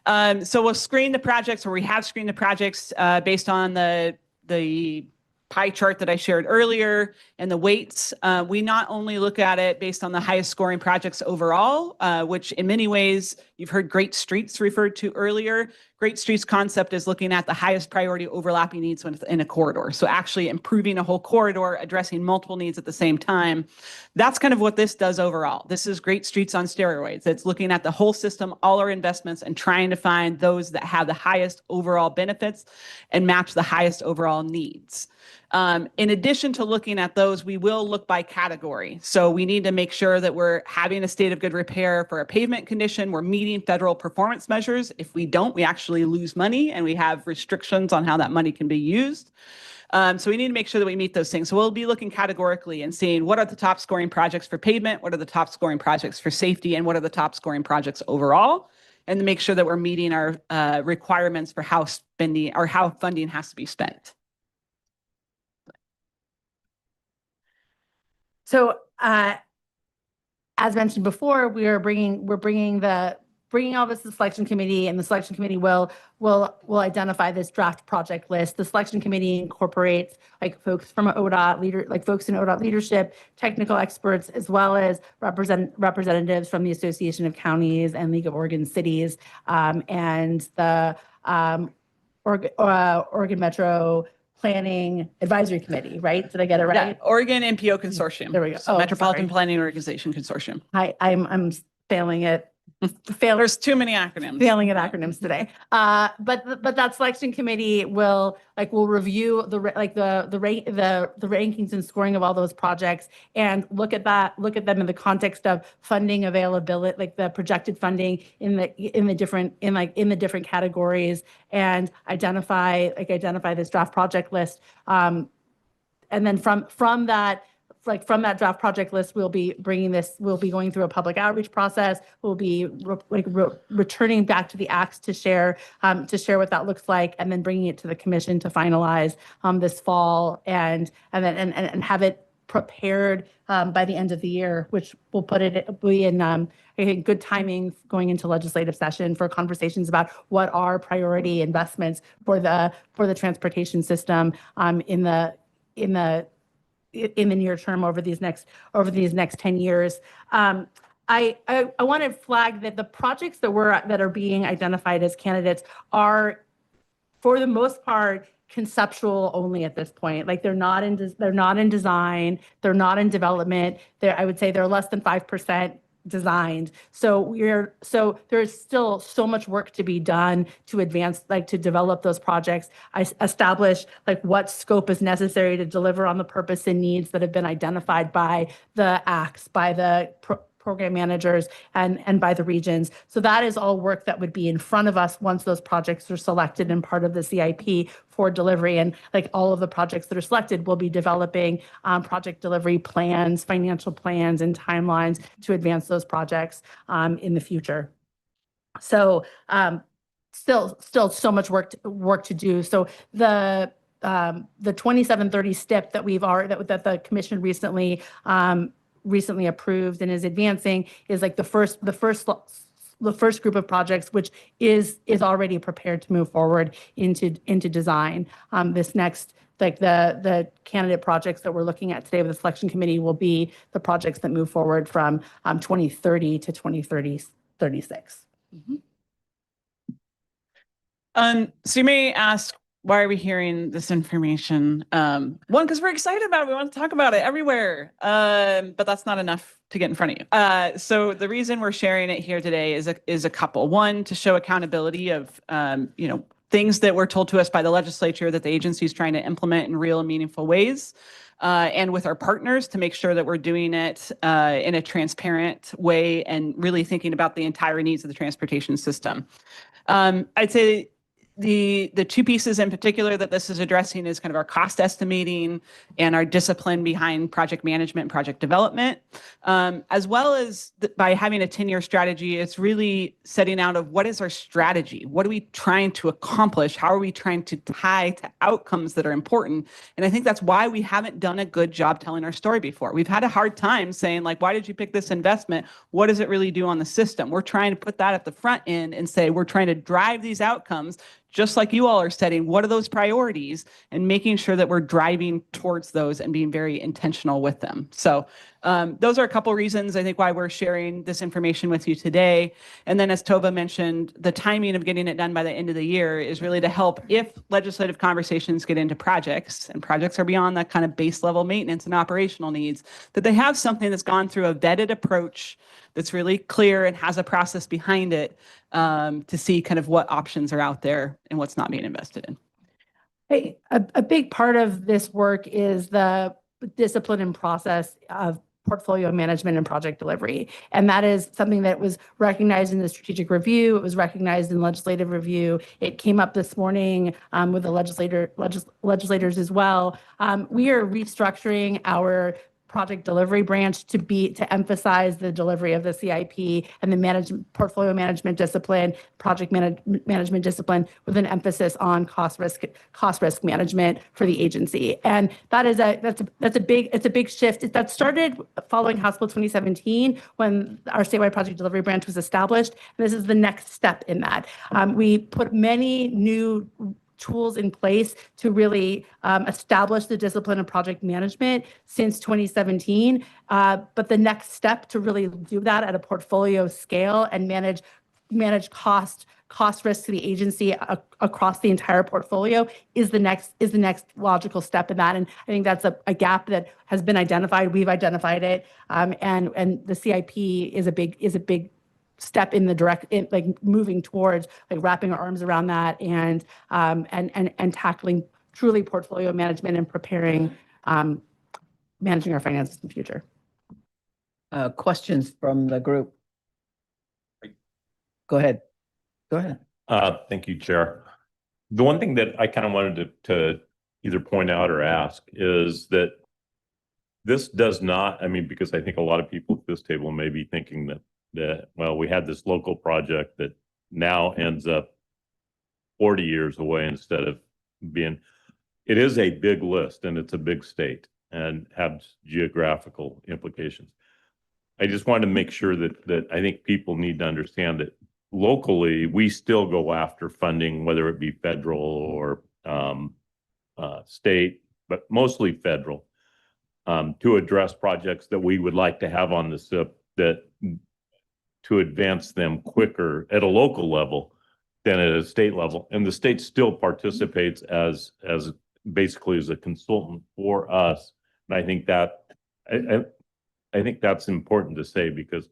So we'll screen the projects, or we have screened the projects based on the pie chart that I shared earlier and the weights, we not only look at it based on the highest scoring projects overall, which in many ways you've heard Great Streets referred to earlier. Great Streets concept is looking at the highest priority overlapping needs in a corridor. So actually improving a whole corridor, addressing multiple needs at the same time. That's kind of what this does overall. This is Great Streets on steroids. It's looking at the whole system, all our investments, and trying to find those that have the highest overall benefits and match the highest overall needs. In addition to looking at those, we will look by category. So we need to make sure that we're having a state of good repair for a pavement condition. We're meeting federal performance measures. If we don't, we actually lose money and we have restrictions on how that money can be used. So we need to make sure that we meet those things. So we'll be looking categorically and seeing what are the top scoring projects for pavement, what are the top scoring projects for safety, and what are the top scoring projects overall, and to make sure that we're meeting our requirements for how spending or how funding has to be spent. So, as mentioned before, we're bringing all this to the selection committee, and the selection committee will identify this draft project list. The selection committee incorporates like folks from ODOT folks in ODOT leadership, technical experts, as well as representatives from the Association of Counties and League of Oregon Cities, and the Oregon Metro Planning Advisory Committee, right? Did I get it right? Yeah, Oregon MPO Consortium. There we go. So Oh, Metropolitan sorry. Planning Organization Consortium. I'm failing it. There's too many acronyms. Failing at acronyms today. But that selection committee will review the rankings and scoring of all those projects and look at them in the context of funding availability, like the projected funding in the different categories, and identify this draft project list. And then from that draft project list, we'll be going through a public outreach process. We'll be returning back to the ACTS to share what that looks like, and then bringing it to the commission to finalize this fall, and have it prepared by the end of the year, which will be in good timing going into legislative session for conversations about what are priority investments for the transportation system in the near term over these next 10 years. I want to flag that the projects that are being identified as candidates are, for the most part, conceptual only at this point. Like they're not in design, they're not in development. I would say they're less than 5% designed. So there's still so much work to be done to advance, to develop those projects. I establish what scope is necessary to deliver on the purpose and needs that have been identified by the ACTS, by the program managers, and by the regions. So that is all work that would be in front of us once those projects are selected and part of the CIP for delivery. And all of the projects that are selected will be developing project delivery plans, financial plans, and timelines to advance those projects in the future. So still so much work to do. So the 2730 STIP that that the commission recently approved and is advancing is the first group of projects, which is already prepared to move forward into design. This next, the candidate projects that we're looking at today with the selection committee will be the projects that move forward from 2030 to 2036. So you may ask, why are we hearing this information? One, because we're excited about it. We want to talk about it everywhere. But that's not enough to get in front of you. So the reason we're sharing it here today is a couple. One, to show accountability of things that were told to us by the legislature that the agency is trying to implement in real and meaningful ways. And with our partners to make sure that we're doing it in a transparent way and really thinking about the entire needs of the transportation system. I'd say the two pieces in particular that this is addressing is kind of our cost estimating and our discipline behind project management and project development, as well as by having a 10-year strategy. It's really setting out of what is our strategy? What are we trying to accomplish? How are we trying to tie to outcomes that are important? And I think that's why we haven't done a good job telling our story before. We've had a hard time saying, why did you pick this investment? What does it really do on the system? We're trying to put that at the front end and say, we're trying to drive these outcomes just like you all are setting, what are those priorities and making sure that we're driving towards those and being very intentional with them. So those are a couple reasons I think why we're sharing this information with you today. And then as Tova mentioned, the timing of getting it done by the end of the year is really to help if legislative conversations get into projects and projects are beyond that kind of base level maintenance and operational needs, that they have something that's gone through a vetted approach that's really clear and has a process behind it to see kind of what options are out there and what's not being invested in. Hey, a big part of this work is the discipline and process of portfolio management and project delivery. And that is something that was recognized in the strategic review. It was recognized in legislative review. It came up this morning with the legislators as well. We are restructuring our project delivery branch to emphasize the delivery of the CIP and the portfolio management discipline, project management discipline, with an emphasis on cost risk management for the agency. And that's a big shift. That started following House Bill 2017 when our statewide project delivery branch was established. And this is the next step in that. We put many new tools in place to really establish the discipline of project management since 2017. But the next step to really do that at a portfolio scale and manage cost risk to the agency across the entire portfolio is the next logical step in that. And I think that's a gap that has been identified. We've identified it. And the CIP is a big step in the moving towards wrapping our arms around that and tackling truly portfolio management and preparing managing our finances in the future. Questions from the group? Go ahead. Thank you, Chair. The one thing that I kind of wanted to either point out or ask is that this does not, because I think a lot of people at this table may be thinking that well, we had this local project that now ends up 40 years away instead of being, it is a big list and it's a big state and has geographical implications. I just wanted to make sure that I think people need to understand that locally, we still go after funding, whether it be federal or state, but mostly federal, to address projects that we would like to have on the SIP to advance them quicker at a local level than at a state level. And the state still participates as basically as a consultant for us. And I think I think that's important to say, because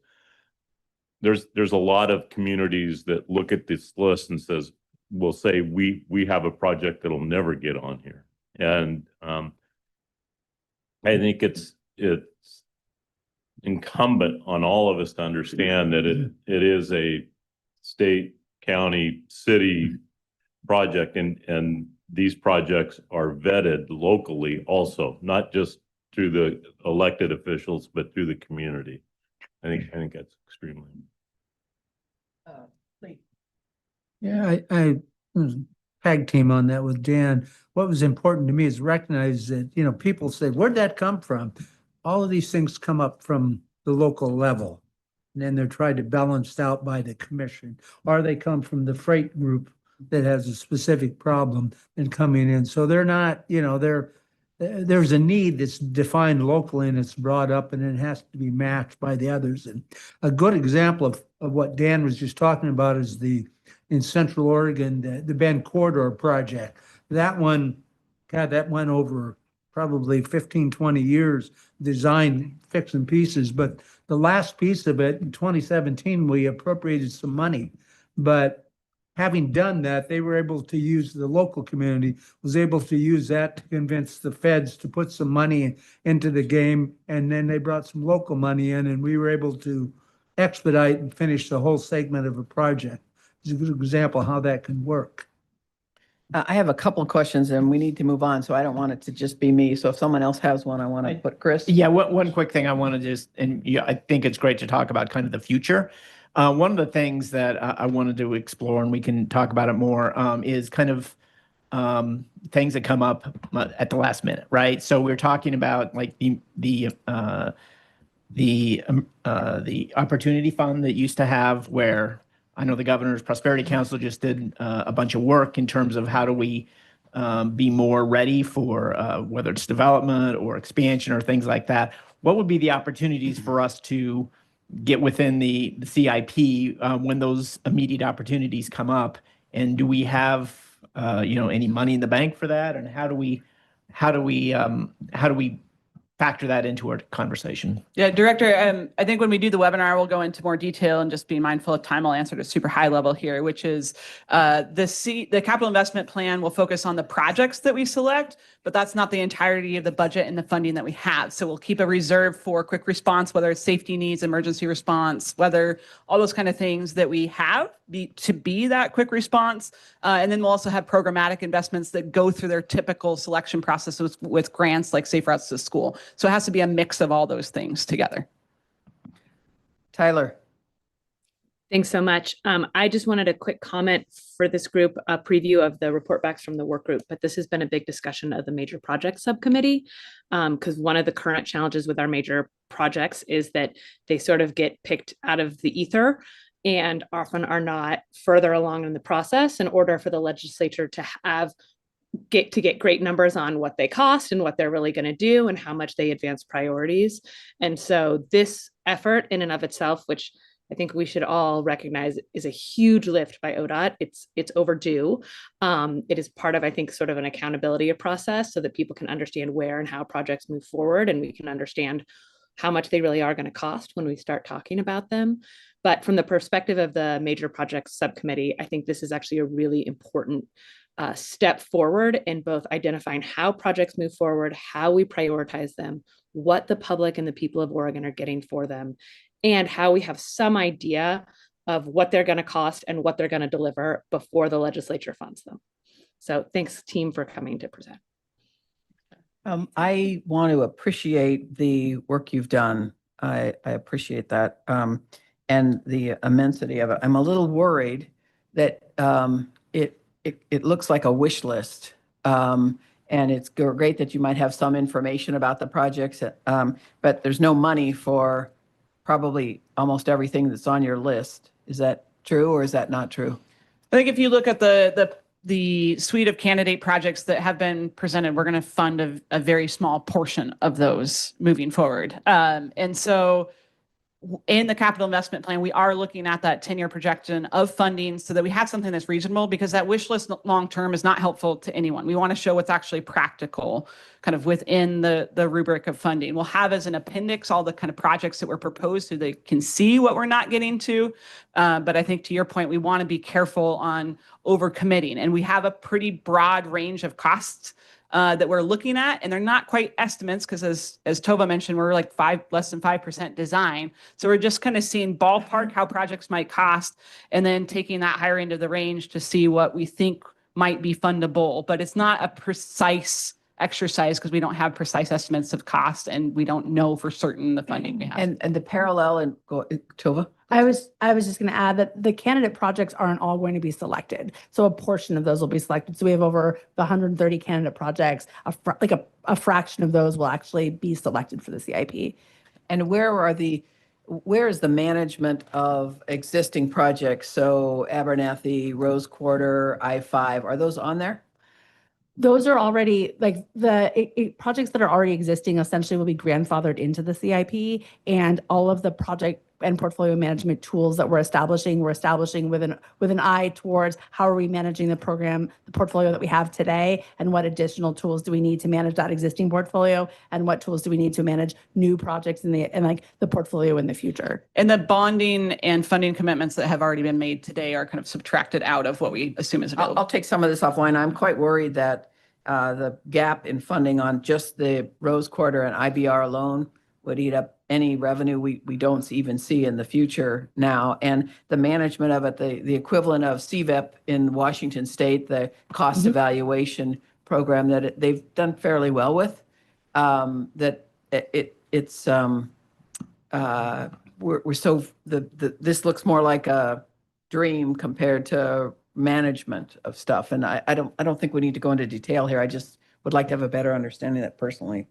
there's a lot of communities that look at this list and will say, we have a project that'll never get on here. And I think it's incumbent on all of us to understand that it is a state, county, city project, and these projects are vetted locally also, not just through the elected officials, but through the community. I think that's extremely Yeah, I tag team on that with Dan. What was important to me is recognize that, people say, where'd that come from? All of these things come up from the local level, and then they're tried to balance out by the commission, or they come from the freight group that has a specific problem and coming in. So they're not, there's a need that's defined locally and it's brought up, and it has to be matched by the others. And a good example of what Dan was just talking about is in Central Oregon, the Bend Corridor project. That one went over probably 15, 20 years, design, fixing pieces. But the last piece of it in 2017, we appropriated some money. But having done that, they were able to use, the local community was able to use that to convince the feds to put some money into the game. And then they brought some local money in, and we were able to expedite and finish the whole segment of a project. It's a good example of how that can work. I have a couple of questions and we need to move on, so I don't want it to just be me. So if someone else has one, I want to put Chris. Yeah, one quick thing I want to I think it's great to talk about kind of the future. One of the things that I wanted to explore, and we can talk about it more, is kind of things that come up at the last minute, right? So we're talking about like the opportunity fund that used to have where I know the Governor's Prosperity Council just did a bunch of work in terms of how do we be more ready for whether it's development or expansion or things like that. What would be the opportunities for us to get within the CIP when those immediate opportunities come up? And do we have any money in the bank for that? And how do we factor that into our conversation? Yeah, Director, I think when we do the webinar, we'll go into more detail, and just be mindful of time. I'll answer at a super high level here, which is the capital investment plan will focus on the projects that we select, but that's not the entirety of the budget and the funding that we have. So we'll keep a reserve for quick response, whether it's safety needs, emergency response, whether all those kind of things that we have to be that quick response. And then we'll also have programmatic investments that go through their typical selection process with grants like Safe Routes to School. So it has to be a mix of all those things together. Tyler. Thanks so much. I just wanted a quick comment for this group, a preview of the report backs from the work group, but this has been a big discussion of the major project subcommittee, because one of the current challenges with our major projects is that they sort of get picked out of the ether and often are not further along in the process in order for the legislature to get great numbers on what they cost and what they're really going to do and how much they advance priorities. And so this effort in and of itself, which I think we should all recognize is a huge lift by ODOT. It's overdue. It is part of, I think, sort of an accountability process so that people can understand where and how projects move forward, and we can understand how much they really are going to cost when we start talking about them. But from the perspective of the major projects subcommittee, I think this is actually a really important step forward in both identifying how projects move forward, how we prioritize them, what the public and the people of Oregon are getting for them, and how we have some idea of what they're going to cost and what they're going to deliver before the legislature funds them. So thanks, team, for coming to present. I want to appreciate the work you've done. I appreciate that, and the immensity of it. I'm a little worried that it looks like a wish list, and it's great that you might have some information about the projects, but there's no money for probably almost everything that's on your list. Is that true, or is that not true? I think if you look at the suite of candidate projects that have been presented, we're going to fund a very small portion of those moving forward. And so in the capital investment plan, we are looking at that 10-year projection of funding so that we have something that's reasonable, because that wish list long-term is not helpful to anyone. We want to show what's actually practical kind of within the rubric of funding. We'll have as an appendix all the kind of projects that were proposed so they can see what we're not getting to. But I think to your point, we want to be careful on overcommitting. And we have a pretty broad range of costs that we're looking at, and they're not quite estimates, because as Tova mentioned, we're like less than 5% design. So we're just kind of seeing ballpark how projects might cost, and then taking that higher end of the range to see what we think might be fundable. But it's not a precise exercise, because we don't have precise estimates of cost, and we don't know for certain the funding we have. And the parallel, and go, Tova. I was just going to add that the candidate projects aren't all going to be selected. So a portion of those will be selected. So we have over 130 candidate projects. A fraction of those will actually be selected for the CIP. And where is the management of existing projects? So Abernathy, Rose Quarter, I-5, are those on there? Those are already like the projects that are already existing essentially will be grandfathered into the CIP, and all of the project and portfolio management tools that we're establishing with an eye towards how are we managing the program, the portfolio that we have today, and what additional tools do we need to manage that existing portfolio, and what tools do we need to manage new projects in the portfolio in the future. And the bonding and funding commitments that have already been made today are kind of subtracted out of what we assume is available. I'll take some of this offline. I'm quite worried that the gap in funding on just the Rose Quarter and IBR alone would eat up any revenue we don't even see in the future now. And the management of it, the equivalent of CVEP in Washington State, the cost evaluation program that they've done fairly well with, this looks more like a dream compared to management of stuff. And I don't think we need to go into detail here. I just would like to have a better understanding of that personally,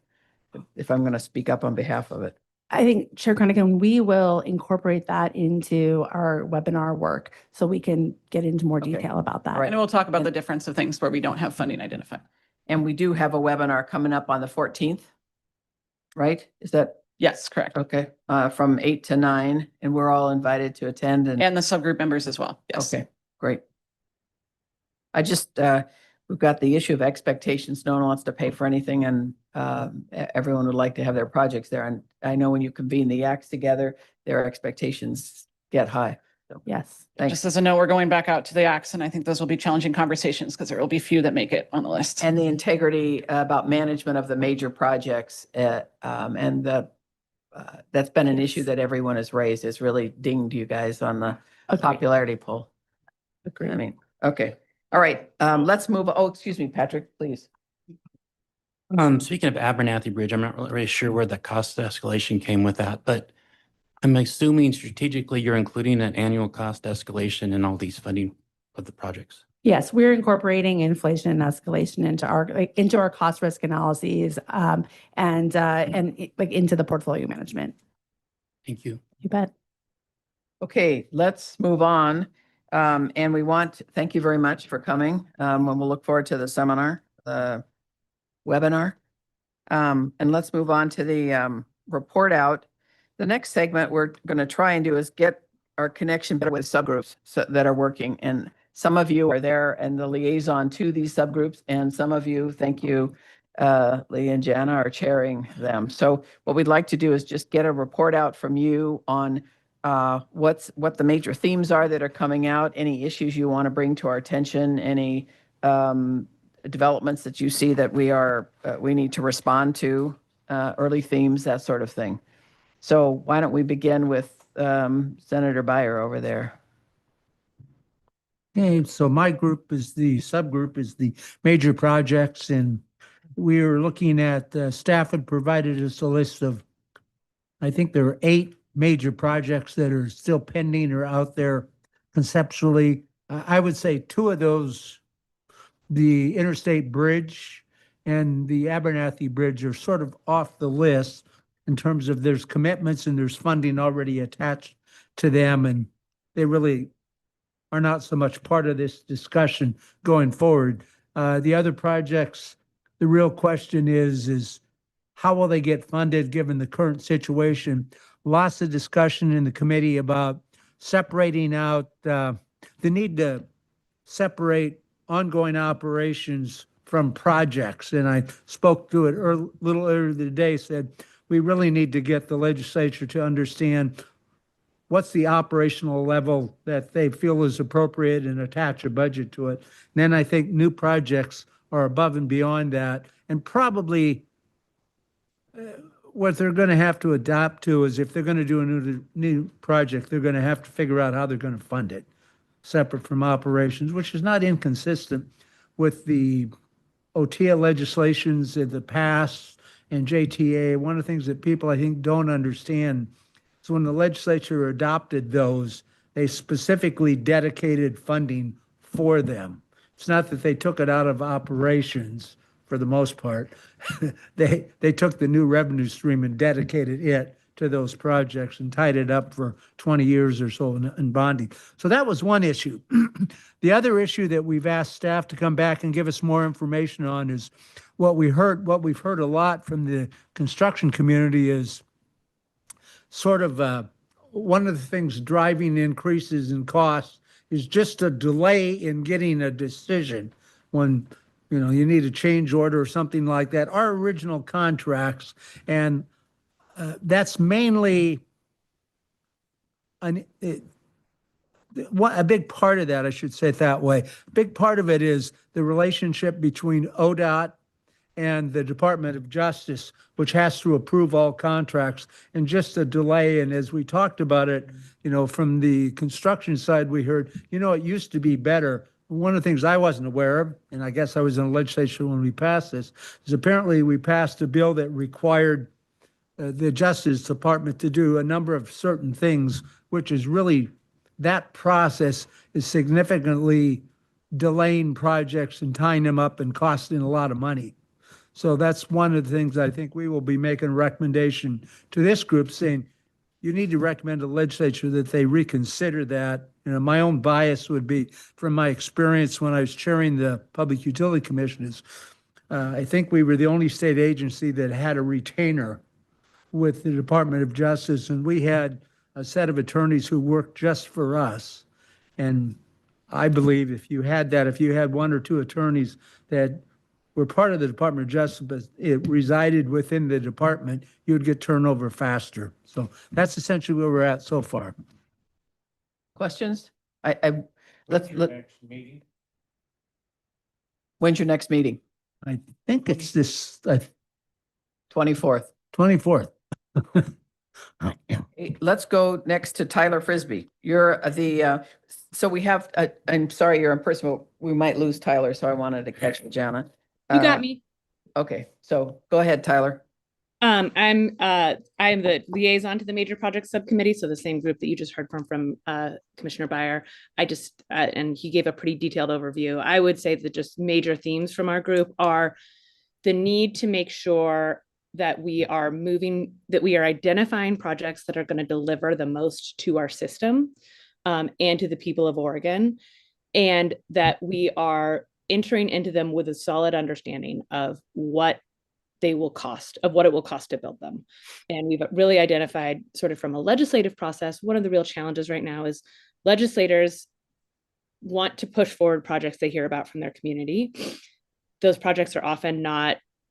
if I'm going to speak up on behalf of it. I think, Chair Cronican, we will incorporate that into our webinar work so we can get into more Okay. detail about that. All right. And we'll talk about the difference of things where we don't have funding identified. And we do have a webinar coming up on the 14th, right? Is that Yes, correct. okay? From 8 to 9, and we're all invited to attend and. And the subgroup members as well. Yes. Okay, great. I just, we've got the issue of expectations. No one wants to pay for anything and everyone would like to have their projects there. And I know when you convene the acts together, their expectations get high. So, Yes. thanks. Just as a note, we're going back out to the acts, and I think those will be challenging conversations because there will be few that make it on the list. And the integrity about management of the major projects and the, that's been an issue that everyone has raised. It's really dinged you guys on the popularity poll. I mean, okay. All right, let's move. Oh, excuse me, Patrick, please. Speaking of Abernathy Bridge, I'm not really sure where the cost escalation came with that, but I'm assuming strategically you're including an annual cost escalation in all these funding of the projects. Yes, we're incorporating inflation and escalation into our cost risk analyses and like into the portfolio management. Thank you. You bet. Okay, let's move on. And thank you very much for coming. And we'll look forward to the seminar, the webinar. And let's move on to the report out. The next segment we're going to try and do is get our connection better with subgroups that are working. And some of you are there and the liaison to these subgroups. And some of you, thank you, Lee and Jana, are chairing them. So what we'd like to do is just get a report out from you on what the major themes are that are coming out, any issues you want to bring to our attention, any developments that you see that we need to respond to, early themes, that sort of thing. So why don't we begin with Senator Byer over there? Okay, so my group is the subgroup is the major projects, and we are looking at staff had provided us a list of, I think there are 8 major projects that are still pending or out there conceptually. I would say 2 of those, the Interstate Bridge and the Abernathy Bridge, are sort of off the list in terms of there's commitments and there's funding already attached to them, and they really are not so much part of this discussion going forward. The other projects, the real question is how will they get funded given the current situation? Lots of discussion in the committee about separating out the need to separate ongoing operations from projects. And I spoke to it a little earlier today, said we really need to get the legislature to understand what's the operational level that they feel is appropriate and attach a budget to it. And then I think new projects are above and beyond that. And probably what they're going to have to adapt to is if they're going to do a new project, they're going to have to figure out how they're going to fund it separate from operations, which is not inconsistent with the OTIA legislations in the past and JTA. One of the things that people, I think, don't understand is when the legislature adopted those, they specifically dedicated funding for them. It's not that they took it out of operations for the most part. They took the new revenue stream and dedicated it to those projects and tied it up for 20 years or so in bonding. So that was one issue. The other issue that we've asked staff to come back and give us more information on is what we've heard a lot from the construction community is sort of one of the things driving increases in costs is just a delay in getting a decision when you need a change order or something like that. Our original contracts, and that's mainly a big part of that, I should say it that way. A big part of it is the relationship between ODOT and the Department of Justice, which has to approve all contracts, and just a delay. And as we talked about it, from the construction side, we heard, it used to be better. One of the things I wasn't aware of, and I guess I was in the legislature when we passed this, is apparently we passed a bill that required the Justice Department to do a number of certain things, which is really, that process is significantly delaying projects and tying them up and costing a lot of money. So that's one of the things I think we will be making a recommendation to this group, saying you need to recommend to the legislature that they reconsider that. You know, my own bias would be from my experience when I was chairing the Public Utility Commission is I think we were the only state agency that had a retainer with the Department of Justice, and we had a set of attorneys who worked just for us. And I believe if you had that, if you had one or two attorneys that were part of the Department of Justice, but it resided within the department, you'd get turnover faster. So that's essentially where we're at so far. Questions? Let's, Next meeting? when's your next meeting? I think it's this 24th. 24th. Let's go next to Tyler Frisbee. You're so we have, I'm sorry you're in person, but we might lose Tyler, so I wanted to catch Jana. You got me. Okay, so go ahead, Tyler. I'm the liaison to the major projects subcommittee, so the same group that you just heard from Commissioner Byer. I just and he gave a pretty detailed overview. I would say that just major themes from our group are the need to make sure that we are identifying projects that are going to deliver the most to our system and to the people of Oregon, and that we are entering into them with a solid understanding of what it will cost to build them. And we've really identified, sort of from a legislative process, one of the real challenges right now is legislators want to push forward projects they hear about from their community. Those projects are often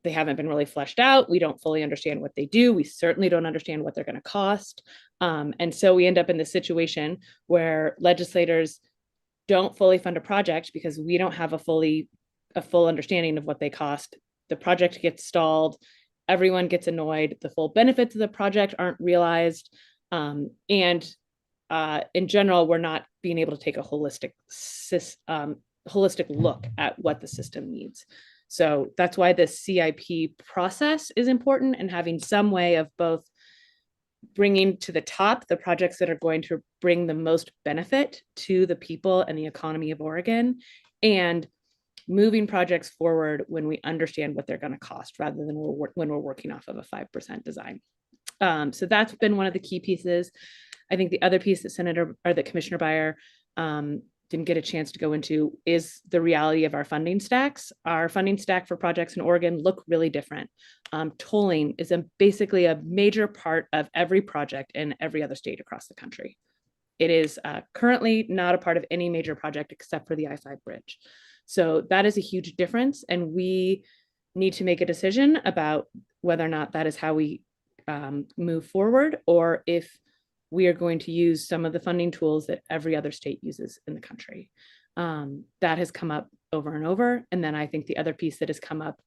they haven't been really fleshed out. We don't fully understand what they do. We certainly don't understand what they're going to cost. And so we end up in this situation where legislators don't fully fund a project because we don't have a full understanding of what they cost. The project gets stalled, everyone gets annoyed, the full benefits of the project aren't realized. And in general, we're not being able to take a holistic look at what the system needs. So that's why the CIP process is important, and having some way of both bringing to the top the projects that are going to bring the most benefit to the people and the economy of Oregon, and moving projects forward when we understand what they're going to cost rather than when we're working off of a 5% design. So that's been one of the key pieces. I think the other piece that Commissioner Byer didn't get a chance to go into is the reality of our funding stacks. Our funding stack for projects in Oregon look really different. Tolling is basically a major part of every project in every other state across the country. It is currently not a part of any major project except for the I-5 bridge. So that is a huge difference, and we need to make a decision about whether or not that is how we move forward, or if we are going to use some of the funding tools that every other state uses in the country. That has come up over and over. And then I think the other piece that has come up,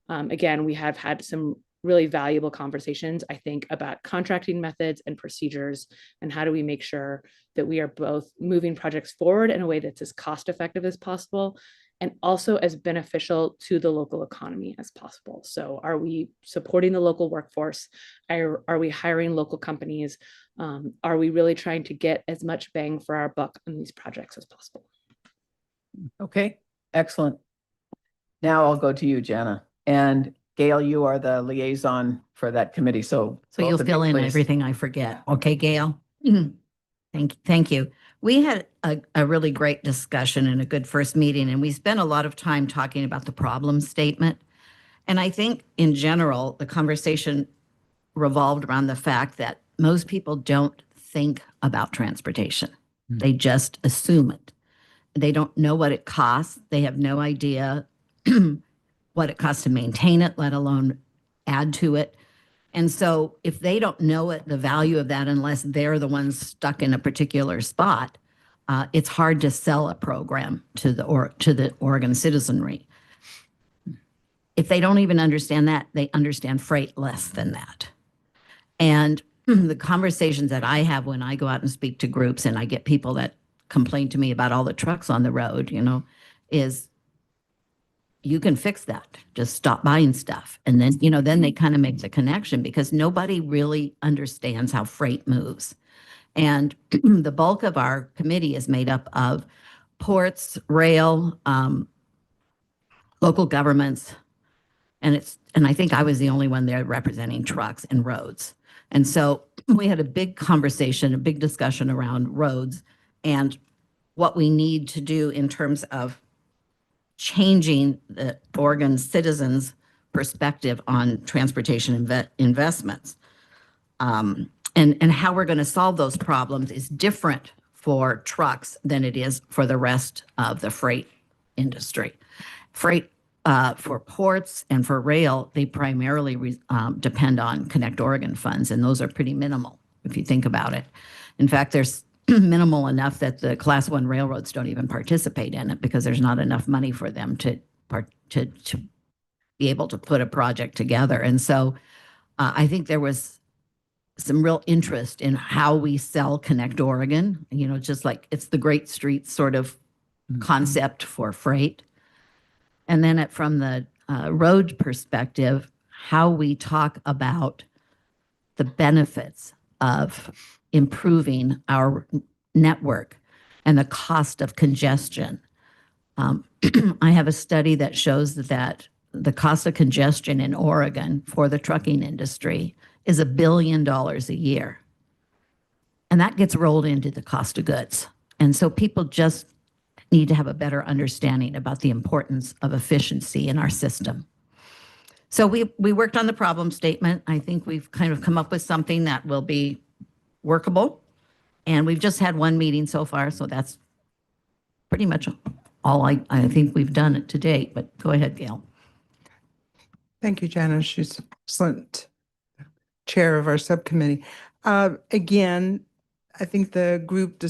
again, we have had some really valuable conversations, I think, about contracting methods and procedures, and how do we make sure that we are both moving projects forward in a way that's as cost effective as possible, and also as beneficial to the local economy as possible. So are we supporting the local workforce? Are we hiring local companies? Are we really trying to get as much bang for our buck on these projects as possible? Okay, excellent. Now I'll go to you, Jana. And Gail, you are the liaison for that committee. So you'll fill in everything I forget. Okay, Gail? Thank you. We had a really great discussion and a good first meeting, and we spent a lot of time talking about the problem statement. And I think in general, the conversation revolved around the fact that most people don't think about transportation. They just assume it. They don't know what it costs. They have no idea what it costs to maintain it, let alone add to it. And so if they don't know it, the value of that, unless they're the ones stuck in a particular spot, it's hard to sell a program to the Oregon citizenry. If they don't even understand that, they understand freight less than that. And the conversations that I have when I go out and speak to groups, and I get people that complain to me about all the trucks on the road, is you can fix that. Just stop buying stuff. And then, then they kind of make the connection, because nobody really understands how freight moves. And the bulk of our committee is made up of ports, rail, local governments, And I think I was the only one there representing trucks and roads. And so we had a big conversation, a big discussion around roads and what we need to do in terms of changing the Oregon citizens' perspective on transportation investments. And how we're going to solve those problems is different for trucks than it is for the rest of the freight industry. Freight for ports and for rail, they primarily depend on Connect Oregon funds, and those are pretty minimal if you think about it. In fact, there's minimal enough that the Class 1 railroads don't even participate in it because there's not enough money for them to be able to put a project together. And so I think there was some real interest in how we sell Connect Oregon, just like it's the Great Streets sort of concept for freight. And then from the road perspective, how we talk about the benefits of improving our network and the cost of congestion. I have a study that shows that the cost of congestion in Oregon for the trucking industry is $1 billion a year. And that gets rolled into the cost of goods. And so people just need to have a better understanding about the importance of efficiency in our system. So we worked on the problem statement. I think we've kind of come up with something that will be workable. And we've just had one meeting so far, so that's pretty much all I think we've done it to date. But go ahead, Gail. Thank you, Janice. She's excellent chair of our subcommittee. Again, I think the group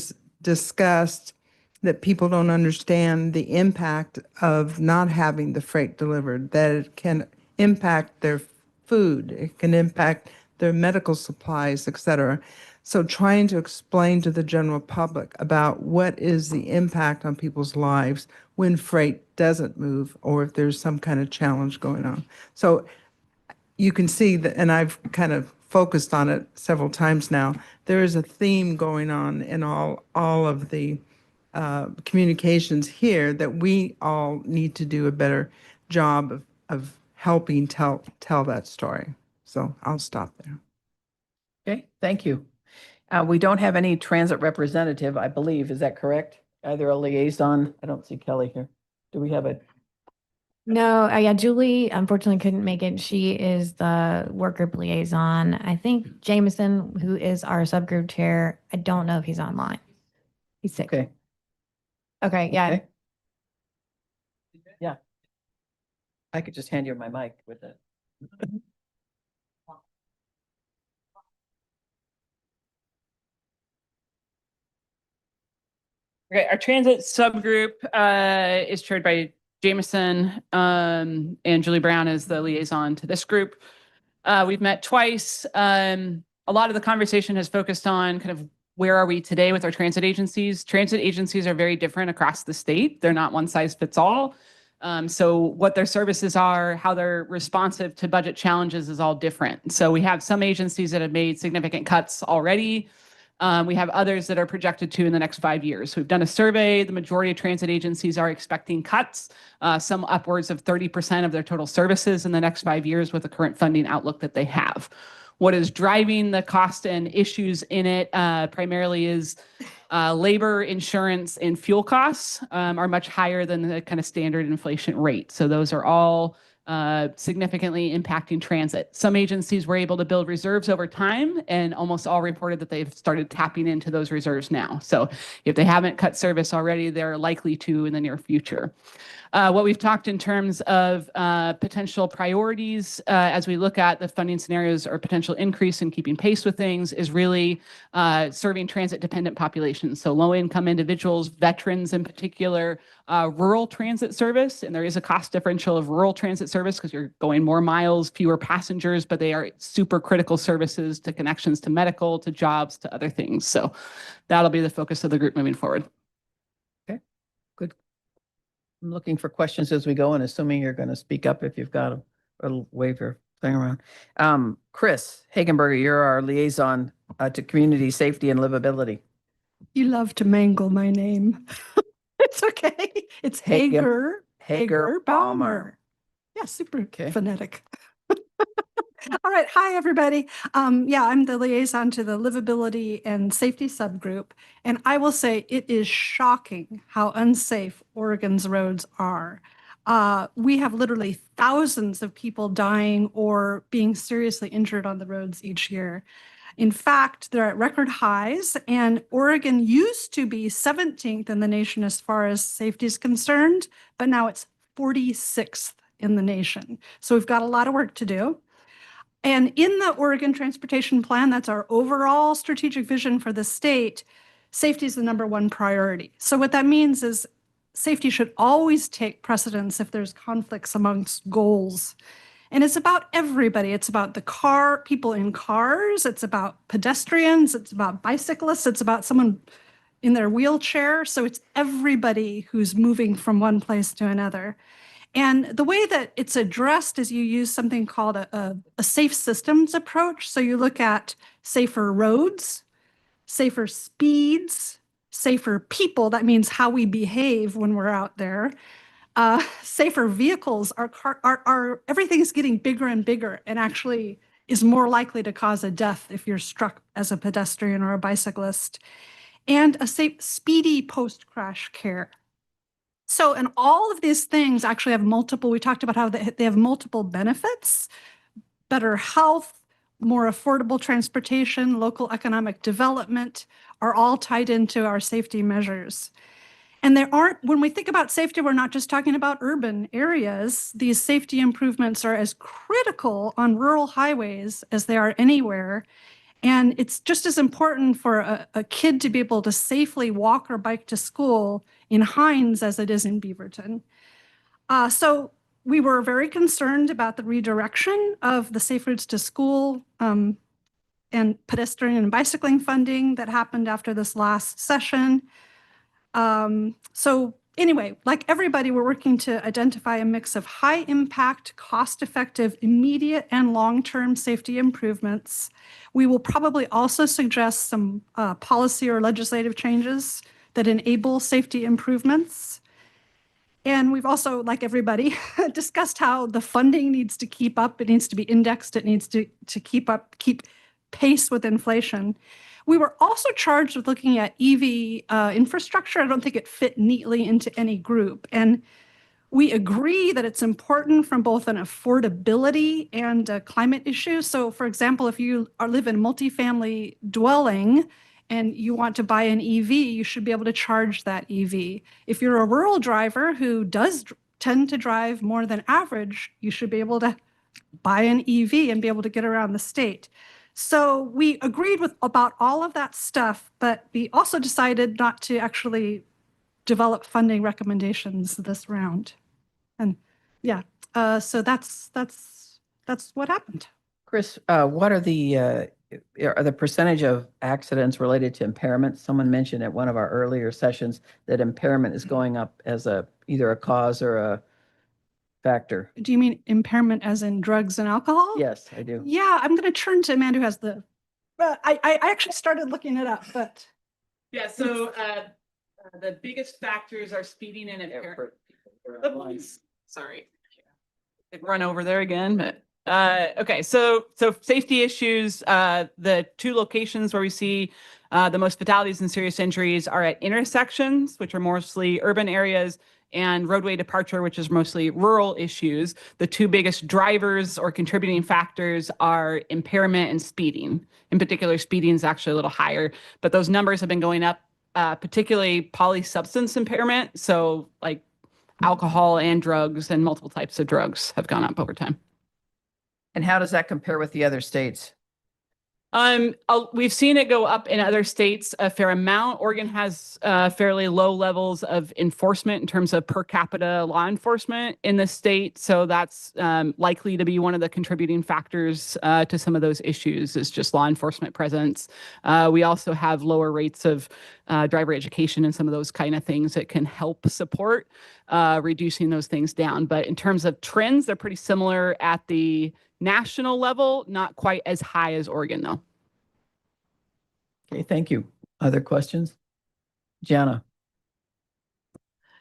discussed that people don't understand the impact of not having the freight delivered, that it can impact their food, it can impact their medical supplies, et cetera. So trying to explain to the general public about what is the impact on people's lives when freight doesn't move or if there's some kind of challenge going on. So you can see that, and I've kind of focused on it several times now, there is a theme going on in all of the communications here that we all need to do a better job of helping tell that story. So I'll stop there. Okay, thank you. We don't have any transit representative, I believe. Is that correct? Either a liaison. I don't see Kelly here. Do we have a? No, yeah, Julie unfortunately couldn't make it. She is the work group liaison. I think Jameson, who is our subgroup chair, I don't know if he's online. He's sick. Okay. Okay, yeah. Okay. Yeah. I could just hand you my mic with it. Okay, our transit subgroup is chaired by Jameson, and Julie Brown is the liaison to this group. We've met twice. A lot of the conversation has focused on kind of where are we today with our transit agencies. Transit agencies are very different across the state. They're not one size fits all. So what their services are, how they're responsive to budget challenges is all different. So we have some agencies that have made significant cuts already. We have others that are projected to in the next 5 years. We've done a survey. The majority of transit agencies are expecting cuts, some upwards of 30% of their total services in the next 5 years with the current funding outlook that they have. What is driving the cost and issues in it primarily is labor, insurance, and fuel costs are much higher than the kind of standard inflation rate. So those are all significantly impacting transit. Some agencies were able to build reserves over time, and almost all reported that they've started tapping into those reserves now. So if they haven't cut service already, they're likely to in the near future. What we've talked in terms of potential priorities as we look at the funding scenarios or potential increase in keeping pace with things is really serving transit-dependent populations. So low-income individuals, veterans in particular, rural transit service, and there is a cost differential of rural transit service because you're going more miles, fewer passengers, but they are super critical services to connections to medical, to jobs, to other things. So that'll be the focus of the group moving forward. Okay, good. I'm looking for questions as we go and assuming you're going to speak up if you've got a wave your thing around. Chris Hagenberger, you're our liaison to community safety and livability. You love to mangle my name. It's okay. It's Hager Balmer. Yeah, super Okay. phonetic. All right. Hi, everybody. Yeah, I'm the liaison to the Livability and Safety Subgroup. And I will say it is shocking how unsafe Oregon's roads are. We have literally thousands of people dying or being seriously injured on the roads each year. In fact, they're at record highs, and Oregon used to be 17th in the nation as far as safety is concerned, but now it's 46th in the nation. So we've got a lot of work to do. And in the Oregon Transportation Plan, that's our overall strategic vision for the state, safety is the #1 priority. So what that means is safety should always take precedence if there's conflicts amongst goals. And it's about everybody. It's about the people in cars. It's about pedestrians. It's about bicyclists. It's about someone in their wheelchair. So it's everybody who's moving from one place to another. And the way that it's addressed is you use something called a safe systems approach. So you look at safer roads, safer speeds, safer people. That means how we behave when we're out there. Safer vehicles. Everything is getting bigger and bigger, and actually is more likely to cause a death if you're struck as a pedestrian or a bicyclist. And a safe, speedy post-crash care. So, and all of these things actually have multiple, we talked about how they have multiple benefits: better health, more affordable transportation, local economic development are all tied into our safety measures. And when we think about safety, we're not just talking about urban areas. These safety improvements are as critical on rural highways as they are anywhere. And it's just as important for a kid to be able to safely walk or bike to school in Hines as it is in Beaverton. So we were very concerned about the redirection of the Safe Routes to School and pedestrian and bicycling funding that happened after this last session. So anyway, like everybody, we're working to identify a mix of high impact, cost-effective, immediate and long-term safety improvements. We will probably also suggest some policy or legislative changes that enable safety improvements. And we've also, like everybody, discussed how the funding needs to keep up. It needs to be indexed. It needs to keep pace with inflation. We were also charged with looking at EV infrastructure. I don't think it fit neatly into any group. And we agree that it's important from both an affordability and a climate issue. So for example, if you live in a multifamily dwelling and you want to buy an EV, you should be able to charge that EV. If you're a rural driver who does tend to drive more than average, you should be able to buy an EV and be able to get around the state. So we agreed about all of that stuff, but we also decided not to actually develop funding recommendations this round. And yeah, so that's what happened. Chris, what are the percentage of accidents related to impairment? Someone mentioned at one of our earlier sessions that impairment is going up as either a cause or a factor. Do you mean impairment as in drugs and alcohol? Yes, I do. Yeah, I'm going to turn to Amanda who has I actually started looking it up, but. Yeah, so the biggest factors are speeding and impairment. Sorry. I'd run over there again, but okay, so safety issues, the two locations where we see the most fatalities and serious injuries are at intersections, which are mostly urban areas, and roadway departure, which is mostly rural issues. The two biggest drivers or contributing factors are impairment and speeding. In particular, speeding is actually a little higher, but those numbers have been going up, particularly polysubstance impairment. So like alcohol and drugs and multiple types of drugs have gone up over time. And how does that compare with the other states? We've seen it go up in other states a fair amount. Oregon has fairly low levels of enforcement in terms of per capita law enforcement in the state. So that's likely to be one of the contributing factors to some of those issues is just law enforcement presence. We also have lower rates of driver education and some of those kind of things that can help support reducing those things down. But in terms of trends, they're pretty similar at the national level, not quite as high as Oregon, though. Okay, thank you. Other questions? Jana?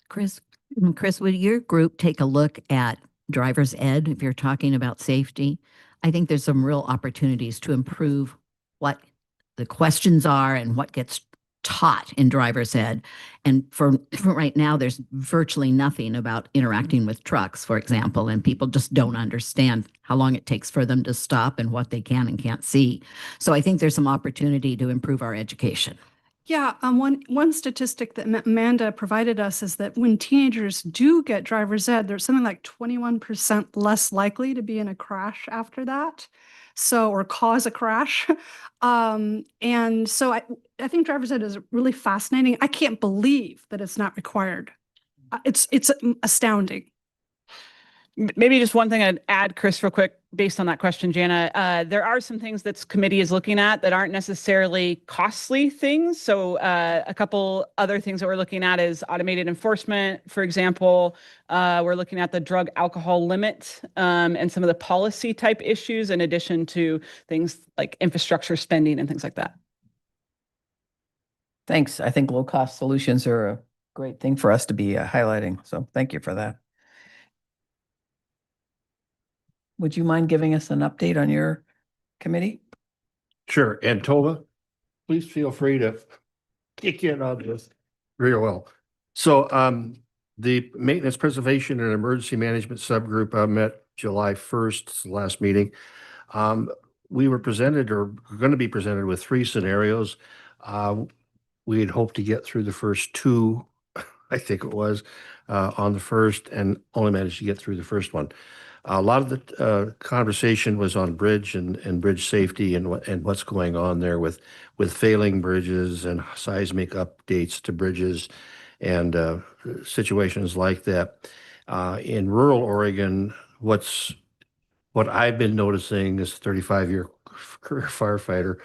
Chris, would your group take a look at driver's ed, if you're talking about safety, I think there's some real opportunities to improve what the questions are and what gets taught in driver's ed. And for right now, there's virtually nothing about interacting with trucks, for example, and people just don't understand how long it takes for them to stop and what they can and can't see. So I think there's some opportunity to improve our education. Yeah, one statistic that Amanda provided us is that when teenagers do get driver's ed, there's something like 21% less likely to be in a crash after that. So, or cause a crash. And so I think driver's ed is really fascinating. I can't believe that it's not required. It's astounding. Maybe just one thing I'd add, Chris, real quick, based on that question, Jana. There are some things that this committee is looking at that aren't necessarily costly things. So a couple other things that we're looking at is automated enforcement. For example, we're looking at the drug alcohol limit and some of the policy type issues, in addition to things like infrastructure spending and things like that. Thanks. I think low-cost solutions are a great thing for us to be highlighting. So thank you for that. Would you mind giving us an update on your committee? Sure. And Tova, please feel free to kick in on this real well. So the Maintenance Preservation and Emergency Management Subgroup met July 1st, the last meeting. We were presented or going to be presented with 3 scenarios. We had hoped to get through the first 2, I think it was, on the first, and only managed to get through the first one. A lot of the conversation was on bridge and bridge safety and what's going on there with failing bridges and seismic updates to bridges and situations like that. In rural Oregon, what I've been noticing as a 35-year career firefighter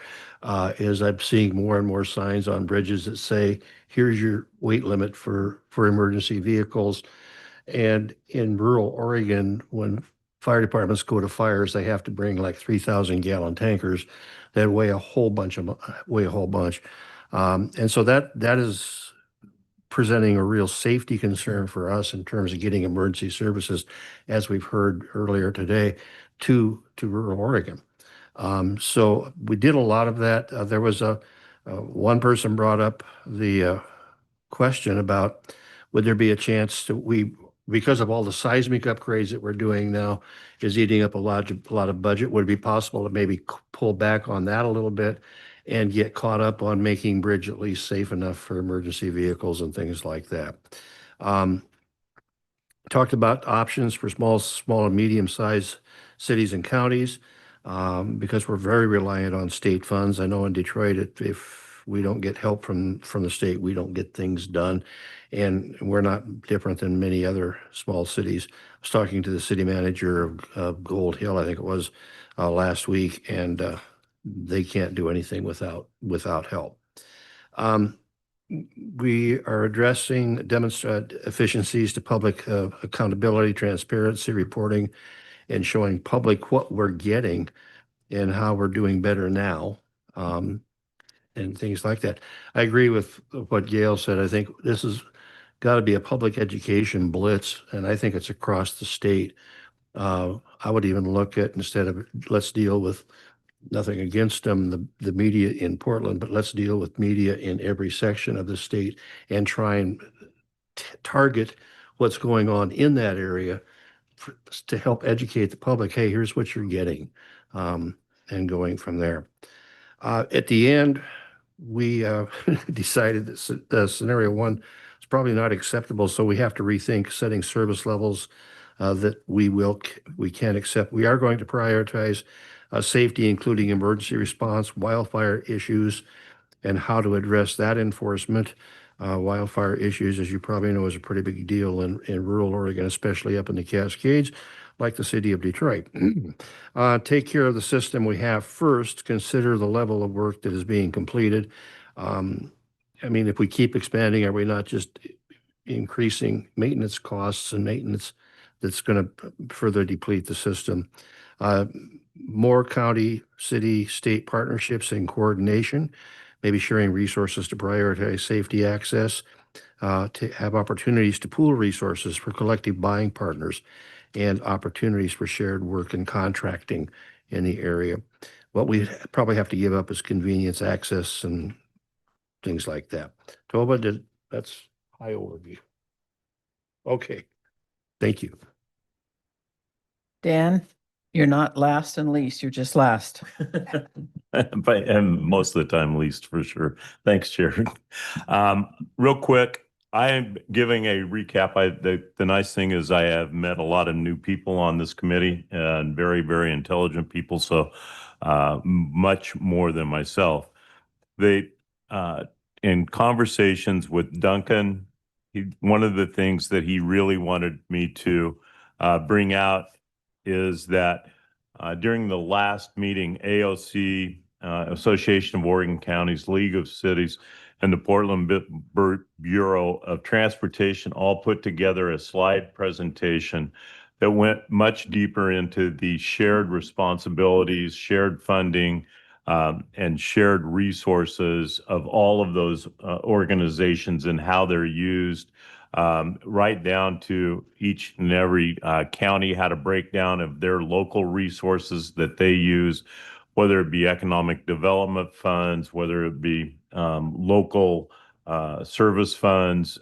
is I'm seeing more and more signs on bridges that say, here's your weight limit for emergency vehicles. And in rural Oregon, when fire departments go to fires, they have to bring like 3,000-gallon tankers that weigh a whole bunch. And so that is presenting a real safety concern for us in terms of getting emergency services, as we've heard earlier today, to rural Oregon. So we did a lot of that. There was one person brought up the question about, would there be a chance that because of all the seismic upgrades that we're doing now is eating up a lot of budget, would it be possible to maybe pull back on that a little bit and get caught up on making bridge at least safe enough for emergency vehicles and things like that? Talked about options for small and medium-sized cities and counties because we're very reliant on state funds. I know in Detroit, if we don't get help from the state, we don't get things done. And we're not different than many other small cities. I was talking to the city manager of Gold Hill, I think it was last week, and they can't do anything without help. We are addressing demonstrate efficiencies to public accountability, transparency, reporting, and showing public what we're getting and how we're doing better now. And things like that. I agree with what Gail said. I think this has got to be a public education blitz, and I think it's across the state. I would even look at, instead of let's deal with, nothing against them, the media in Portland, but let's deal with media in every section of the state and try and target what's going on in that area to help educate the public. Hey, here's what you're getting, and going from there. At the end, we decided that scenario 1 is probably not acceptable, so we have to rethink setting service levels that we can accept. We are going to prioritize safety, including emergency response, wildfire issues, and how to address that enforcement. Wildfire issues, as you probably know, is a pretty big deal in rural Oregon, especially up in the Cascades, like the city of Detroit. Take care of the system we have first, consider the level of work that is being completed. I mean, if we keep expanding, are we not just increasing maintenance costs and maintenance that's going to further deplete the system? More county, city, state partnerships and coordination, maybe sharing resources to prioritize safety access, to have opportunities to pool resources for collective buying partners, and opportunities for shared work and contracting in the area. What we probably have to give up is convenience, access, and things like that. Tova, that's high overview. Okay, thank you. Dan, you're not last and least, you're just last. But and most of the time least for sure. Thanks, Chair. Real quick, I am giving a recap. The nice thing is I have met a lot of new people on this committee and very, very intelligent people. So much more than myself. They in conversations with Duncan, one of the things that he really wanted me to bring out is that during the last meeting, AOC, Association of Oregon Counties, League of Cities, and the Portland Bureau of Transportation all put together a slide presentation that went much deeper into the shared responsibilities, shared funding, and shared resources of all of those organizations and how they're used, right down to each and every county had a breakdown of their local resources that they use, whether it be economic development funds, whether it be local service funds,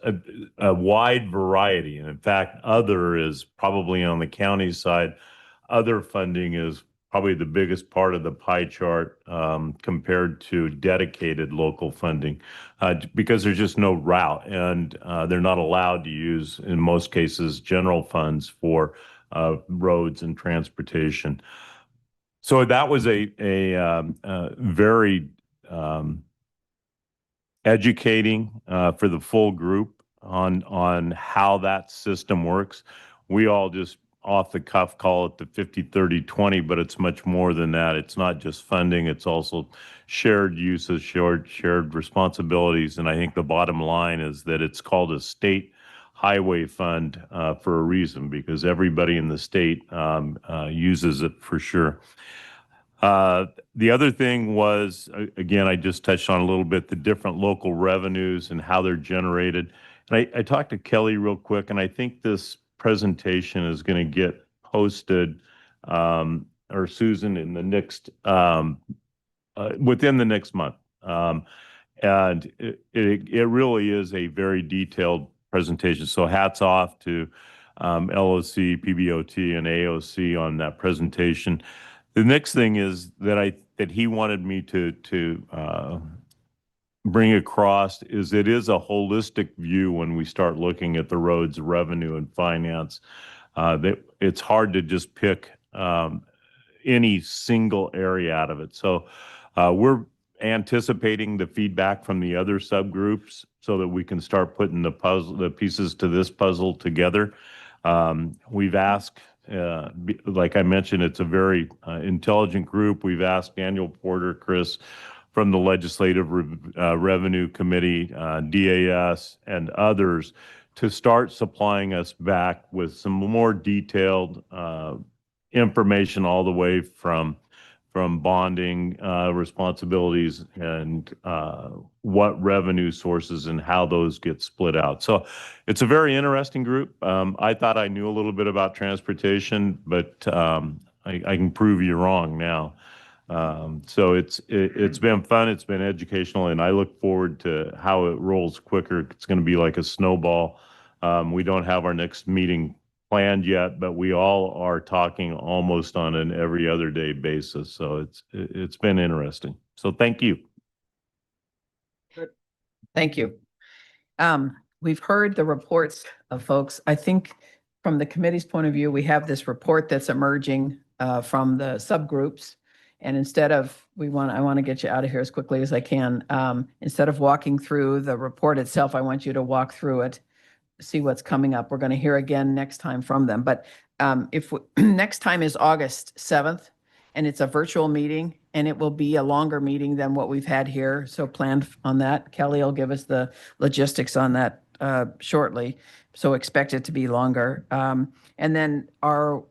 a wide variety. And in fact, other is probably on the county side. Other funding is probably the biggest part of the pie chart compared to dedicated local funding because there's just no route and they're not allowed to use, in most cases, general funds for roads and transportation. So that was a very educating for the full group on how that system works. We all just off the cuff call it the 50-30-20, but it's much more than that. It's not just funding, it's also shared uses, shared responsibilities. And I think the bottom line is that it's called a state highway fund for a reason, because everybody in the state uses it for sure. The other thing was, again, I just touched on a little bit, the different local revenues and how they're generated. And I talked to Kelly real quick, and I think this presentation is going to get posted, or Susan, in the next, within the next month. And it really is a very detailed presentation. So hats off to LOC, PBOT, and AOC on that presentation. The next thing is that he wanted me to bring across is it is a holistic view when we start looking at the roads revenue and finance. That it's hard to just pick any single area out of it. So we're anticipating the feedback from the other subgroups so that we can start putting the pieces to this puzzle together. We've asked, like I mentioned, it's a very intelligent group. We've asked Daniel Porter, Chris from the Legislative Revenue Committee, DAS, and others to start supplying us back with some more detailed information all the way from bonding responsibilities and what revenue sources and how those get split out. So it's a very interesting group. I thought I knew a little bit about transportation, but I can prove you wrong now. So it's been fun. It's been educational, and I look forward to how it rolls quicker. It's going to be like a snowball. We don't have our next meeting planned yet, but we all are talking almost on an every other day basis. So it's been interesting. So thank you. Thank you. We've heard the reports of folks. I think from the committee's point of view, we have this report that's emerging from the subgroups. And instead of, I want to get you out of here as quickly as I can. Instead of walking through the report itself, I want you to walk through it, see what's coming up. We're going to hear again next time from them. But next time is August 7th, and it's a virtual meeting, and it will be a longer meeting than what we've had here. So plan on that. Kelly will give us the logistics on that shortly. So expect it to be longer. And then our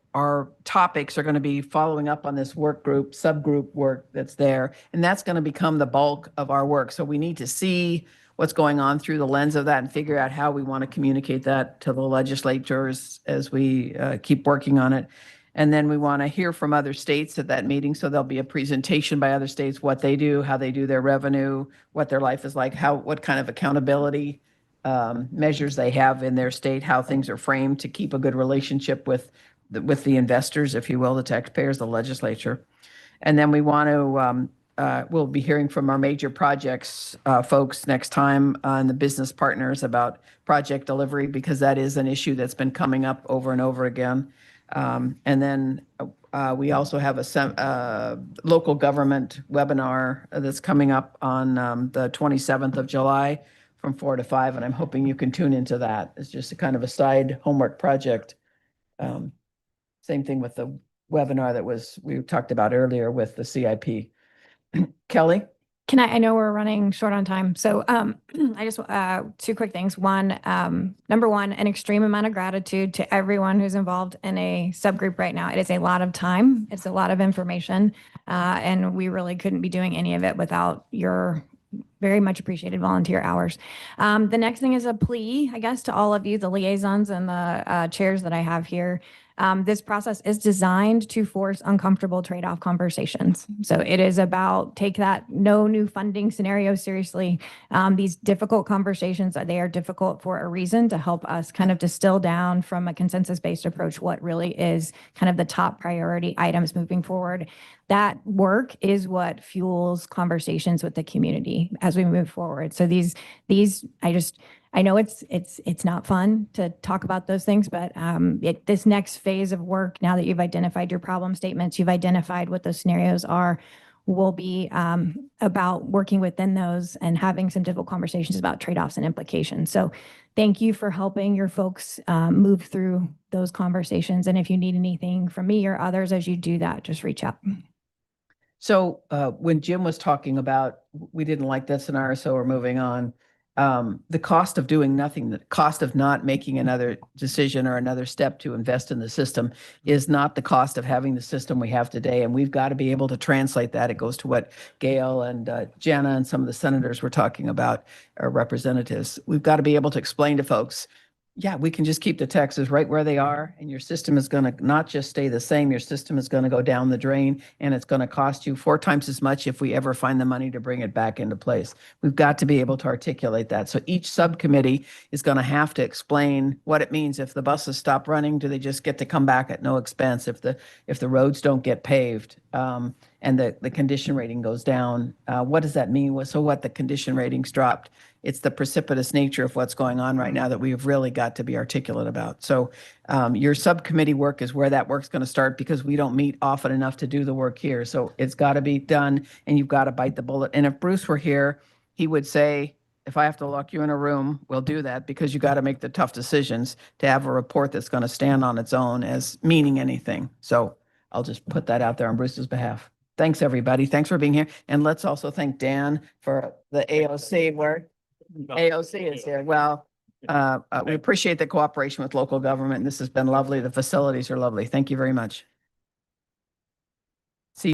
topics are going to be following up on this work group, subgroup work that's there. And that's going to become the bulk of our work. So we need to see what's going on through the lens of that and figure out how we want to communicate that to the legislators as we keep working on it. And then we want to hear from other states at that meeting. So there'll be a presentation by other states, what they do, how they do their revenue, what their life is like, what kind of accountability measures they have in their state, how things are framed to keep a good relationship with the investors, if you will, the taxpayers, the legislature. And then we want to, we'll be hearing from our major projects folks next time and the business partners about project delivery, because that is an issue that's been coming up over and over again. And then we also have a local government webinar that's coming up on the 27th of July from 4 to 5, and I'm hoping you can tune into that. It's just a kind of a side homework project. Same thing with the webinar that we talked about earlier with the CIP. Kelly? I know we're running short on time. So I just, two quick things. One, number one, an extreme amount of gratitude to everyone who's involved in a subgroup right now. It is a lot of time. It's a lot of information. And we really couldn't be doing any of it without your very much appreciated volunteer hours. The next thing is a plea, I guess, to all of you, the liaisons and the chairs that I have here. This process is designed to force uncomfortable trade-off conversations. So it is about take that no new funding scenario seriously. These difficult conversations, they are difficult for a reason, to help us kind of distill down from a consensus-based approach what really is kind of the top priority items moving forward. That work is what fuels conversations with the community as we move forward. So I know it's not fun to talk about those things, but this next phase of work, now that you've identified your problem statements, you've identified what those scenarios are, will be about working within those and having some difficult conversations about trade-offs and implications. So thank you for helping your folks move through those conversations. And if you need anything from me or others as you do that, just reach out. So when Jim was talking about, we didn't like that scenario, so we're moving on. The cost of doing nothing, the cost of not making another decision or another step to invest in the system is not the cost of having the system we have today. And we've got to be able to translate that. It goes to what Gail and Jenna and some of the senators were talking about, our representatives. We've got to be able to explain to folks, yeah, we can just keep the taxes right where they are, and your system is going to not just stay the same, your system is going to go down the drain, and it's going to cost you 4 times as much if we ever find the money to bring it back into place. We've got to be able to articulate that. So each subcommittee is going to have to explain what it means. If the buses stop running, do they just get to come back at no expense? If the roads don't get paved, and the condition rating goes down, what does that mean? So what, the condition ratings dropped? It's the precipitous nature of what's going on right now that we've really got to be articulate about. So your subcommittee work is where that work's going to start, because we don't meet often enough to do the work here. So it's got to be done, and you've got to bite the bullet. And if Bruce were here, he would say, if I have to lock you in a room, we'll do that, because you got to make the tough decisions to have a report that's going to stand on its own as meaning anything. So I'll just put that out there on Bruce's behalf. Thanks, everybody. Thanks for being here. And let's also thank Dan for the AOC work. AOC is here. Well, we appreciate the cooperation with local government, and this has been lovely. The facilities are lovely. Thank you very much.